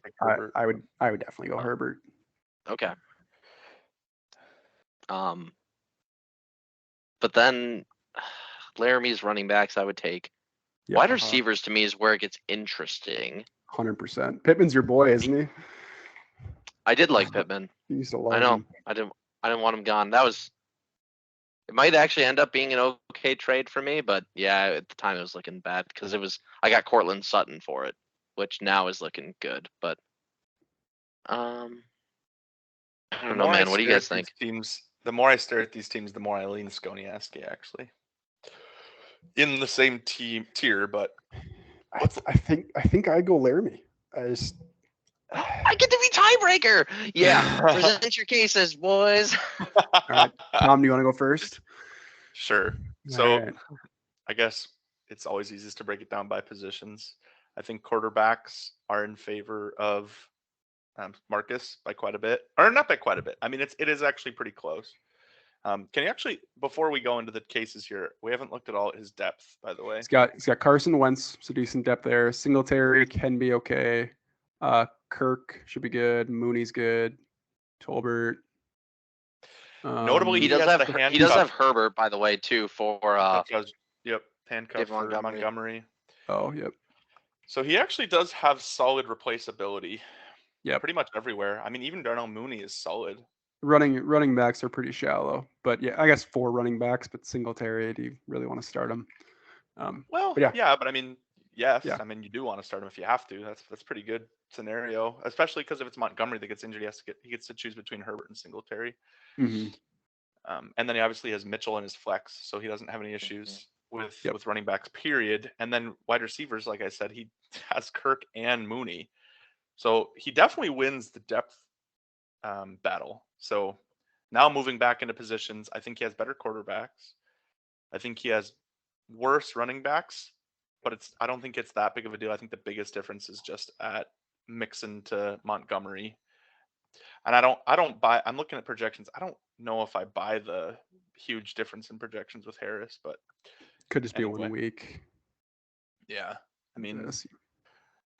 I would definitely go Herbert. Okay. But then Laramie's running backs, I would take. Yep, wide receivers to me is where it gets interesting. 100%. Pittman's your boy, isn't he? I did like Pittman. You used to love I know. him. I didn't want him gone. It might actually end up being an okay trade for me, but yeah, at the time it was looking bad because I got Cortland Sutton for it, which now is looking good. But I don't know, man. What do you guys think? The more I stare at these teams, the more I lean Skoniewski, actually. In the same tier, but I think I go Laramie. I get to be tiebreaker. Yeah, present your cases, boys. All right, Tom, do you want to go first? Sure. All So right. I guess it's always easiest to break it down by positions. I think quarterbacks are in favor of Marcus by quite a bit, or not by quite a bit. I mean, it is actually pretty close. Can you actually, before we go into the cases here, we haven't looked at all his depth, by the way. He's got Carson Wentz, so decent depth there. Singletary can be okay. Kirk should be good. Mooney's good. Tolbert. Notably, he does have Herbert, by the way, too, for handcuff for Montgomery. Oh, yep. So he actually does have solid replaceability. Yeah, pretty much everywhere. I mean, even Darnell Mooney is solid. Running backs are pretty shallow, but yeah, I guess 4 running backs, but Singletary, do you really want to start him? But I mean, yes. Yeah. I mean, you do want to start him if you have to. That's pretty good scenario, especially because if it's Montgomery that gets injured, he gets to choose between Herbert and Singletary. Mm-hmm. And then he obviously has Mitchell in his flex, so he doesn't have any issues with running backs, period. And then wide receivers, like I said, he has Kirk and Mooney. So he definitely wins the depth battle. So now moving back into positions, I think he has better quarterbacks. I think he has worse running backs, but I don't think it's that big of a deal. I think the biggest difference is just at Mixon to Montgomery. And I'm looking at projections. I don't know if I buy the huge difference in projections with Harris, but could just be 1 week. Yeah. I mean,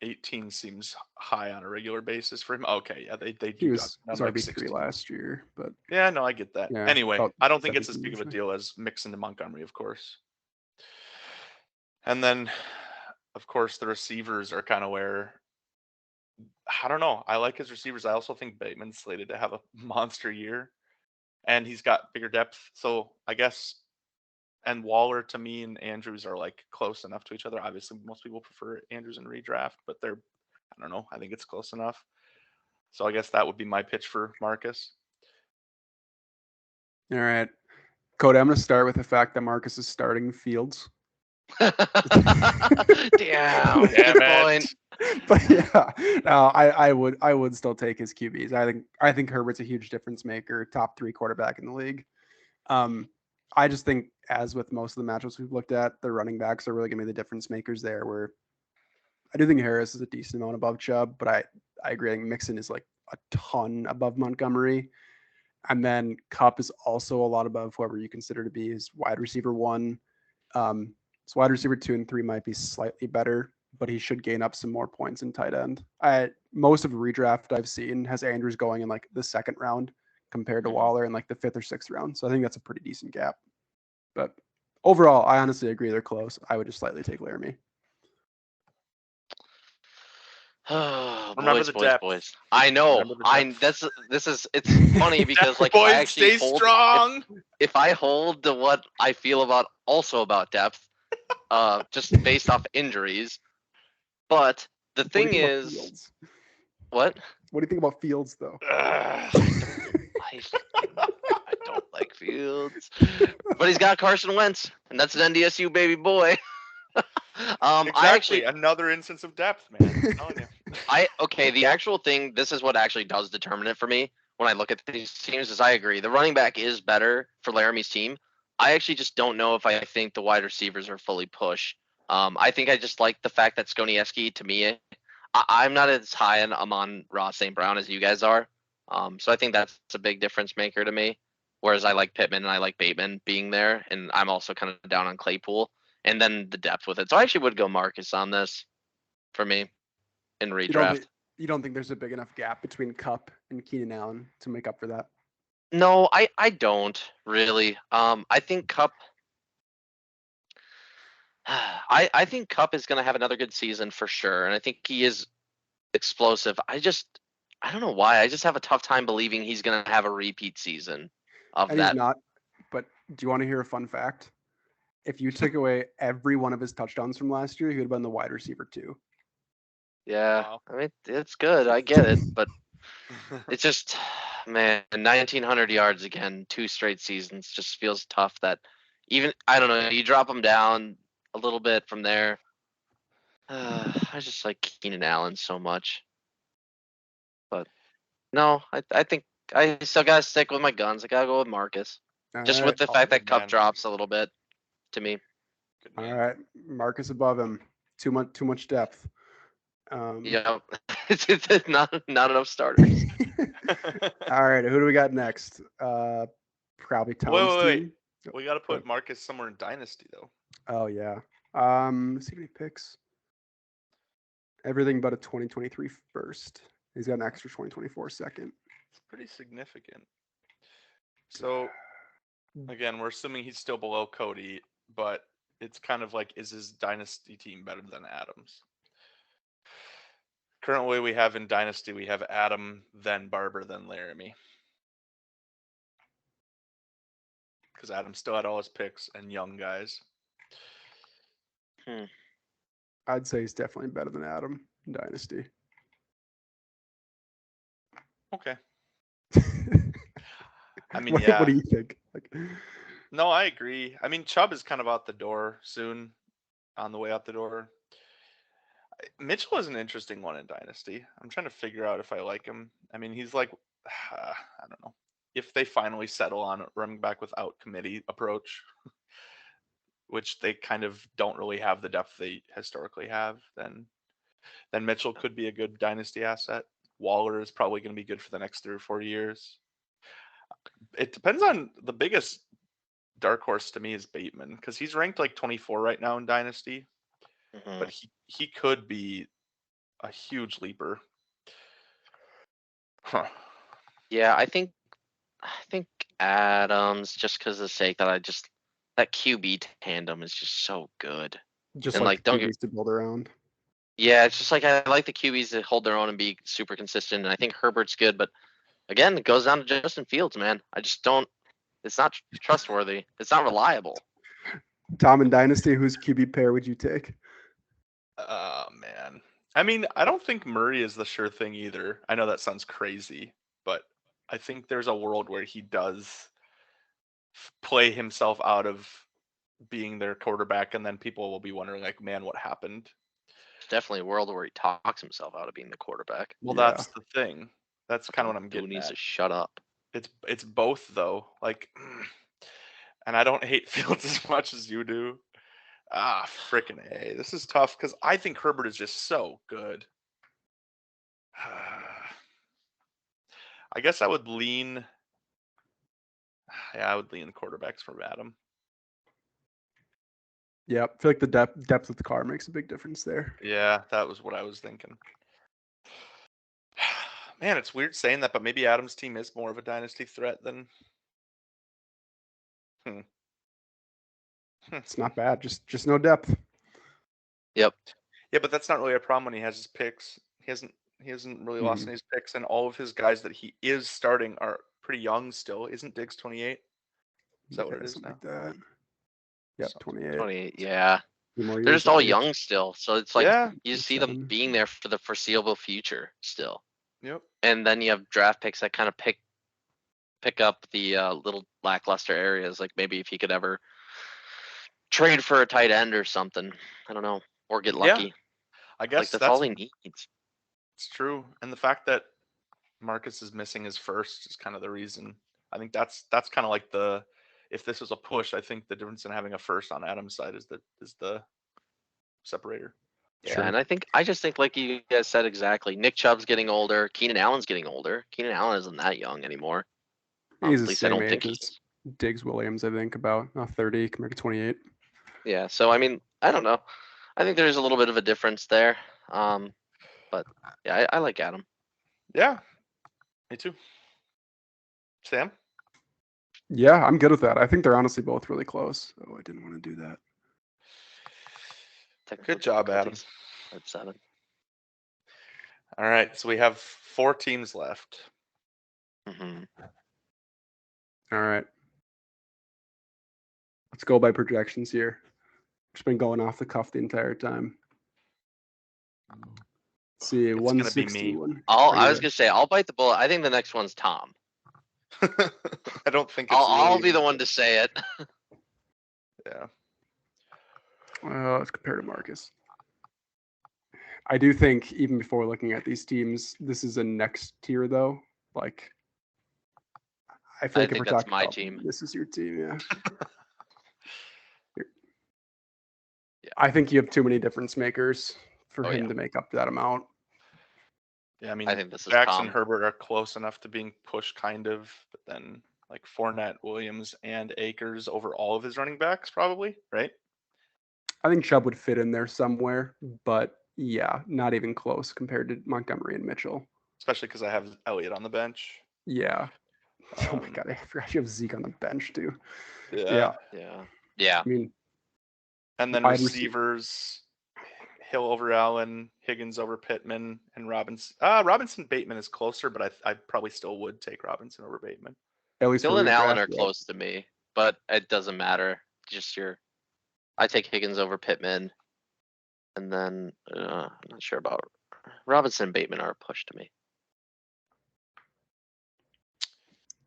18 seems high on a regular basis for him. Okay, yeah, they do. He was RB3 last year, but yeah, no, I get that. Yeah, anyway, I don't think it's as big of a deal as Mixon to Montgomery, of course. And then, of course, the receivers are kind of where I don't know. I like his receivers. I also think Bateman's slated to have a monster year, and he's got bigger depth. So I guess. And Waller to me and Andrews are like close enough to each other. Obviously, most people prefer Andrews in redraft, but I don't know. I think it's close enough. So I guess that would be my pitch for Marcus. All right. Cody, I'm going to start with the fact that Marcus is starting Fields. Damn it. But yeah, no, I would still take his QBs. I think Herbert's a huge difference maker, top 3 quarterback in the league. I just think, as with most of the matchups we've looked at, the running backs are really going to be the difference makers there. Where I do think Harris is a decent amount above Chubb, but I agree. I think Mixon is like a ton above Montgomery, and then Kupp is also a lot above whoever you consider to be his wide receiver 1. So wide receiver 2 and 3 might be slightly better, but he should gain up some more points in tight end. Most of the redraft I've seen has Andrews going in like the 2nd round compared to Waller in like the 5th or 6th round. So I think that's a pretty decent gap. But overall, I honestly agree they're close. I would just slightly take Laramie. Oh, Remember the depth. Boys. I know. It's funny because like boys, I actually stay strong. If I hold to what I feel about depth, just based off injuries. But the thing is, what? What do you think about Fields though? I don't like Fields, but he's got Carson Wentz, and that's an NDSU baby boy. Exactly, another instance of depth, man. I'm telling you. The actual thing, this is what actually does determine it for me when I look at these teams, is I agree. The running back is better for Laramie's team. I actually just don't know if I think the wide receivers are fully push. I think I just like the fact that Skoniewski, to me, I'm not as high on Amon-Ra St. Brown as you guys are. So I think that's a big difference maker to me. Whereas I like Pittman and I like Bateman being there, and I'm also kind of down on Claypool, and then the depth with it. So I actually would go Marcus on this for me in redraft. You don't think there's a big enough gap between Kupp and Keenan Allen to make up for that? No, I don't really. I think Kupp. I think Kupp is going to have another good season for sure, and I think he is explosive. I don't know why. I just have a tough time believing he's gonna have a repeat season of And he's that. not. But do you want to hear a fun fact? If you took away every one of his touchdowns from last year, he would have been the wide receiver 2. Yeah, Wow. I mean it's good. I get it, but it's just, man, 1,900 yards again, 2 straight seasons just feels tough. That even I don't know. You drop him down a little bit from there. I just like Keenan Allen so much, but no, I think I still gotta stick with my guns. I gotta go with Marcus, All just right. with the Oh, fact that Cup man. drops a little bit to me. Good All man. right. Marcus above him. Too much depth. Yeah, it's not enough starters. All right. Who do we got next? Probably Tom's wait. team. We got to Go put Marcus somewhere in Dynasty, though. Oh yeah. Let's see if he picks. Everything but a 2023 first. He's got an extra 2024 second. It's pretty significant. So, again, we're assuming he's still below Cody, but it's kind of like, is his Dynasty team better than Adams? Currently, we have in Dynasty, we have Adam, then Barber, then Laramie. Because Adam still had all his picks and young guys. I'd say he's definitely better than Adam in Dynasty. Okay. I mean, what, yeah. What do you think? Like, No, I agree. I mean, Chubb is kind of out the door soon, on the way out the door. Mitchell is an interesting one in Dynasty. I'm trying to figure out if I like him. I mean, he's like, I don't know. If they finally settle on a running back without committee approach, which they kind of don't really have the depth they historically have, then Mitchell could be a good Dynasty asset. Waller is probably going to be good for the next 3 or 4 years. It depends on the biggest dark horse to me is Bateman because he's ranked like 24 right now in Dynasty, but he could be a huge leaper. Huh. Yeah, I think Adams, just because of the sake that that QB tandem is just so good. just And, like like, don't QBs get, to build around. yeah, it's just like I like the QBs that hold their own and be super consistent. And I think Herbert's good, but again, it goes down to Justin Fields, man. I just don't. It's not trustworthy. It's not reliable. Tom in Dynasty, whose QB pair would you take? Oh man. I mean, I don't think Murray is the sure thing either. I know that sounds crazy, but I think there's a world where he does play himself out of being their quarterback, and then people will be wondering, like, man, what happened? It's definitely a world where he talks himself out of being the quarterback. Well, Yeah. that's the thing. That's kind of what I'm Dude getting needs at. to shut up. It's both though. Like, and I don't hate Fields as much as you do. Ah, freaking A. This is tough because I think Herbert is just so good. I guess I would lean. Yeah, I would lean quarterbacks from Adam. Yeah, I feel like the depth of the car makes a big difference there. Yeah, that was what I was thinking. Man, it's weird saying that, but maybe Adam's team is more of a dynasty threat than. It's not bad. Just no depth. Yep. Yeah, but that's not really a problem when he has his picks. He hasn't really lost any of his picks, and all of his guys that he is starting are pretty young still. Isn't Diggs 28? Is that what it is something now? like that. Yep, Something. 28. 28. Yeah. 2 more They're years, just all I think. young still, so it's like Yeah. you see them 27. being there for the foreseeable future still. Yep. And then you have draft picks that kind of pick up the little lackluster areas, like maybe if he could ever trade for a tight end or something. I don't know, or get lucky. I Like guess that's all he needs. it's true. And the fact that Marcus is missing his first is kind of the reason. I think that's kind of like the if this was a push, I think the difference in having a first on Adam's side is the separator. Yeah, Sure. and I just think like you guys said exactly. Nick Chubb's getting older. Keenan Allen's getting older. Keenan Allen isn't that young anymore. He's At the least I same don't think age he as is. Diggs Williams, I think, about 30 compared to 28. Yeah, so I mean, I don't know. I think there's a little bit of a difference there. But yeah, I like Adam. Yeah. Me too. Sam? Yeah, I'm good with that. I think they're honestly both really close. Oh, I didn't want to do that. Technical Good job, Adam. difficulties at 7. All right, so we have 4 teams left. Hmm. All right. Let's go by projections here. Just been going off the cuff the entire time. Let's see, It's gonna be 160. me. I was gonna say I'll bite the bullet. I think the next one's Tom. I don't think it's I'll really be the one to say it. Yeah. Let's compare to Marcus. I do think even before looking at these teams, this is a next tier though. Like, I feel I like if think we're that's talking my about team. this is your team, yeah. Yeah. I think you have too many difference makers for Oh, him yeah. to make up that amount. Yeah, I mean, I think this is Jackson, Tom. Herbert are close enough to being pushed, kind of, but then like Fournette, Williams, and Akers over all of his running backs, probably, right? I think Chubb would fit in there somewhere, but yeah, not even close compared to Montgomery and Mitchell. Especially because I have Elliott on the bench. Yeah. Oh my Um, god, I forgot you have Zeke on the bench too. Yeah. Yeah. I mean, And then wide receiver. receivers, Hill over Allen, Higgins over Pittman, and Robinson. Robinson Bateman is closer, but I probably still would take Robinson over Bateman. At least Hill for and Allen redraft, are yeah. close to me, but it doesn't matter. Just I take Higgins over Pittman, and then I'm not sure about Robinson and Bateman are a push to me.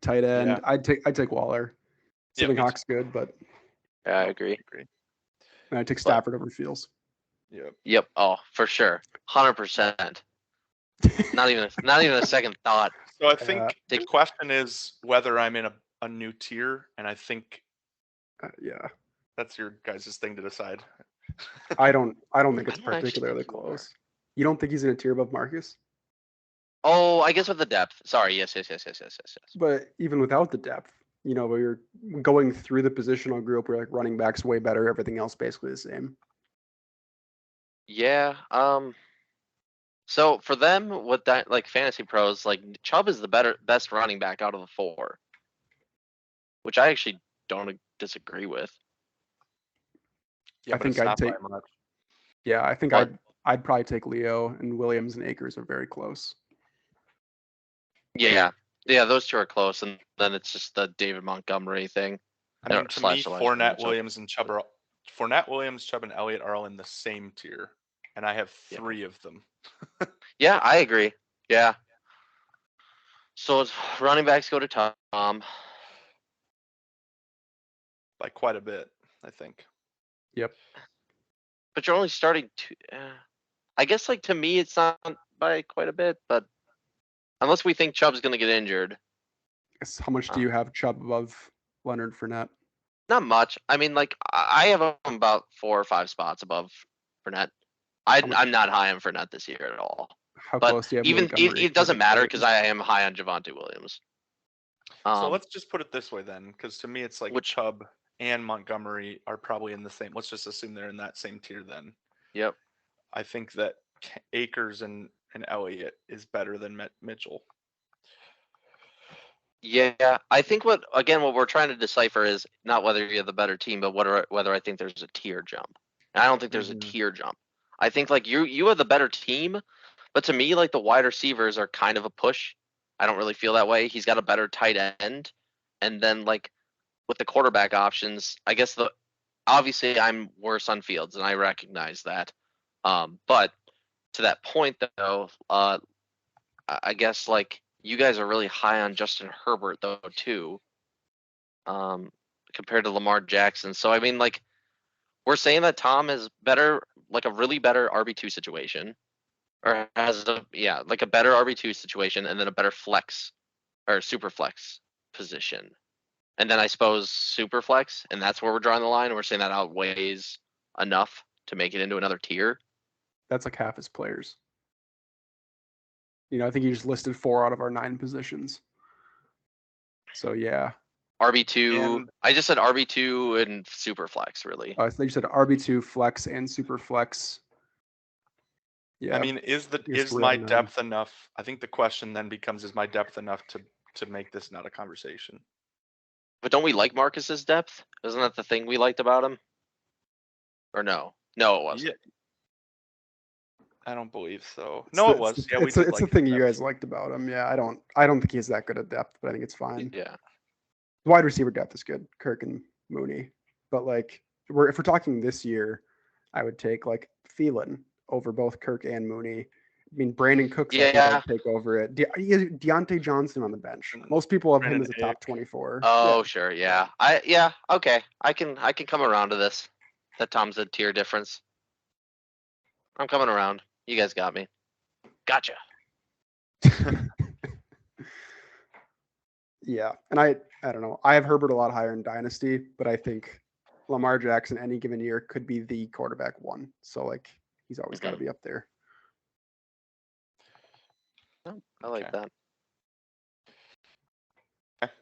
Tight end. Yeah. I'd take Waller. Yeah, Sitting me Hawk's good, but Yeah, I agree. and I'd take Stafford over Fields. Yep. Yep. Oh, for sure. 100%. Not even a second thought. So I think the Take- question is whether I'm in a new tier, and I think Yeah. that's your guys' thing to decide. I don't think it's I don't actually particularly think you are. close. You don't think he's in a tier above Marcus? Oh, I guess with the depth. Sorry. Yes. But even without the depth, where you're going through the positional group where like running back's way better, everything else basically the same. Yeah. So for them, with that, like fantasy pros, like Chubb is the best running back out of the 4, which I actually don't disagree with. Yeah, I but think it's I'd not by take. much. Yeah, I think But- I'd probably take Leo, and Williams and Akers are very close. Yeah. Yeah, those two are close, and then it's just the David Montgomery thing. I mean, to me, Elijah Fournette, Mitchell. Williams, and Chubb Fournette, Williams, Chubb, and Elliott are all in the same tier, and I have Yeah. 3 of them. Yeah, I agree. Yeah. So it's running backs go to Tom. By quite a bit, I think. Yep. But you're only starting to. I guess, like, to me, it's not by quite a bit, but unless we think Chubb's going to get injured, Guess how much do you have Chubb above Leonard Fournette? not much. I mean, like, I have him about 4 or 5 spots above Fournette. I'm not high on Fournette this year at all. How But close do you have even Montgomery? it doesn't matter because I am high on Javonte Williams. So let's just put it this way then, because to me, it's like Which- Chubb and Montgomery are probably in the same. Let's just assume they're in that same tier then. Yep. I think that Akers and Elliott is better than Mitchell. Yeah, I think what we're trying to decipher is not whether you have the better team, but whether I think there's a tier jump. And I don't think there's Mhm. a tier jump. I think like you have the better team, but to me, like the wide receivers are kind of a push. I don't really feel that way. He's got a better tight end, and then like with the quarterback options, I guess obviously I'm worse on Fields, and I recognize that. But to that point though, I guess like you guys are really high on Justin Herbert though too, compared to Lamar Jackson. So I mean, like we're saying that Tom is better, like a really better RB2 situation, or has like a better RB2 situation, and then a better flex or super flex position, and then I suppose super flex, and that's where we're drawing the line. And we're saying that outweighs enough to make it into another tier. That's like half his players. I think he just listed 4 out of our 9 positions. So yeah. RB2. And- I just said RB2 and super flex, really. So you said RB2 flex and super flex. Yeah. I mean, is guess we're my at 9. depth enough? I think the question then becomes: is my depth enough to make this not a conversation? But don't we like Marcus's depth? Isn't that the thing we liked about him? Or no? No, it wasn't. I don't believe so. No, it was. Yeah, we did It's like the thing his you depth. guys liked about him. Yeah, I don't think he's that good at depth, but I think it's fine. Yeah. Wide receiver depth is good, Kirk and Mooney. But like, if we're talking this year, I would take like Thielen over both Kirk and Mooney. I mean, Brandon Cooks, I think Yeah. I'd take over it. Deontay Johnson on the bench. Mm, Most people have him Brandon as a top Ayuk. 24. Oh, sure. Yeah. Okay. I can come around to this. That Tom's a tier difference. I'm coming around. You guys got me. Gotcha. Yeah, and I don't know. I have Herbert a lot higher in Dynasty, but I think Lamar Jackson any given year could be the quarterback one. So like, he's always got to be up there. Oh, I like Okay. that.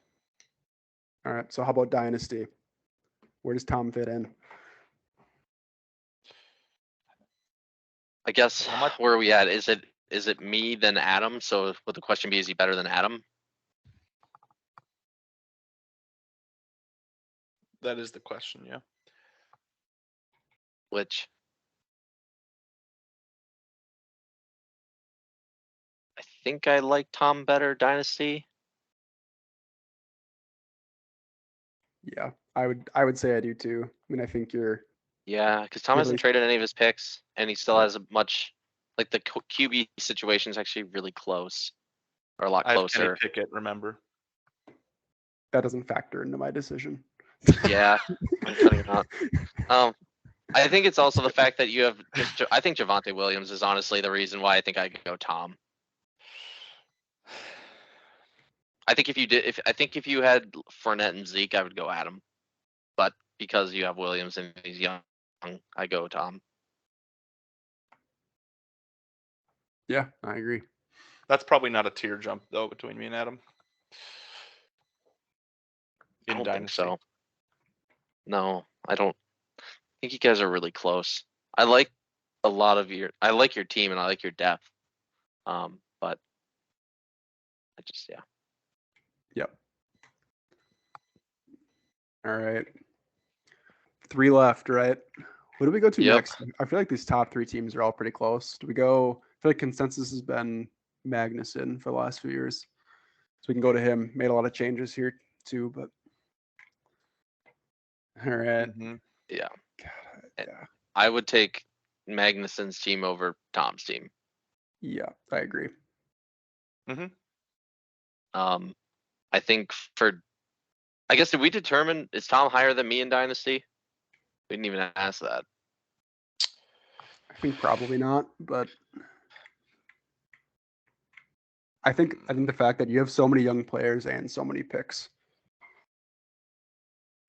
All right. So how about Dynasty? Where does Tom fit in? I guess How much- where are we at? Is it me then Adam? So would the question be, is he better than Adam? That is the question, yeah. Which I think I like Tom better Dynasty. Yeah, I would say I do too. I mean, I think you're Yeah, because Tom At hasn't least- traded any of his picks, and he still Yeah. has a much like the QB situation is actually really close, or a lot I have Kenny closer. Pickett, remember? that doesn't factor into my decision. Yeah, I'm cutting it out. I think it's also the fact that you have just. I think Javonte Williams is honestly the reason why I think I could go Tom. I think if you had Fournette and Zeke, I would go Adam, but because you have Williams and he's young, I go Tom. Yeah, I agree. That's probably not a tier jump though between me and Adam. I In don't think Dynasty. so. No, I don't. I think you guys are really close. I like I like your team and I like your depth. But I just Yep. All right. 3 left, right? Who do we go to Yep. next? I feel like these top 3 teams are all pretty close. Do we go? I feel like consensus has been Magnuson for the last few years, so we can go to him. Made a lot of changes here too, but all right. Mhm. Yeah. God, Eh, yeah, I would take Magnuson's team over Tom's team. yeah, I agree. I think I guess did we determine is Tom higher than me in Dynasty? We didn't even ask that. I think probably not, but I think the fact that you have so many young players and so many picks,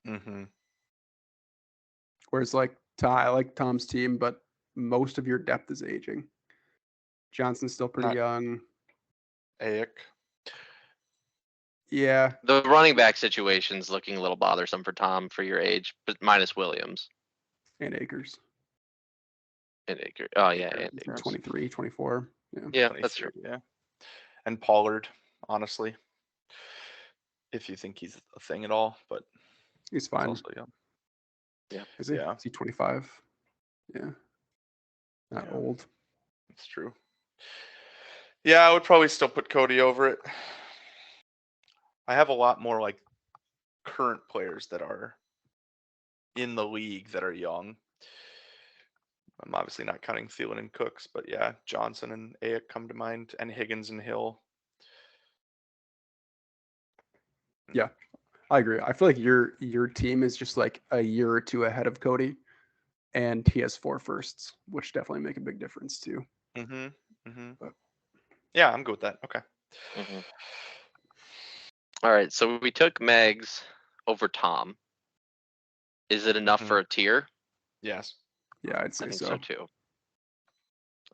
Mhm. whereas like I like Tom's team, but most of your depth is aging. Johnson's still pretty Not young. Ayuk. Yeah, The running back situation's looking a little bothersome for Tom for your age, but minus Williams and Akers, and Akers. Oh yeah, Akers, and yeah. Akers. 23, 24. Yeah, Yeah, that's 23, true. yeah. And Pollard, honestly. If you think he's a thing at all, but he's he's fine. also young. Is he? Yeah. Is he 25? Yeah, not Yeah. old. It's true. Yeah, I would probably still put Cody over it. I have a lot more like current players that are in the league that are young. I'm obviously not counting Thielen and Cooks, but yeah, Johnson and Ayuk come to mind, and Higgins and Hill. Yeah, I agree. I feel like your team is just like a year or two ahead of Cody, and he has 4 firsts, which definitely make a big difference too. Mhm. Mhm. But- Yeah, I'm good with that. Okay. Mhm. All right, so we took Megs over Tom. Is it enough Mhm. for a tier? Yes. Yeah, I'd I say think so. so too.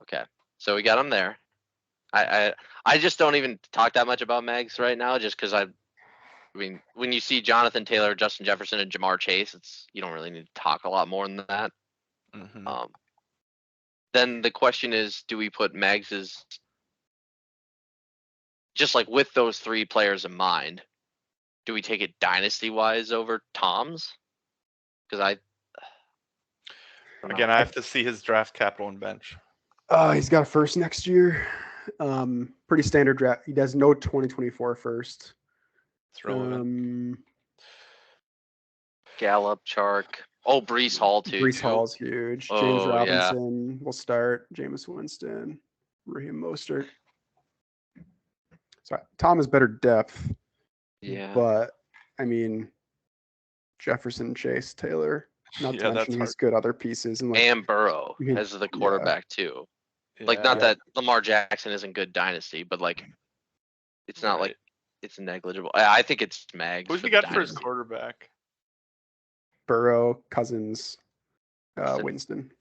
Okay, so we got him there. I just don't even talk that much about Megs right now, just because I mean, when you see Jonathan Taylor, Justin Jefferson, and Jamar Chase, you don't really need to talk a lot more than that. Mhm. Then the question is, do we put Megs's just like with those 3 players in mind? Do we take it dynasty wise over Tom's? Because I don't Again, know. I have to see his draft capital and bench. He's got a first next year. Pretty standard draft. He does no 2024 first. It's relevant. Gallup, Chark. Oh, Brees Hall too. Brees Hall's huge. James Oh, yeah. Robinson will start. Jameis Winston, Raheem Mostert. So Tom has better depth, Yeah. but I mean, Jefferson, Chase, Taylor. Not to Yeah, mention that's he's hard. good other pieces and like And Burrow you can- as the yeah. quarterback too. Like, not Yeah, that Lamar Jackson isn't good dynasty, but like, it's not like right. it's negligible. I think it's Mags. Who's for he the got for his dynasty. quarterback? Burrow, Cousins, Winston. Winston.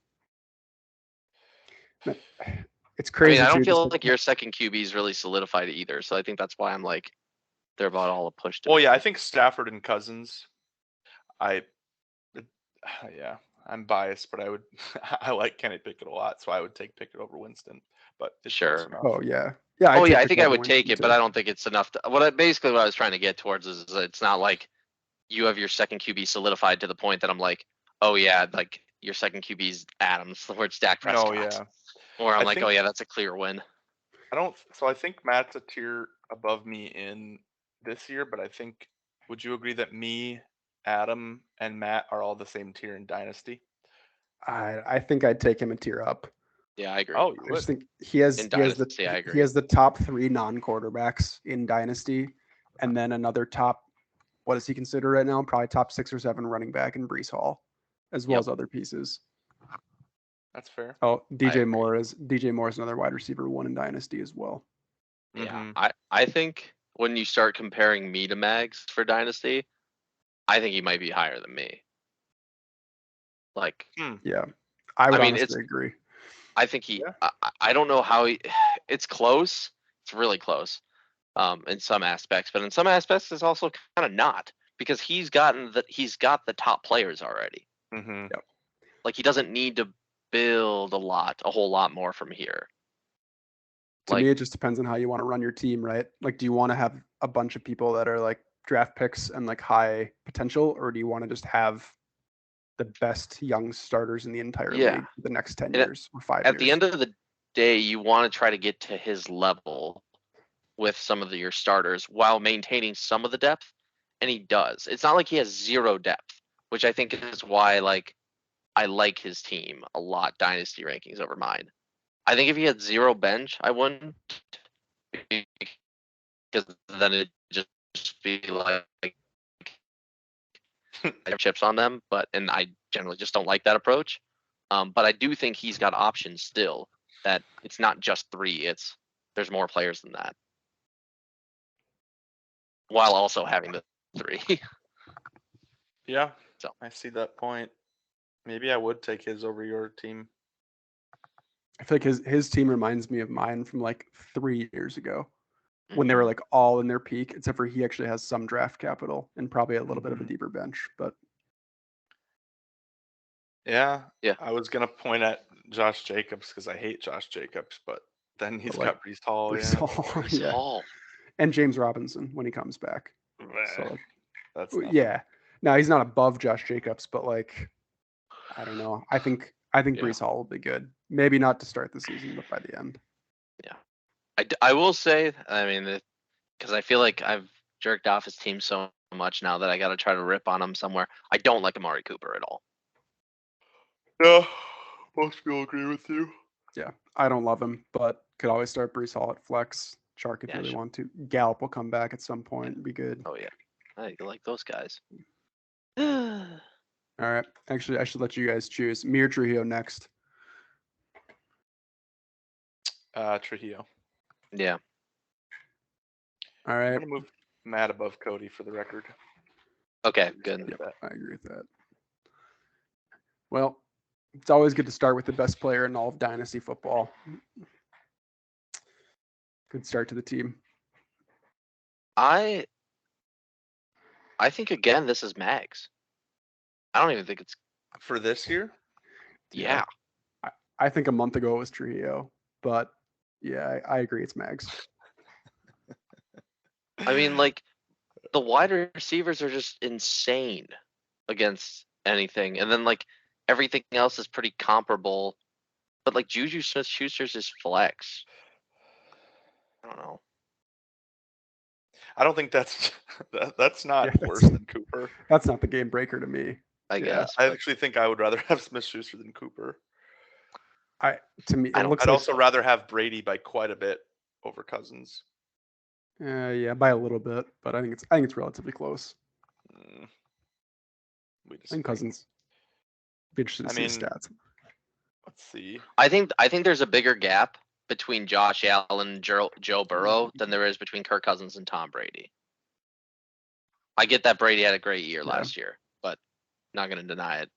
It's I crazy. mean, I don't too, feel just like your second QB is really solidified either. So I think that's why I'm like, they're about all a push to Well, me. yeah, I think Stafford and Cousins. Yeah, I'm biased, but I would. I like Kenny Pickett a lot, so I would take Pickett over Winston. But it's close Sure. enough. Oh yeah, yeah. Oh take yeah, I Pickett think I over would take Winston, it, but too. I don't think it's enough. Basically what I was trying to get towards is it's not like you have your second QB solidified to the point that I'm like, oh yeah, like your second QB's Adams, where it's Dak Prescott. No, yeah. Or I'm I like, think- oh yeah, that's a clear win. I don't. So I think Matt's a tier above me in this year, but I think. Would you agree that me, Adam, and Matt are all the same tier in Dynasty? I think I'd take him a tier up. Yeah, I agree. Oh, you I just would. think he has In he has Dynasty, I the agree. he has the top 3 non-quarterbacks in Dynasty, and then another top. What does he consider right now? Probably top 6 or 7 running back in Brees Hall, as well Yep. as other pieces. That's fair. Oh, DJ agree. Moore is another wide receiver 1 in Dynasty as well. Yeah, Mhm. I think when you start comparing me to Mags for Dynasty, I think he might be higher than me. Like, Yeah, I would I mean, honestly agree. I think he. Yeah. I don't know how he. It's close. It's really close. In some aspects, but in some aspects, it's also kind of not because he's got the top players already. Mm-hmm. Like he doesn't need to build a whole lot more from here. To Like- me, it just depends on how you want to run your team, right? Like, do you want to have a bunch of people that are like draft picks and like high potential, or do you want to just have the best young starters in the entire Yeah. league for the next 10 And years or 5 At years? the end of the day, you want to try to get to his level with some of your starters while maintaining some of the depth, and he does. It's not like he has zero depth, which I think is why I like his team a lot. Dynasty rankings over mine. I think if he had zero bench, I wouldn't, because then it just be like chips on them. And I generally just don't like that approach. But I do think he's got options still. That it's not just 3. There's more players than that, while also having the 3. Yeah. So. I see that point. Maybe I would take his over your team. I feel like his team reminds me of mine from like 3 years ago when they were Mhm. like all in their peak, except for he actually has some draft capital and probably a little bit of a Mhm. deeper bench. But Yeah. Yeah. I was gonna point at Josh Jacobs because I hate Josh Jacobs, but then he's like, got Brees Hall. Brees Yeah. Hall, Brees yeah, Hall. and James Robinson when he comes back. So Bleh, like, that's nothing. yeah, now he's not above Josh Jacobs, but like, I don't know. I think Yeah. Brees Hall will be good. Maybe not to start the season, but by the end. I will say, I mean, because I feel like I've jerked off his team so much now that I got to try to rip on him somewhere. I don't like Amari Cooper at all. Yeah. Most people agree with you. Yeah, I don't love him, but could always start Brees Hall at flex. Chark if Yeah, you really sure. want to. Gallup will come back at some point and be good. Oh yeah, I like those guys. All right. Actually, I should let you guys choose. Me or Trujillo next. Trujillo. Yeah. All I'm right. gonna move Matt above Cody for the record. Okay. Good. Yep. I agree with that. Well, it's always good to start with the best player in all of Dynasty football. Good start to the team. I think again this is Mags. I don't even think it's For this year? yeah. I think a month ago it was Trujillo, but yeah, I agree. It's Mags. I mean, like the wide receivers are just insane against anything, and then like everything else is pretty comparable But like Juju Smith-Schuster's is flex. I don't know. I don't think that's that's not Yeah, that's- worse than Cooper. That's not the game breaker to me. I Yeah, guess. I but actually think I would rather have Smith-Schuster than Cooper. To me, I it don't- looks I'd like also rather have Brady by quite a bit over Cousins. yeah, by a little bit, but I think it's relatively close. Mm, we I think disagree. Cousins. Be interested to I see his mean, stats. let's see. I think there's a bigger gap between Josh Allen and Joe Burrow than there is between Kirk Cousins and Tom Brady. I get that Brady had a great year Yeah. last year, but not going to deny it.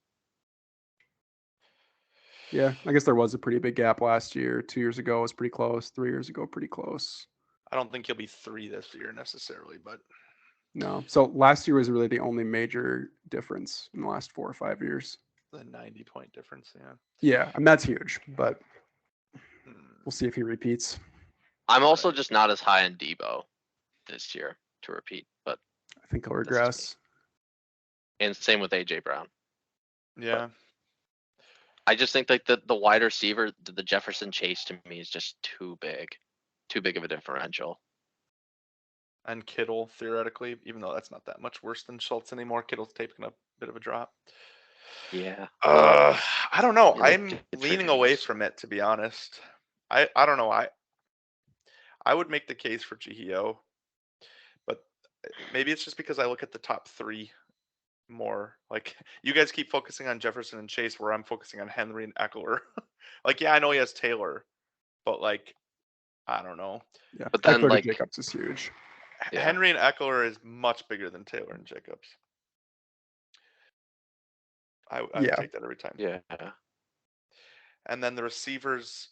Yeah, I guess there was a pretty big gap last year. 2 years ago was pretty close. 3 years ago, pretty close. I don't think he'll be 3 this year necessarily, but No. So last year was really the only major difference in the last 4 or 5 years. the 90-point difference, yeah. Yeah, and that's huge, but Hmm. we'll see if he repeats. I'm also just not as high on Debo this year to repeat, but I think he'll just me. regress. and same with AJ Brown. Yeah. I just think like the wide receiver, the Jefferson Chase to me is just too big of a differential. And Kittle, theoretically, even though that's not that much worse than Schultz anymore, Kittle's taking a bit of a drop. Yeah. I don't know. Yeah, like, I'm it's leaning away ridiculous. from it, to be honest. I don't know. I would make the case for Gio, but maybe it's just because I look at the top 3 more. Like, you guys keep focusing on Jefferson and Chase, where I'm focusing on Henry and Eckler. Like, yeah, I know he has Taylor, but like, I don't know. Yeah, But then, Eckler to like- Jacobs is huge. Yeah. Henry and Eckler is much bigger than Taylor and Jacobs. I would Yeah. take that every time. Yeah. And then the receivers,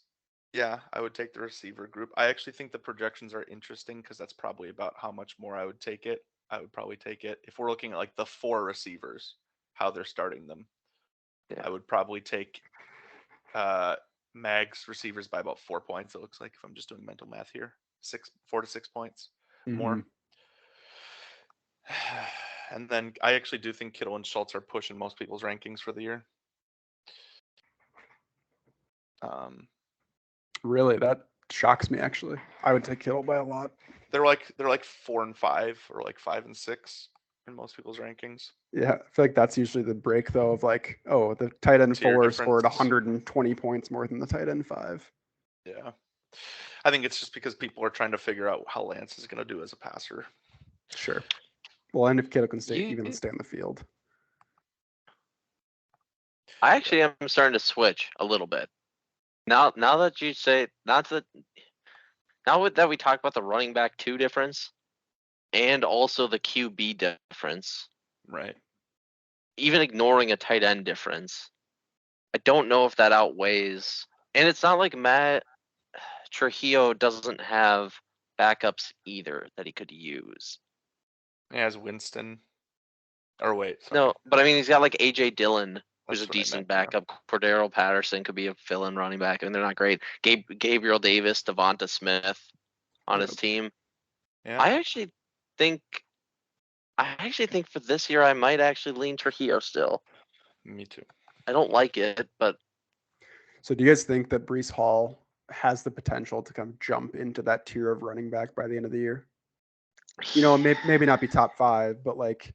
yeah, I would take the receiver group. I actually think the projections are interesting because that's probably about how much more I would take it. I would probably take it if we're looking at like the 4 receivers, how they're starting them. Yeah. I would probably take Mag's receivers by about 4 points. It looks like, if I'm just doing mental math here, 4 to 6 points more. Mhm. And then I actually do think Kittle and Schultz are pushing most people's rankings for the year. Really, that shocks me. Actually, I would take Kittle by a lot. They're like 4 and 5 or like 5 and 6 in most people's rankings. Yeah, I feel like that's usually the break though of like, oh, the tight end Tier 4 scored difference. 120 points more than the tight end 5. Yeah. I think it's just because people are trying to figure out how Lance is going to do as a passer. Sure. Well, and if Kittle can stay You- stay on the field. I actually am starting to switch a little bit. Now that you say now that we talk about the running back 2 difference and also the QB difference, Right. even ignoring a tight end difference, I don't know if that outweighs. And it's not like Matt Trujillo doesn't have backups either that he could use. He has Winston. Or wait. Sorry. No, but I mean he's got like AJ Dillon, who's That's a what I decent meant, yeah. backup. Cordero Patterson could be a fill-in running back. I mean, they're not great. Gabriel Davis, Devonta Smith on his Yep. team. Yeah. I actually think for this year I might actually lean Trujillo still. Me too. I don't like it, but So, do you guys think that Brees Hall has the potential to kind of jump into that tier of running back by the end of the year? You know, maybe not be top 5, but like,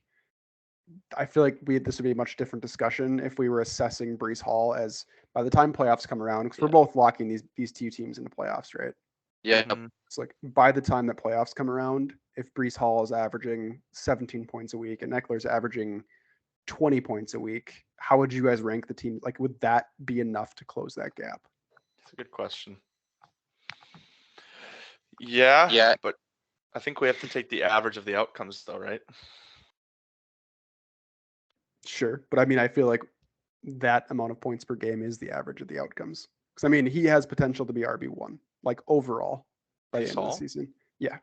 I feel like this would be a much different discussion if we were assessing Brees Hall as by the time playoffs come around, because we're Yeah. both locking these 2 teams into playoffs, right? yeah, Mhm. It's like by the time that playoffs come around, if Brees Hall is averaging 17 points a week and Eckler's averaging 20 points a week, how would you guys rank the team? Like, would that be enough to close that gap? That's a good question. Yeah. Yeah. But I think we have to take the average of the outcomes, though, right? Sure. But I mean, I feel like that amount of points per game is the average of the outcomes. Because I mean, he has potential to be RB1, like overall by the Brees end of the Hall? season. Yeah.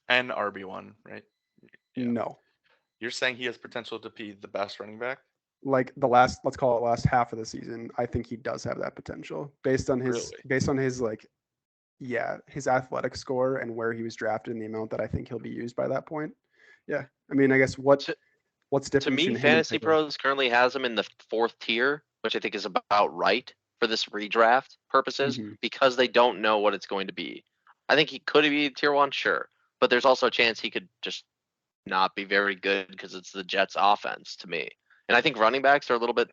And RB1, right? Yeah. No. You're saying he has potential to be the best running back? Like let's call it last half of the season, I think he does have that potential based on his Really? his athletic score and where he was drafted and the amount that I think he'll be used by that point. Yeah. I mean, I guess what's different to me, between him and Fantasy Pickett? Pros currently has him in the 4th tier, which I think is about right for this redraft. purposes Mhm. because they don't know what it's going to be. I think he could be tier 1, sure, but there's also a chance he could just not be very good because it's the Jets offense to me. And I think running backs are a little bit,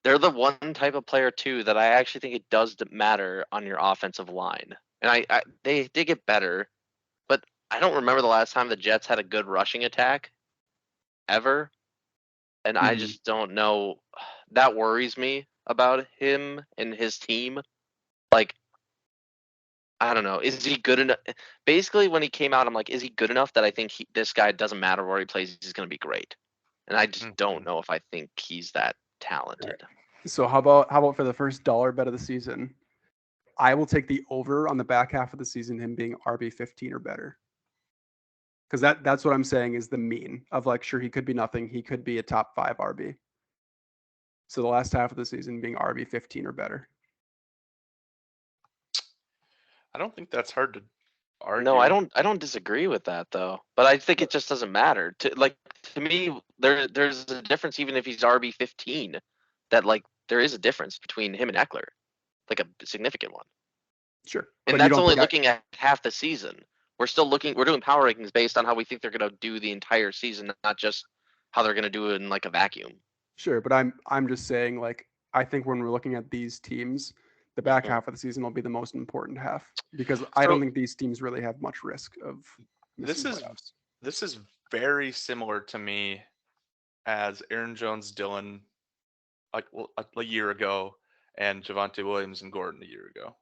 they're the one type of player too that I actually think it does matter on your offensive line. And they did get better, but I don't remember the last time the Jets had a good rushing attack ever. And I Mhm. just don't know. That worries me about him and his team. Like, I don't know. Is he good enough? Basically, when he came out, I'm like, is he good enough that I think this guy doesn't matter where he plays, he's going to be great. And I just don't know if I think he's that talented. So how about for the first dollar bet of the season? I will take the over on the back half of the season, him being RB15 or better. Because that's what I'm saying is the mean of like, sure, he could be nothing. He could be a top 5 RB. So the last half of the season being RB15 or better. I don't think that's hard to argue. No, I don't disagree with that though. But I think it just doesn't matter. To me, there's a difference even if he's RB15. That like there is a difference between him and Eckler, like a significant one. Sure. And But you that's don't only think looking at half the season. We're doing power rankings based on how we think they're going to do the entire season, not just how they're going to do it in like a vacuum. Sure, but I'm just saying, like, I think when we're looking at these teams, the back half of the season will be the most important half because I don't So- think these teams really have much risk of This missing is playoffs. this is very similar to me as Aaron Jones, Dylan, like a year ago, and Javonte Williams and Gordon a year ago.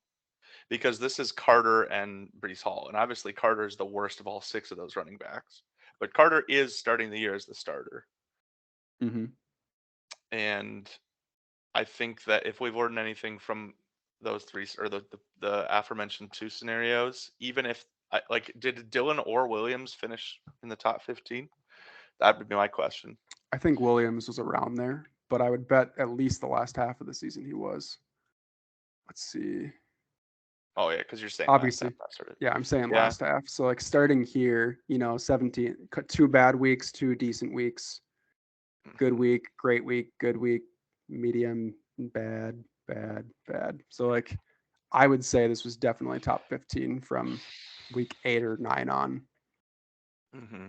Because this is Carter and Brees Hall, and obviously Carter is the worst of all 6 of those running backs. But Carter is starting the year as the starter, Mm-hmm. and I think that if we've learned anything from those 3 or the aforementioned 2 scenarios, even if did Dylan or Williams finish in the top 15? That would be my question. I think Williams was around there, but I would bet at least the last half of the season he was. Let's see. Oh yeah, because you're saying Obviously, last half, that sort of. yeah, I'm saying Yeah. last half. So like starting here, 17, 2 bad weeks, 2 decent weeks, good week, great week, good week, medium, bad, bad, bad. So like I would say this was definitely top 15 from week 8 or 9 on. Mm-hmm.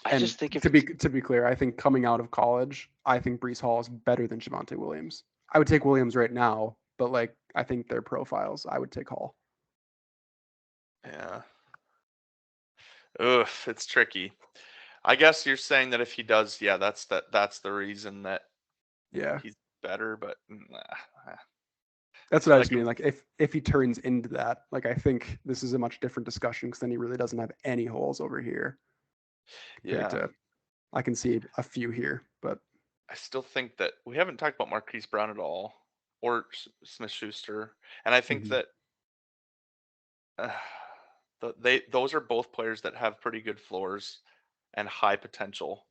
I just think if to be clear, I think coming out of college, I think Brees Hall is better than Javonte Williams. I would take Williams right now, but like I think their profiles, I would take Hall. Yeah. Ugh, it's tricky. I guess you're saying that if he does, yeah, that's the reason that Yeah, he's better, but that's what I just like mean. Like if he turns into that, like I think this is a much different discussion because then he really doesn't have any holes over here. Compared yeah, to, I can see a few here, but I still think that we haven't talked about Marquise Brown at all or Smith Schuster, and I think that those are both players that have pretty good floors and high potential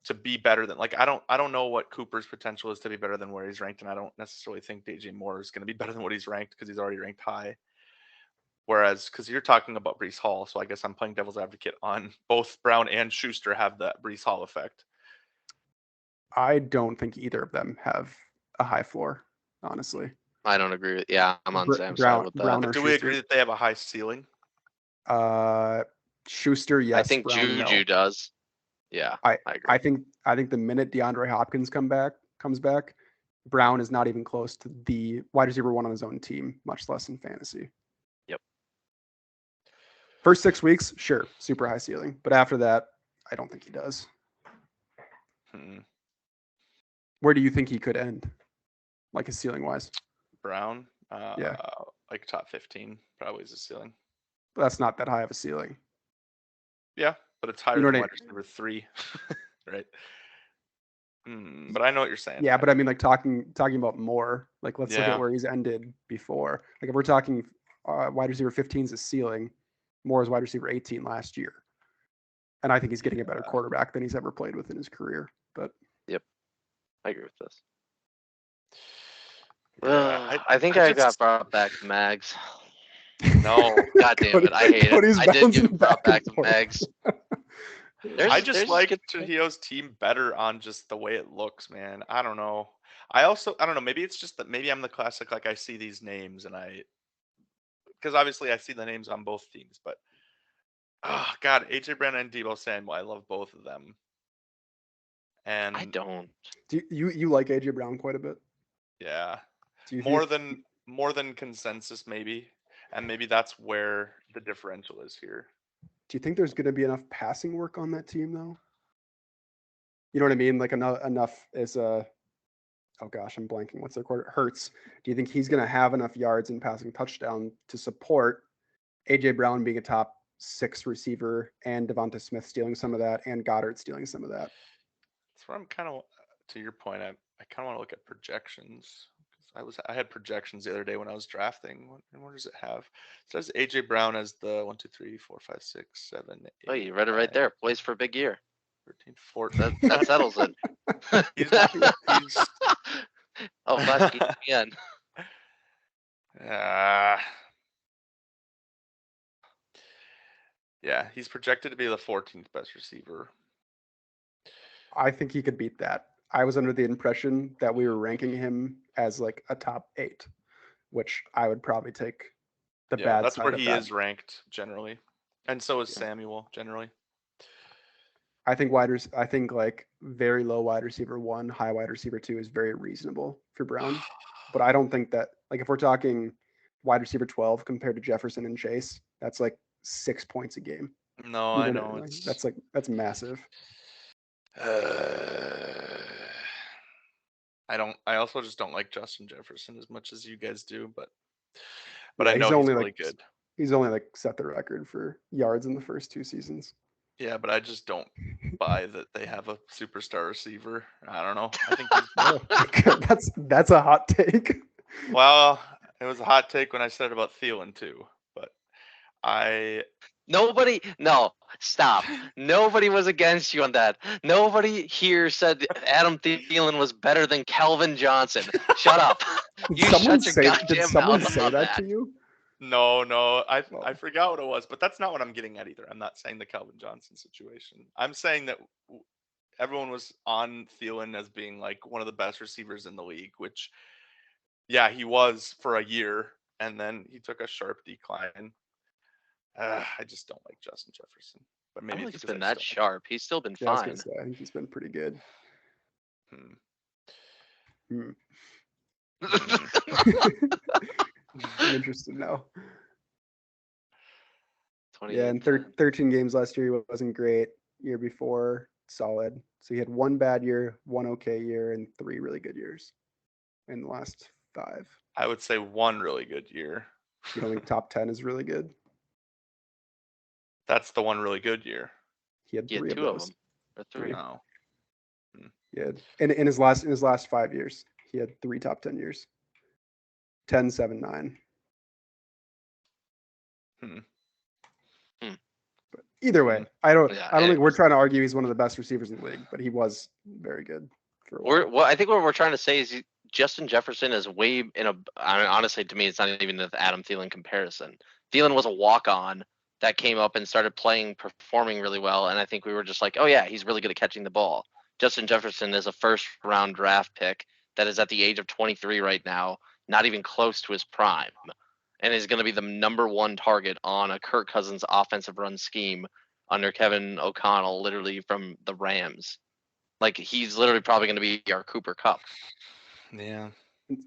to be better than I don't know what Cooper's potential is to be better than where he's ranked, and I don't necessarily think DJ Moore is going to be better than what he's ranked because he's already ranked high. Whereas, because you're talking about Brees Hall, so I guess I'm playing devil's advocate on both Brown and Schuster have that Brees Hall effect. I don't think either of them have a high floor, honestly. I don't agree with. Yeah, I'm on Sam's side with that. Brown But or do we Schuster? agree that they have a high ceiling? Schuster, yes. I think Brown, Juju no. does. Yeah, I agree. I think the minute DeAndre Hopkins comes back, Brown is not even close to the wide receiver 1 on his own team, much less in fantasy. Yep. First 6 weeks, sure, super high ceiling, but after that, I don't think he does. Where do you think he could end, like his ceiling wise? Brown, yeah, like top 15 probably is a ceiling. But that's not that high of a ceiling. Yeah, but it's higher than wide receiver 3, right? But I know what you're saying. Yeah, but I mean, like talking about more. Like, let's look Yeah. at where he's ended before. Like, if we're talking wide receiver 15 is a ceiling, Moore is wide receiver 18 last year, and I think he's getting a better quarterback than he's ever played with in his career. But yep, I agree with this. Yeah, I think I got brought back to Mags. No, God damn it, I hate Cody's it. I did bouncing get brought back back to and forth. Mags. I just like Trujillo's team better on just the way it looks, man. I don't know. I don't know, maybe it's just that maybe I'm the classic, like I see these names and because obviously I see the names on both teams, but oh God, AJ Brown and Deebo Samuel, I love both of them. And I don't. Do you like AJ Brown quite a bit? yeah, Do you more think, than consensus maybe, and maybe that's where the differential is here. do you think there's going to be enough passing work on that team though? You know what I mean? Like enough is a oh gosh, I'm blanking. What's their quarter? Hurts. Do you think he's going to have enough yards and passing touchdown to support AJ Brown being a top 6 receiver and Devonta Smith stealing some of that and Goddard stealing some of that? That's where I'm kind of, to your point, I kind of want to look at projections. 'Cause I had projections the other day when I was drafting. What does it have? It says AJ Brown as the 1, 2, 3, 4, 5, 6, 7, Oh, 8, you read it right 9, there. Plays for a big year. 13, 14. That settles it. He's Oh, Flash ESPN. Yeah, he's projected to be the 14th best receiver. I think he could beat that. I was under the impression that we were ranking him as like a top 8, which I would probably take the Yeah, bad that's side where of he that. is ranked generally, and so is Yeah. Samuel generally. I think I think like very low wide receiver 1, high wide receiver 2 is very reasonable for Brown. But I don't think that, like, if we're talking wide receiver 12 compared to Jefferson and Chase, that's like 6 points a game. No, You I know, know like, it's. that's massive. I also just don't like Justin Jefferson as much as you guys do, but Yeah, I know he's really good. he's only like set the record for yards in the first 2 seasons. Yeah, but I just don't buy that they have a superstar receiver. I don't know. I think he's Oh, that's a hot take. well, it was a hot take when I said it about Thielen too, but I No, stop. Nobody was against you on that. Nobody here said Adam Thielen was better than Calvin Johnson. Shut up. You shut your Did goddamn someone mouth say about that that. to you? no, I Well, forgot what it was, but that's not what I'm getting at either. I'm not saying the Calvin Johnson situation. I'm saying that everyone was on Thielen as being like one of the best receivers in the league, which yeah, he was for a year, and then he took a sharp decline. I just don't like Justin Jefferson, but I maybe don't it's think it's because been I just that don't. sharp. He's still been yeah, I was gonna fine. say I think he's been pretty good. Hmm. Hmm. Hmm. I'm interested now. 28, Yeah, in 13 games last year, he wasn't great. Year before, solid. So he had 1 bad year, 1 okay year, and 3 really good years in the last 5. I would say one really good year. You don't think top 10 is really good? That's the one really good year. He had He had 3 of 2 of those. them. Or 3. Oh. Yeah, in his last 5 years, he had 3 top 10 years. 10, 7, 9. Hmm. But either way, Hmm. I don't Yeah, think we're trying to argue he's one of the best receivers in the league, but he was very good for a while. I think what we're trying to say is Justin Jefferson is way in a. I mean, honestly, to me, it's not even the Adam Thielen comparison. Thielen was a walk-on that came up and started performing really well, and I think we were just like, oh yeah, he's really good at catching the ball. Justin Jefferson is a first-round draft pick that is at the age of 23 right now, not even close to his prime, and is going to be the number 1 target on a Kirk Cousins offensive run scheme under Kevin O'Connell, literally from the Rams. Like, he's literally probably going to be our Cooper Kupp. Yeah.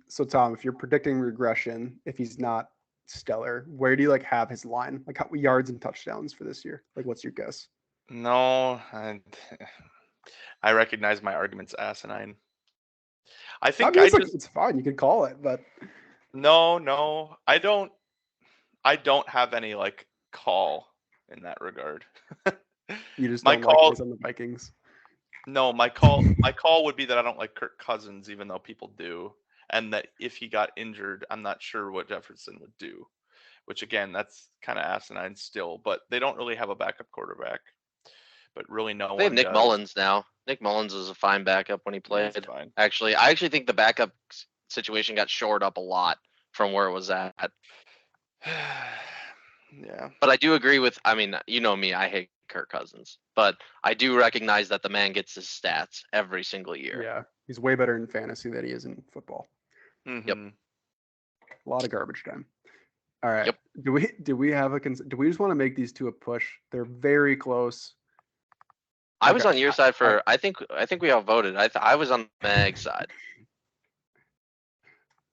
So Tom, if you're predicting regression, if he's not stellar, where do you like have his line? Like how yards and touchdowns for this year? Like what's your guess? No, I recognize my argument's asinine. I I think mean, I just it's fine. You could call it, but no. I don't have any like call in that regard. you just My don't like call guys on the Vikings. No, my call would be that I don't like Kirk Cousins, even though people do, and that if he got injured, I'm not sure what Jefferson would do. Which again, that's kind of asinine still, but they don't really have a backup quarterback. But really, no They have one Nick does. Mullins now. Nick Mullins is a fine backup when he Yeah, he's played. fine. Actually, I actually think the backup situation got shored up a lot from where it was at. Yeah. But I do agree with. I mean, you know me. I hate Kirk Cousins. But I do recognize that the man gets his stats every single year. Yeah, he's way better in fantasy than he is in football. Mhm. A lot of garbage time. All right. Yep. Do we have do we just want to make these two a push? They're very close. I Like, was on your side for. I think we all voted. I was on Mag's side.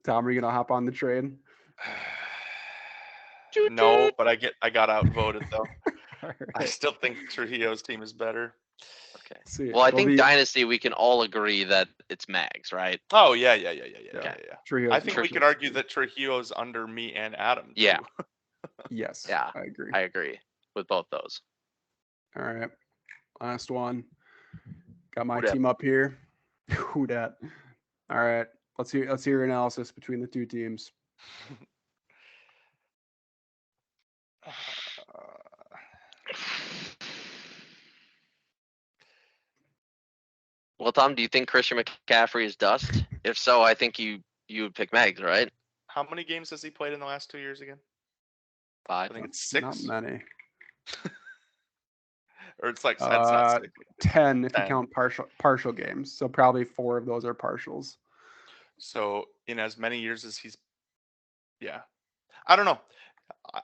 Tom, are you gonna hop on the train? No, but I got outvoted though. All I right. still think Trujillo's team is better. Okay. See, Well, I it'll think be Dynasty we can all agree that it's Mags, right? Oh yeah. Trujillo's I think we much could better. argue that Trujillo's under me and Adam. Too. Yeah. Yes. Yeah. I agree. I agree with both those. All right. Last one. Got my Who dat? team up here. Who dat? All right. Let's hear your analysis between the two teams. Well, Tom, do you think Christian McCaffrey is dust? If so, I think you would pick Mags, right? How many games has he played in the last 2 years again? 5. I think it's Not 6. many. Or it's not 6. 10 if you 10. count partial games. So probably 4 of those are partials. So in as many years as he's, yeah, I don't know.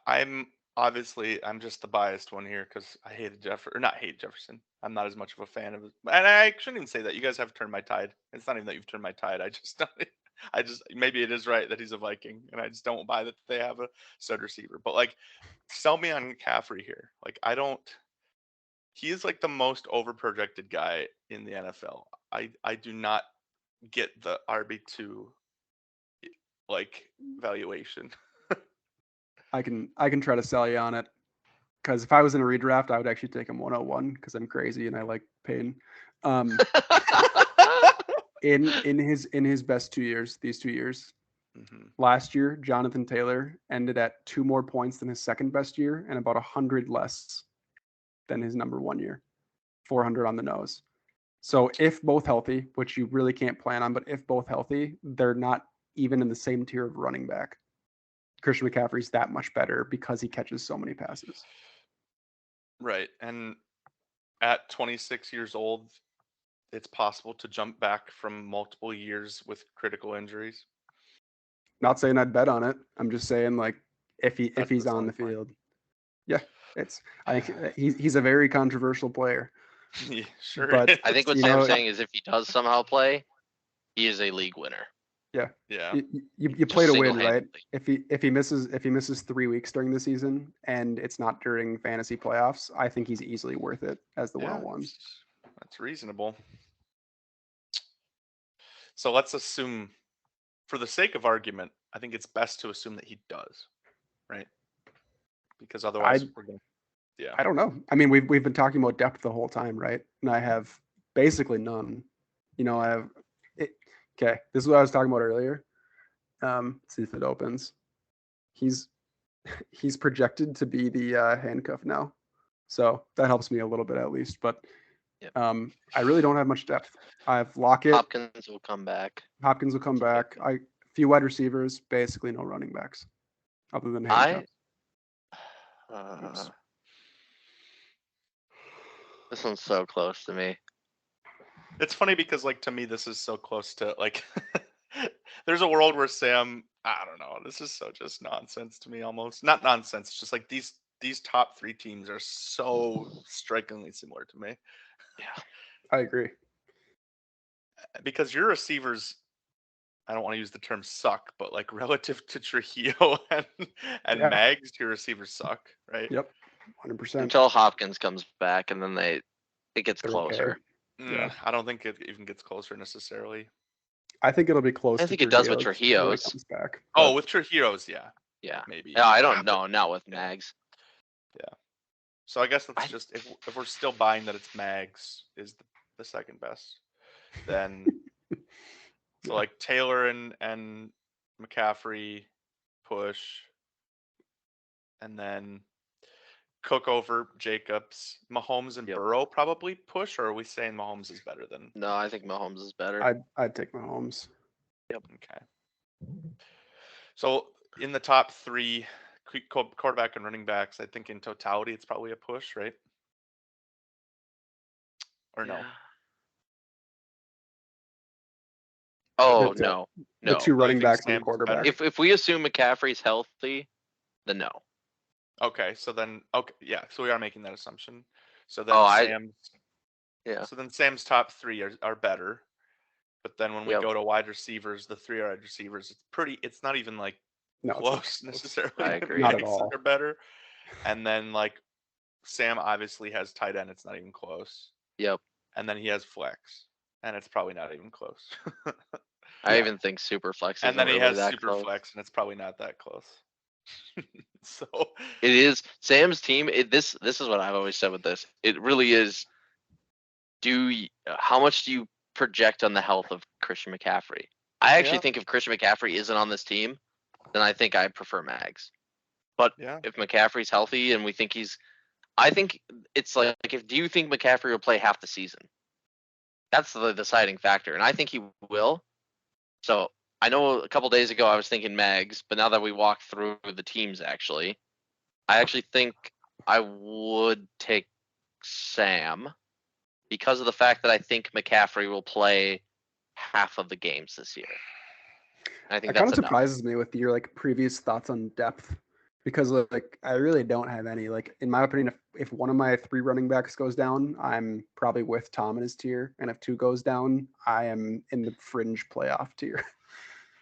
I'm just the biased one here because I hated Jefferson. I'm not as much of a fan of it, and I shouldn't even say that. You guys have turned my tide. It's not even that you've turned my tide. I just maybe it is right that he's a Viking, and I just don't buy that they have a stud receiver. But like, sell me on McCaffrey here. Like I don't. He is like the most overprojected guy in the NFL. I do not get the RB2 like valuation. I can try to sell you on it. Because if I was in a redraft, I would actually take him 101 because I'm crazy and I like pain. In his best 2 years, these 2 years, last year, Jonathan Taylor ended at 2 more points than his second best year and about 100 less than his number 1 year, 400 on the nose. So if both healthy, which you really can't plan on, but if both healthy, they're not even in the same tier of running back. Christian McCaffrey's that much better because he catches so many passes. Right. And at 26 years old, it's possible to jump back from multiple years with critical injuries. Not saying I'd bet on it. I'm just saying like if he's on the point. field. Yeah, I think he's a very controversial player. Yeah, sure. But I think what Sam's saying is if he does somehow play, he is a league winner. Yeah. Yeah. You play to win, right? single-handedly. If he misses 3 weeks during the season and it's not during fantasy playoffs, I think he's easily worth it as the 101. That's reasonable. So let's assume, for the sake of argument, I think it's best to assume that he does, right? Because otherwise we're going to, yeah. I don't know. I mean, we've been talking about depth the whole time, right? And I have basically none. You know, I have it. Okay, this is what I was talking about earlier. Let's see if it opens. He's projected to be the handcuff now, so that helps me a little bit at least. But Yep. I really don't have much depth. I have Lockett. Hopkins will come back. A few wide receivers, basically no running backs, other than handcuffs. This one's so close to me. It's funny because, like, to me, this is so close to, like, there's a world where Sam, I don't know, this is so just nonsense to me almost. Not nonsense, just like these top 3 teams are so strikingly similar to me. Yeah. I agree. Because your receivers, I don't want to use the term suck, but like relative to Trujillo and Mags, your receivers suck, right? Yep, 100%. Until Hopkins comes back, and then it gets They're closer. Okay. Yeah. I don't think it even gets closer necessarily. I think it'll be close. I think it does with Trujillo's. Comes back, oh, with Trujillo's, yeah. Yeah. Maybe. Yeah, I don't know. Not with Mags. Yeah. So I guess let's just, if we're still buying that it's Mags is the second best, then so like Taylor and McCaffrey push, and then Cook over Jacobs, Mahomes and Burrow probably push, or are we saying Mahomes is better than? No, I think Mahomes is better. I'd take Mahomes. Yep. Okay. So in the top 3 quarterback and running backs, I think in totality it's probably a push, right? or no? Yeah. Oh The- no, The no. two you running think backs and the Sam's better? quarterback. If we assume McCaffrey's healthy, then no. Okay, so then yeah, so we are making that assumption. So Oh, then yeah. Sam's top three are better. But then when we Yep. go to wide receivers, the three wide receivers, it's not even like No, it's not close close. necessarily. I that agree. Not at Meg's all. are better. And then like Sam obviously has tight end, it's not even close. Yep. And then he has flex, and it's probably not even close. I Yeah. even think super flex And isn't then he really has that super close. flex, and it's probably not that close. So It is Sam's team. This is what I've always said with this. It really is. How much do you project on the health of Christian McCaffrey? I actually yeah, think if Christian McCaffrey isn't on this team, then I think I prefer Mags. But yeah. if McCaffrey's healthy and we think I think it's like do you think McCaffrey will play half the season? That's the deciding factor, and I think he will. So I know a couple days ago I was thinking Mags, but now that we walked through the teams, I actually think I would take Sam because of the fact that I think McCaffrey will play half of the games this year. And I think It kind that's of enough. surprises me with your like previous thoughts on depth, because like I really don't have any. Like in my opinion, if one of my three running backs goes down, I'm probably with Tom in his tier, and if two goes down, I am in the fringe playoff tier.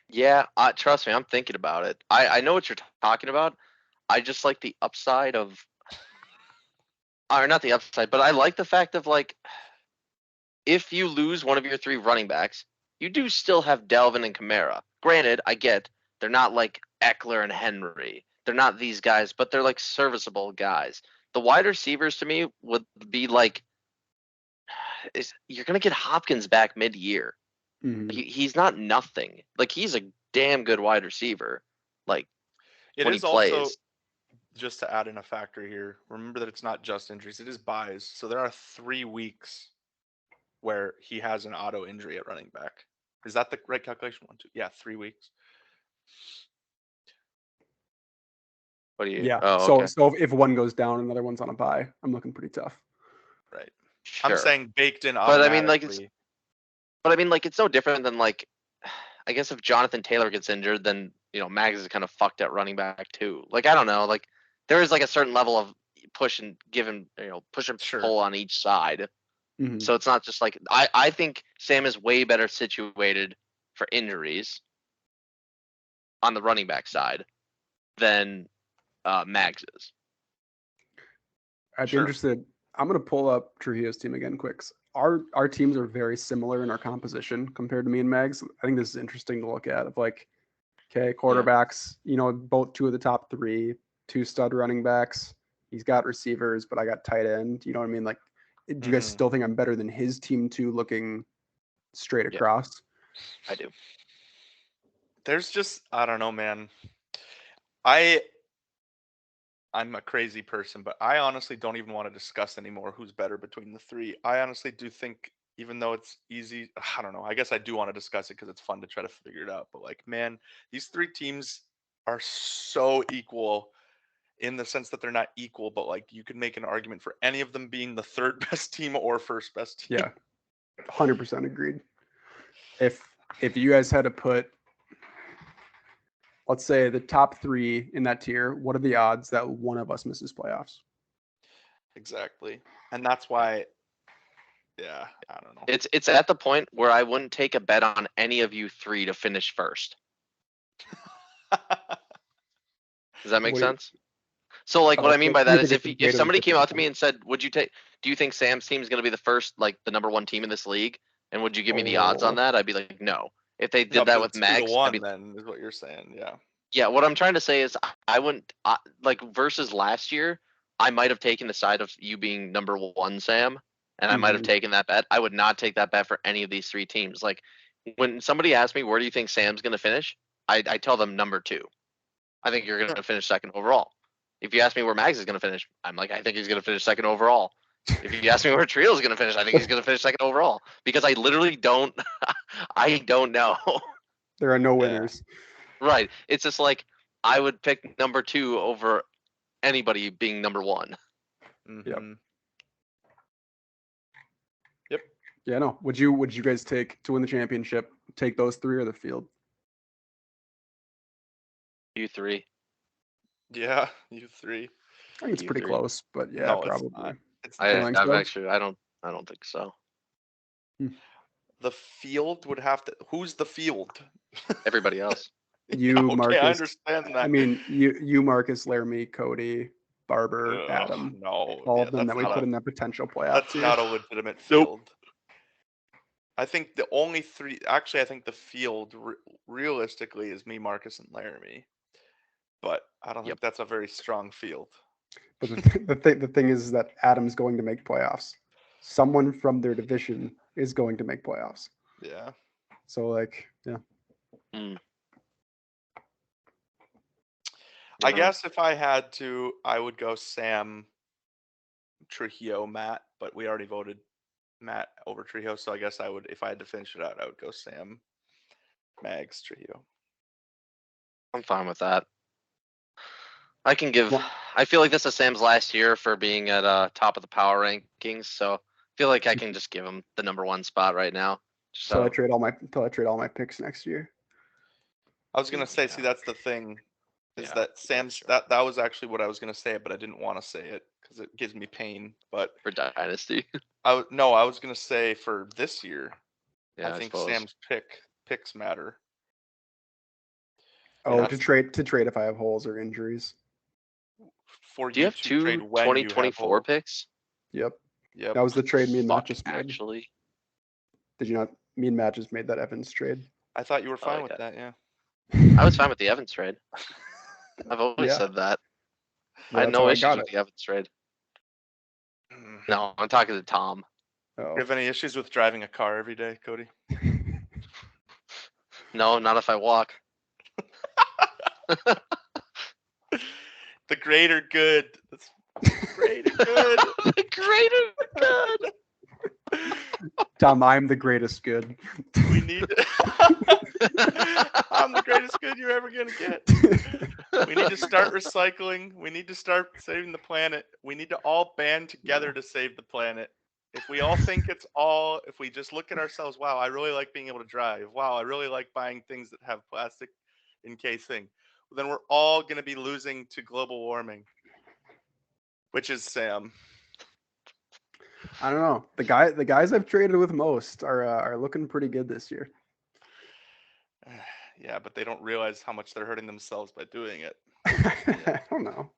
Yeah, trust me, I'm thinking about it. I know what you're talking about. I just like the upside of, or not the upside, but I like the fact of like, if you lose one of your three running backs, you do still have Delvin and Kamara. Granted, I get they're not like Eckler and Henry. They're not these guys, but they're like serviceable guys. The wide receivers to me would be like, you're gonna get Hopkins back mid-year. Mhm. He's not nothing. Like he's a damn good wide receiver. Like It when he is also, plays. just to add in a factor here, remember that it's not just injuries, it is buys. So there are 3 weeks where he has an auto injury at running back. Is that the right calculation? 1, 2. Yeah, 3 weeks. What do you? Yeah. Oh, So okay. if one goes down, another one's on a bye. I'm looking pretty tough. Right. I'm Sure. saying baked in But I mean, like it's. automatically. But I mean, like it's no different than like. I guess if Jonathan Taylor gets injured, then Mags is kind of fucked at running back too. Like I don't know. Like there is like a certain level of push and give and push and Sure. pull on each side. Mhm. So it's not just like I think Sam is way better situated for injuries on the running back side than Mags is. I'd be Sure. interested. I'm gonna pull up Trujillo's team again, quick. Our teams are very similar in our composition compared to me and Mags. I think this is interesting to look at. Of like, okay, quarterbacks, both two of the top three, two stud running backs. He's got receivers, but I got tight end. You know what I mean? Like, do you guys Mhm. still think I'm better than his team too, looking straight Yeah. across? I do. There's just, I don't know, man. I'm a crazy person, but I honestly don't even want to discuss anymore who's better between the three. I honestly do think, even though it's easy, I don't know. I guess I do want to discuss it because it's fun to try to figure it out. But like, man, these three teams are so equal in the sense that they're not equal, but like you could make an argument for any of them being the third best team or first best team. Yeah, 100% agreed. If you guys had to put, let's say, the top three in that tier, what are the odds that one of us misses playoffs? Exactly. And that's why, yeah, I don't know. It's at the point where I wouldn't take a bet on any of you three to finish first. Does that make What do you- sense? So like what I mean by do you that is think it's if the weight of the somebody came out to me participant? and said, do you think Sam's team is going to be the first, like the number one team in this league? And would you give me the odds on Oh, that? I'd be like, no. If they Yeah, did that but with it's 2 to Mags, I'd 1 be then is what you're saying. Yeah. yeah. What I'm trying to say is I wouldn't like versus last year. I might have taken the side of you being number one, Sam, and I might have mhm. taken that bet. I would not take that bet for any of these three teams. Like when somebody asks me where do you think Sam's going to finish, I tell them number two. I think you're going to finish second overall. If you ask me where Mags is going to finish, I'm like, I think he's going to finish second overall. If you ask me where Trio is going to finish, I think he's going to finish second overall because I literally don't, I don't know. There are no Yeah. winners. Right. It's just like I would pick number two over anybody being number one. Mm-hmm. Yep. Yeah, no. Would you guys take to win the championship? Take those three or the field? You three. Yeah, you three. I think it's You pretty three. close, but yeah, No, probably. it's not. It's I think I've so? actually I don't think so. The field would have to. Who's the field? Everybody else. You, Okay, Marcus. I understand that. I mean, you, Marcus, Laramie, Cody, Barber, Ugh, Adam. no, All yeah, of them that's that we not put a, in that potential playoff that's tier. not a legitimate Nope. field. I think the only three. Actually, I think the field realistically is me, Marcus, and Laramie. But I don't think that's a very strong field. But the thing is that Adam's going to make playoffs. Someone from their division is going to make playoffs. Yeah. So like, yeah. I guess if I had to, I would go Sam, Trujillo, Matt, but we already voted Matt over Trujillo, so I guess I would, if I had to finish it out, I would go Sam, Mags, Trujillo. I'm fine with that. I can give. Well- I feel like this is Sam's last year for being at top of the power rankings, so I feel like I can just give him the number 1 spot right now. So I trade all my picks next year. I was gonna say, Yeah. see, that's the thing, is Yeah, that Sam's sure. that was actually what I was gonna say, but I didn't want to say it because it gives me pain. But For Dynasty. I was gonna say for this year, Yeah, I think suppose. Sam's picks matter. Oh, Yeah. to trade if I have holes or injuries. For Do you have to two trade when you have 2024 holes. picks? Yep. Yep. That was the trade me and Matt Fuck, just made. actually. Did you not? Me and Matt just made that Evans trade. I thought you were fine like with that. that. I was fine with the Evans trade. I've always Yeah. said that. Well, I had that's how no I issues got with it. the Evans trade. Mm. No, I'm talking to Tom. Oh. You have any issues with driving a car every day, Cody? No, not if I walk. The greater good. That's greater good. The greater good. Tom, I'm the greatest good. We need. I'm the greatest good you're ever gonna get. We need to start recycling. We need to start saving the planet. We need to all band together to save the planet. If we all think if we just look at ourselves, wow, I really like being able to drive. Wow, I really like buying things that have plastic encasing. Then we're all going to be losing to global warming, which is Sam. I don't know. The guys I've traded with most are looking pretty good this year. Yeah, but they don't realize how much they're hurting themselves by doing it. I don't know.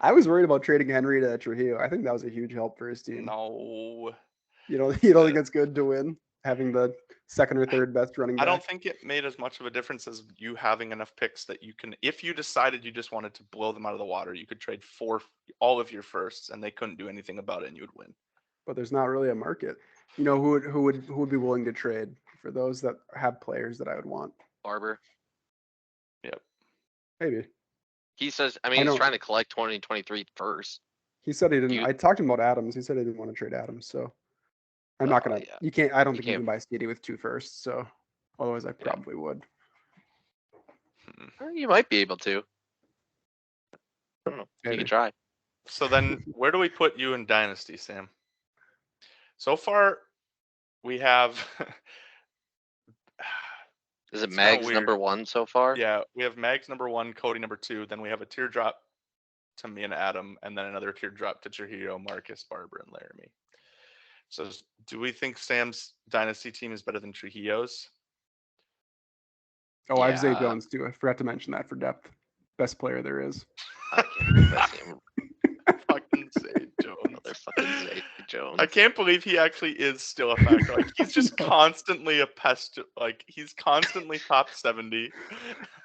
I was worried about trading Henry to Trujillo. I think that was a huge help for his team. No. You don't think it's good to win having the second or third best running back? I don't think it made as much of a difference as you having enough picks that you can, if you decided you just wanted to blow them out of the water, you could trade all of your firsts and they couldn't do anything about it and you would win. But there's not really a market. You know, who would be willing to trade for those that have players that I would want? Barber. Yep. Maybe. He says, he's trying to collect 2023 first. He said he didn't. I talked to him about Adams. He said he didn't want to trade Adams. So I'm not gonna. Yeah. You can't. I don't You think you can't- can buy CD with 2 firsts. So otherwise, I probably would. You might be able to. I don't know. You Maybe. can try. So then where do we put you in Dynasty, Sam? So far, we have. Is it It's kinda Mag's weird. number 1 so far? Yeah, we have Mags number 1, Cody number 2. Then we have a teardrop to me and Adam, and then another teardrop to Trujillo, Marcus, Barber, and Laramie. So do we think Sam's Dynasty team is better than Trujillo's? Oh, I have Zay Yeah. Jones too. I forgot to mention that for depth. Best player there is. I can't believe that's him. Fucking Zay Jones. Motherfucking Zay Jones. I can't believe he actually is still a factor. Like he's just constantly a pest. Like he's constantly top 70.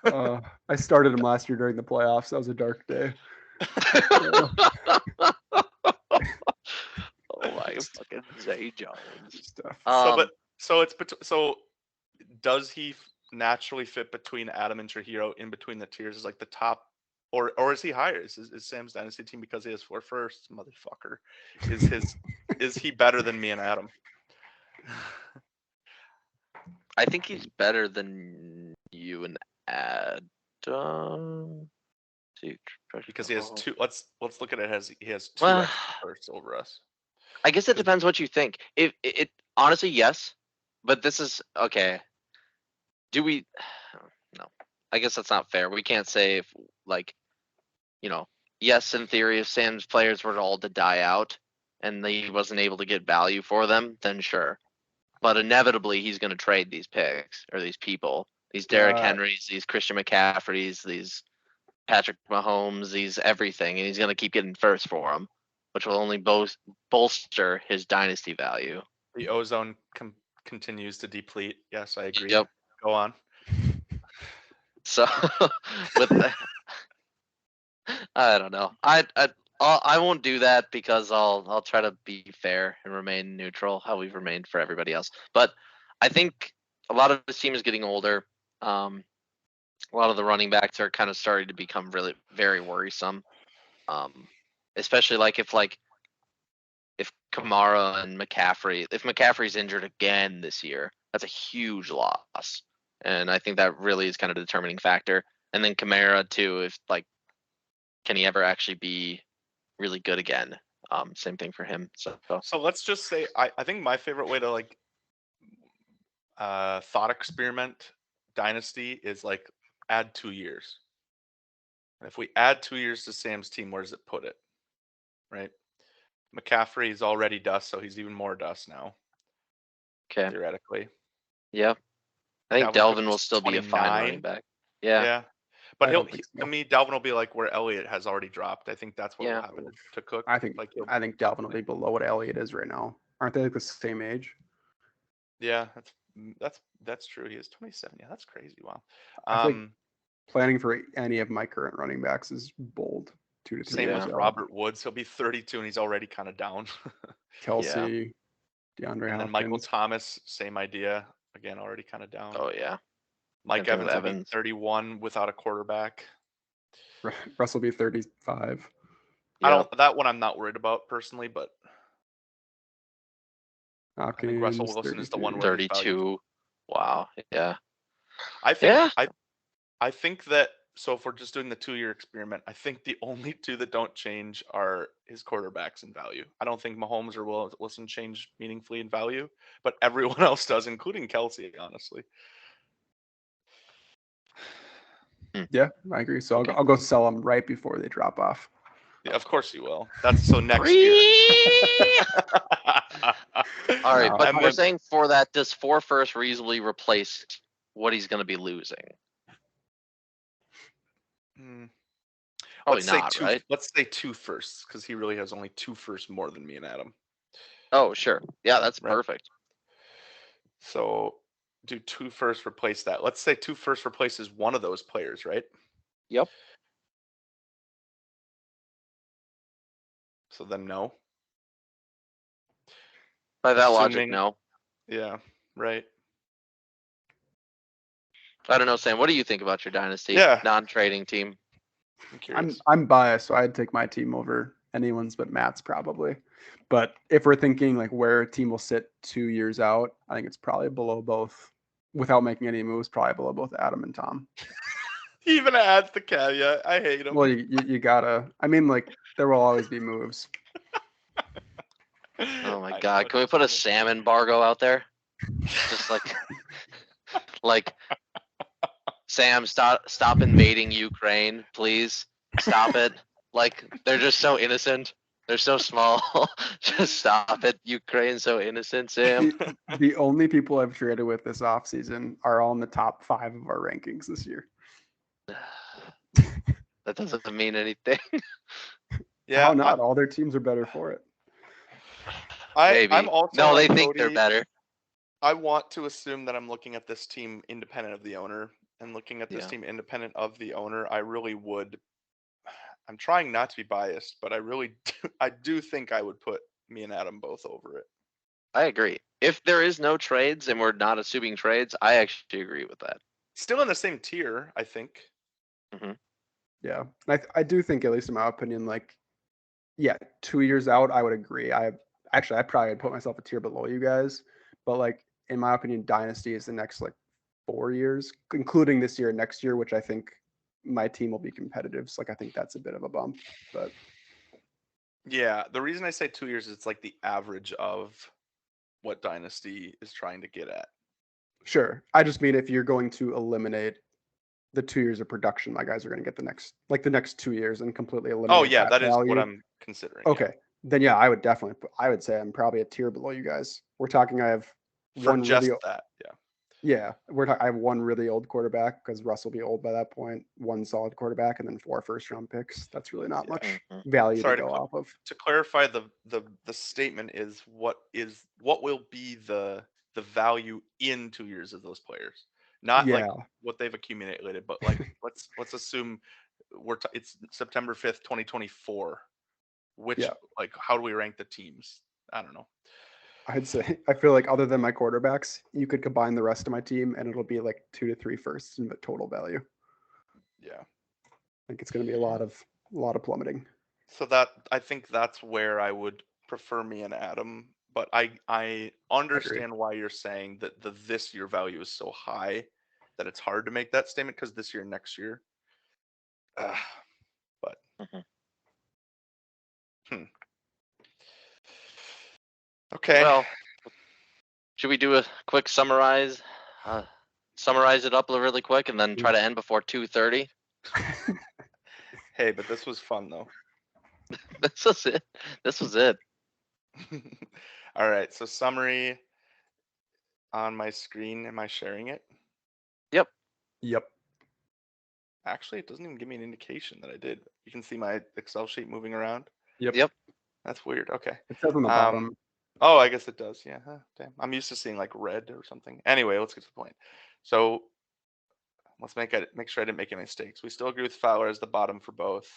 I started him last year during the playoffs. That was a dark day. Oh my fucking Zay Jones. Stuff. So does he naturally fit between Adam and Trujillo in between the tiers as like the top, or is he higher? Is Sam's Dynasty team because he has 4 firsts, motherfucker? Is he better than me and Adam? I think he's better than you and Adam. Because he has 2. Let's look at it as he has 2 Well, extra firsts over us. I guess it depends what you think. If it honestly, yes. But this is okay. Do we? No, I guess that's not fair. We can't say if like, you know, yes, in theory, if Sam's players were all to die out and he wasn't able to get value for them, then sure. But inevitably, he's going to trade these picks or these people, these Derrick Henrys, these Christian McCaffreys, these Patrick Mahomes, these everything, and he's going to keep getting first for them, which will only bolster his dynasty value. The ozone continues to deplete. Yes, I agree. Yep. Go on. So with the, I don't know. I won't do that because I'll try to be fair and remain neutral, how we've remained for everybody else. But I think a lot of this team is getting older. A lot of the running backs are kind of starting to become really very worrisome. Especially if Kamara and McCaffrey, if McCaffrey's injured again this year, that's a huge loss. And I think that really is kind of a determining factor. And then Kamara too, if can he ever actually be really good again? Same thing for him. So let's just say I think my favorite way to thought experiment dynasty is add 2 years. And if we add 2 years to Sam's team, where does it put it? Right? McCaffrey is already dust, so he's even more dust now. Okay. Theoretically. Yeah. I think Delvin will still 29. be a fine running back. Yeah. Yeah. But so. to me, Delvin will be like where Elliott has already dropped. I think that's what will happen to Cook. I think Delvin will be below what Elliott is right now. Aren't they the same age? Yeah, that's true. He is 27. Yeah, that's crazy. Wow. I think planning for any of my current running backs is bold. 2 to 3 same years with out. Robert Woods. He'll be 32 and he's already kind of down. Kelsey, DeAndre and then Hopkins. Michael Thomas, same idea. Again, already kind of down. Oh yeah. Mike Evans will be 31 without a quarterback. Russ will be 35. That one I'm not worried about personally, but Hopkins, I think Russell Wilson 32. is the one where 32. Wow. Yeah. I think that, so if we're just doing the 2-year experiment, I think the only two that don't change are his quarterbacks in value. I don't think Mahomes or Wilson change meaningfully in value, but everyone else does, including Kelsey, honestly. Yeah, I agree. So I'll go sell them right before they drop off. Yeah, of course you will. That's so next year. All right, but we're saying for that, does 4 first reasonably replace what he's going to be losing? Probably not, right? Let's say 2 firsts, because he really has only 2 firsts more than me and Adam. Oh, sure. Yeah, that's perfect. So do 2 firsts replace that? Let's say 2 firsts replaces one of those players, right? Yep. So then no. By that logic, no. Yeah, right. I don't know, Sam. What do you think about your dynasty non-trading team? I'm curious. I'm biased, so I'd take my team over anyone's but Matt's probably. But if we're thinking where a team will sit 2 years out, I think it's probably below both, without making any moves, probably below both Adam and Tom. He even adds the caveat. I hate him. Well, you gotta. I mean, there will always be moves. Oh my God! Can we put a Sam embargo out there? Just like Sam, stop invading Ukraine, please. Stop it. They're just so innocent. They're so small. Just stop it. Ukraine's so innocent, Sam. The only people I've traded with this offseason are all in the top 5 of our rankings this year. That doesn't mean anything. Yeah, how not? All their teams are better for it. Maybe. I'm also no, they think they're better. I want to assume that I'm looking at this team independent of the owner, and looking at this team independent of the owner. I really would. I'm trying not to be biased, but I do think I would put me and Adam both over it. I agree. If there is no trades and we're not assuming trades, I actually agree with that. Still in the same tier, I think. Mm-hmm. Yeah, I do think, at least in my opinion, 2 years out, I would agree. I probably would put myself a tier below you guys, but in my opinion, Dynasty is the next 4 years, including this year and next year, which I think my team will be competitive. So I think that's a bit of a bump, but yeah, the reason I say 2 years is it's the average of what Dynasty is trying to get at. Sure. I just mean if you're going to eliminate the 2 years of production, my guys are going to get the next 2 years and completely eliminate. Oh yeah, that is value. what I'm considering. Yeah. Okay, then yeah, I would say I'm probably a tier below you guys. We're talking. I have For one just really. that, yeah. Yeah, I have one really old quarterback because Russ will be old by that point. One solid quarterback, and then 4 first-round picks. That's really not Yeah. much Mhm. value Sorry to to go off of. To clarify, the statement is what will be the value in 2 years of those players, not like Yeah, what they've accumulated, but like let's assume it's September 5th, 2024. Which yeah. like how do we rank the teams? I don't know. I'd say I feel like other than my quarterbacks, you could combine the rest of my team, and it'll be like 2 to 3 firsts in the total value. Yeah. I think it's going to be a lot of plummeting. So I think that's where I would prefer me and Adam, but I understand why you're saying that the this year value is so high that it's hard to make that statement because this year and next year. But Mhm. okay. Well, should we do a quick summarize? Summarize it up really quick, and then try to end before 2:30. Hey, but this was fun though. This was it. This was it. All right. So summary on my screen. Am I sharing it? Yep. Actually, it doesn't even give me an indication that I did. You can see my Excel sheet moving around. Yep. That's weird. Okay. It says on the bottom. Oh, I guess it does. Yeah. Huh, damn. I'm used to seeing like red or something. Anyway, let's get to the point. So let's make sure I didn't make any mistakes. We still agree with Fowler as the bottom for both.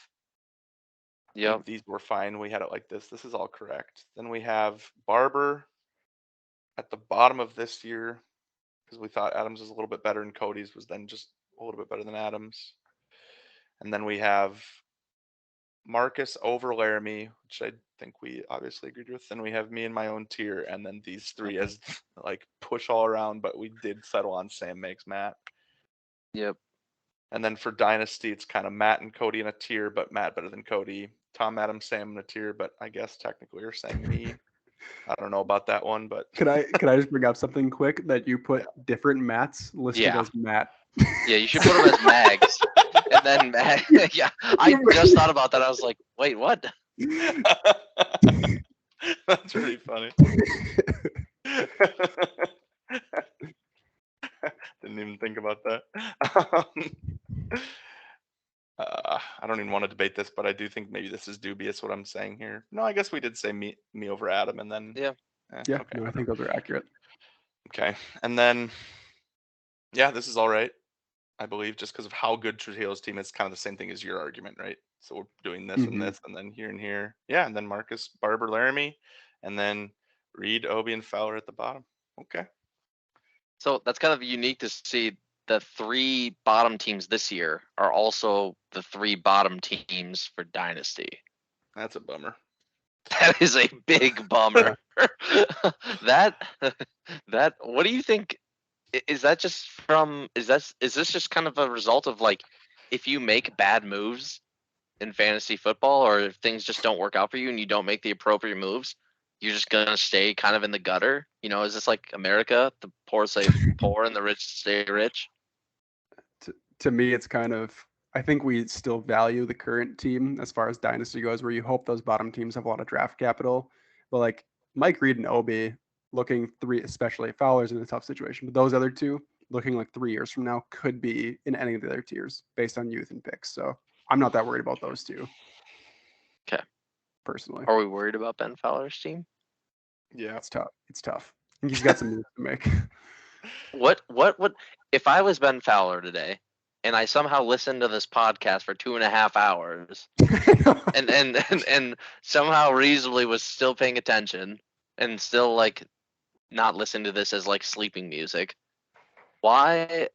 I think Yep. these were fine. We had it like this. This is all correct. Then we have Barber at the bottom of this year because we thought Adams was a little bit better and Cody's was then just a little bit better than Adams. And then we have Marcus over Laramie, which I think we obviously agreed with. Then we have me in my own tier, and then these three as like push all around, but we did settle on Sam makes Matt. Yep. And then for Dynasty, it's kind of Matt and Cody in a tier, but Matt better than Cody. Tom, Adam, Sam in a tier, but I guess technically you're saying me. I don't know about that one, but Can I just bring up something quick that you put different Matts listed Yeah. as Matt? Yeah, you should put them as mags. And then yeah, I just thought about that. I was like, wait, what? that's really funny. Didn't even think about that. I don't even want to debate this, but I do think maybe this is dubious what I'm saying here. No, I guess we did say me over Adam, and then Yeah. Yeah, okay. no, I think those are accurate. Okay, and then yeah, this is all right. I believe just because of how good Trujillo's team is, kind of the same thing as your argument, right? So we're doing this and this, and then here and here. Yeah, and then Marcus, Barber, Laramie, and then Reed, Obi, and Fowler at the bottom. Okay. So that's kind of unique to see the 3 bottom teams this year are also the 3 bottom teams for Dynasty. That's a bummer. That is a big bummer. that what do you think? Is that just from is this just kind of a result of like if you make bad moves in fantasy football or if things just don't work out for you and you don't make the appropriate moves, you're just gonna stay kind of in the gutter? You know, is this like America? The poor stay poor and the rich stay rich? To me, it's kind of, I think we still value the current team as far as Dynasty goes, where you hope those bottom teams have a lot of draft capital. But like Mike Reed and Obi looking 3, especially Fowler's in a tough situation, but those other 2 looking like 3 years from now could be in any of the other tiers based on youth and picks. So I'm not that worried about those 2. Okay. Personally. Are we worried about Ben Fowler's team? Yeah. It's tough. It's tough. I think he's got some moves to make. What would if I was Ben Fowler today and I somehow listened to this podcast for 2.5 hours and somehow reasonably was still paying attention and still like not listening to this as like sleeping music? What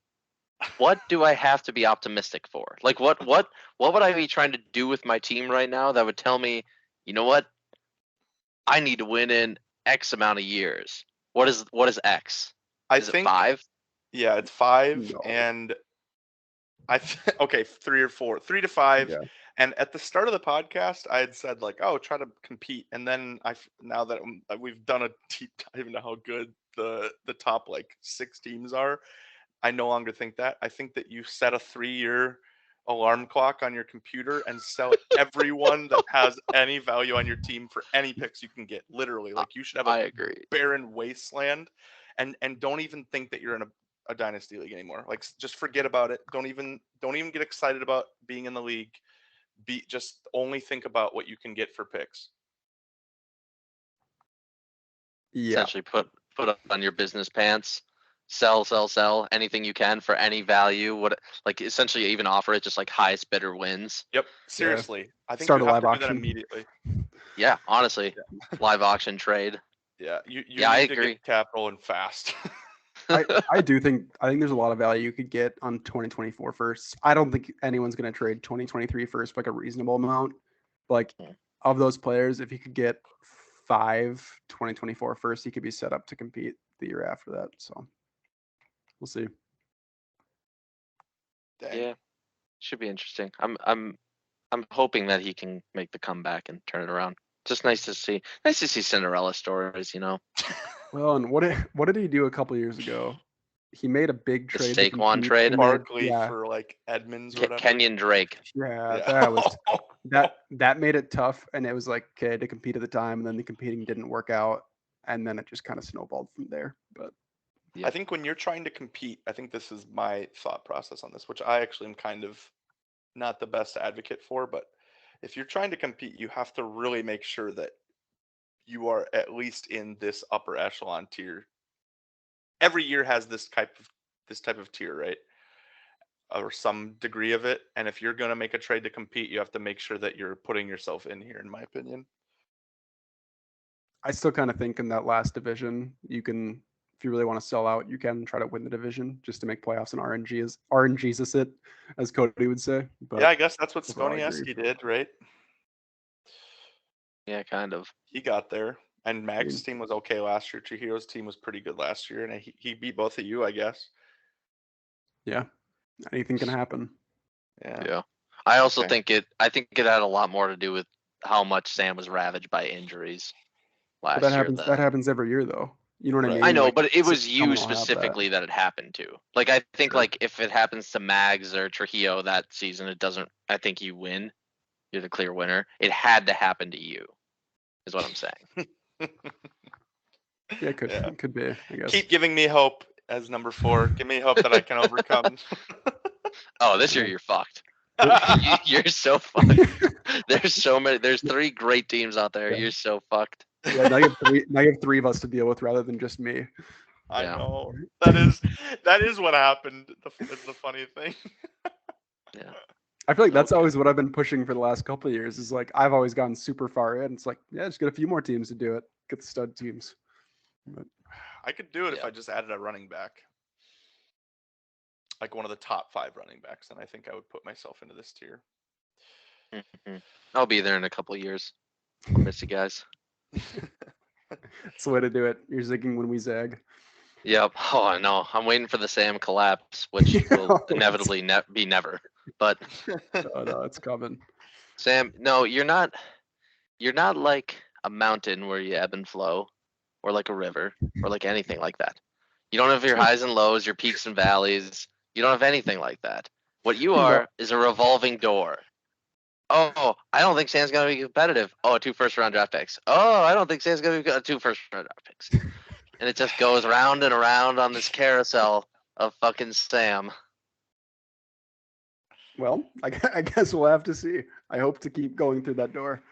do I have to be optimistic for? Like what would I be trying to do with my team right now that would tell me, you know what? I need to win in X amount of years. What is X? I Is think it 5? Yeah, it's 5, No. and Okay, 3 or 4, 3 to 5. Yeah. And at the start of the podcast, I had said like, oh, try to compete. And then now that we've done a deep dive into how good the top like 6 teams are, I no longer think that. I think that you set a 3-year alarm clock on your computer and sell everyone that has any value on your team for any picks you can get. Literally, like you should have I a agree. barren wasteland, and don't even think that you're in a dynasty league anymore. Like just forget about it. Don't even get excited about being in the league. Just only think about what you can get for picks. Yeah. Essentially, put on your business pants. Sell anything you can for any value. What like essentially even offer it just like highest bidder wins. Yep, seriously. I think Start you a have live to do that auction. immediately. Yeah, honestly, live auction trade. Yeah, you Yeah, I need to agree. get capital and fast. I think there's a lot of value you could get on 2024 firsts. I don't think anyone's going to trade 2023 first for like a reasonable amount. Like of those players, if you could get 5 2024 firsts, you could be set up to compete the year after that. So we'll see. Dang. Yeah, should be interesting. I'm hoping that he can make the comeback and turn it around. Just nice to see Cinderella stories, you know. Well, and what did he do a couple years ago? He made a big The trade. to Saquon compete, trade? and then Barkley yeah, for like Edmonds or whatever. Kenyon Drake. yeah, Yeah. that made it tough, and it was like okay to compete at the time, and then the competing didn't work out, and then it just kind of snowballed from there. But I think when you're trying to compete, I think this is my thought process on this, which I actually am kind of not the best advocate for, but if you're trying to compete, you have to really make sure that you are at least in this upper echelon tier. Every year has this type of tier, right? Or some degree of it. And if you're going to make a trade to compete, you have to make sure that you're putting yourself in here, in my opinion. I still kind of think in that last division, you can, if you really want to sell out, you can try to win the division just to make playoffs and RNG's it, as Cody would say. But Yeah, I guess that's what overall, I agree. Stoniewski did, right? Yeah, kind of. He got there. And Mag's team was okay last year. Chihiro's team was pretty good last year, and he beat both of you, I guess. Yeah, anything can happen. Yeah. I also think it had a lot more to do with how much Sam was ravaged by injuries last But year. that happens every year, though. You know what I mean? I know, Like, but it was someone you will have that. specifically that it happened to. Like I think Sure. like if it happens to Mags or Trujillo that season, it doesn't. I think you win. You're the clear winner. It had to happen to you, is what I'm saying. Yeah, it could be. I guess. Keep giving me hope as number 4. Give me hope that I can overcome. Oh, this year you're fucked. You're so fucked. There's so many. There's 3 great teams out there. Yeah. You're so fucked. Yeah, now you have 3 of us to deal with rather than just me. I Yeah. know. That is what happened. It's the funny thing. Yeah. I feel like that's always what I've been pushing for the last couple of years. Is like I've always gotten super far in. It's like just get a few more teams to do it. Get the stud teams. But I could do it if I just added a running back, like one of the top 5 running backs, and I think I would put myself into this tier. Mm-hmm. I'll be there in a couple of years. I'll miss you guys. it's the way to do it. You're zigging when we zag. Yep. Oh, I know. I'm waiting for the Sam collapse, which will inevitably be never. But Oh no, it's coming. Sam, no, you're not. You're not like a mountain where you ebb and flow, or like a river, or like anything like that. You don't have your highs and lows, your peaks and valleys. You don't have anything like that. What you are is a revolving door. Oh, I don't think Sam's gonna be competitive. Oh, 2 first-round draft picks. Oh, I don't think Sam's gonna be 2 first-round draft picks. And it just goes round and around on this carousel of fucking Sam. Well, I guess we'll have to see. I hope to keep going through that door.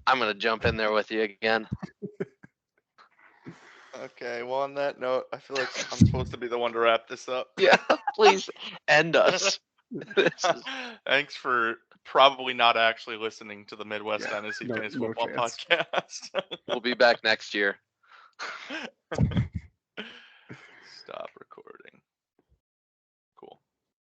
I'm gonna jump in there with you again. Okay, well, on that note, I feel like I'm supposed to be the one to wrap this up. Yeah, please end us. Thanks for probably not actually listening to the Midwest Dynasty Fantasy Football Podcast. We'll be back next year. Stop.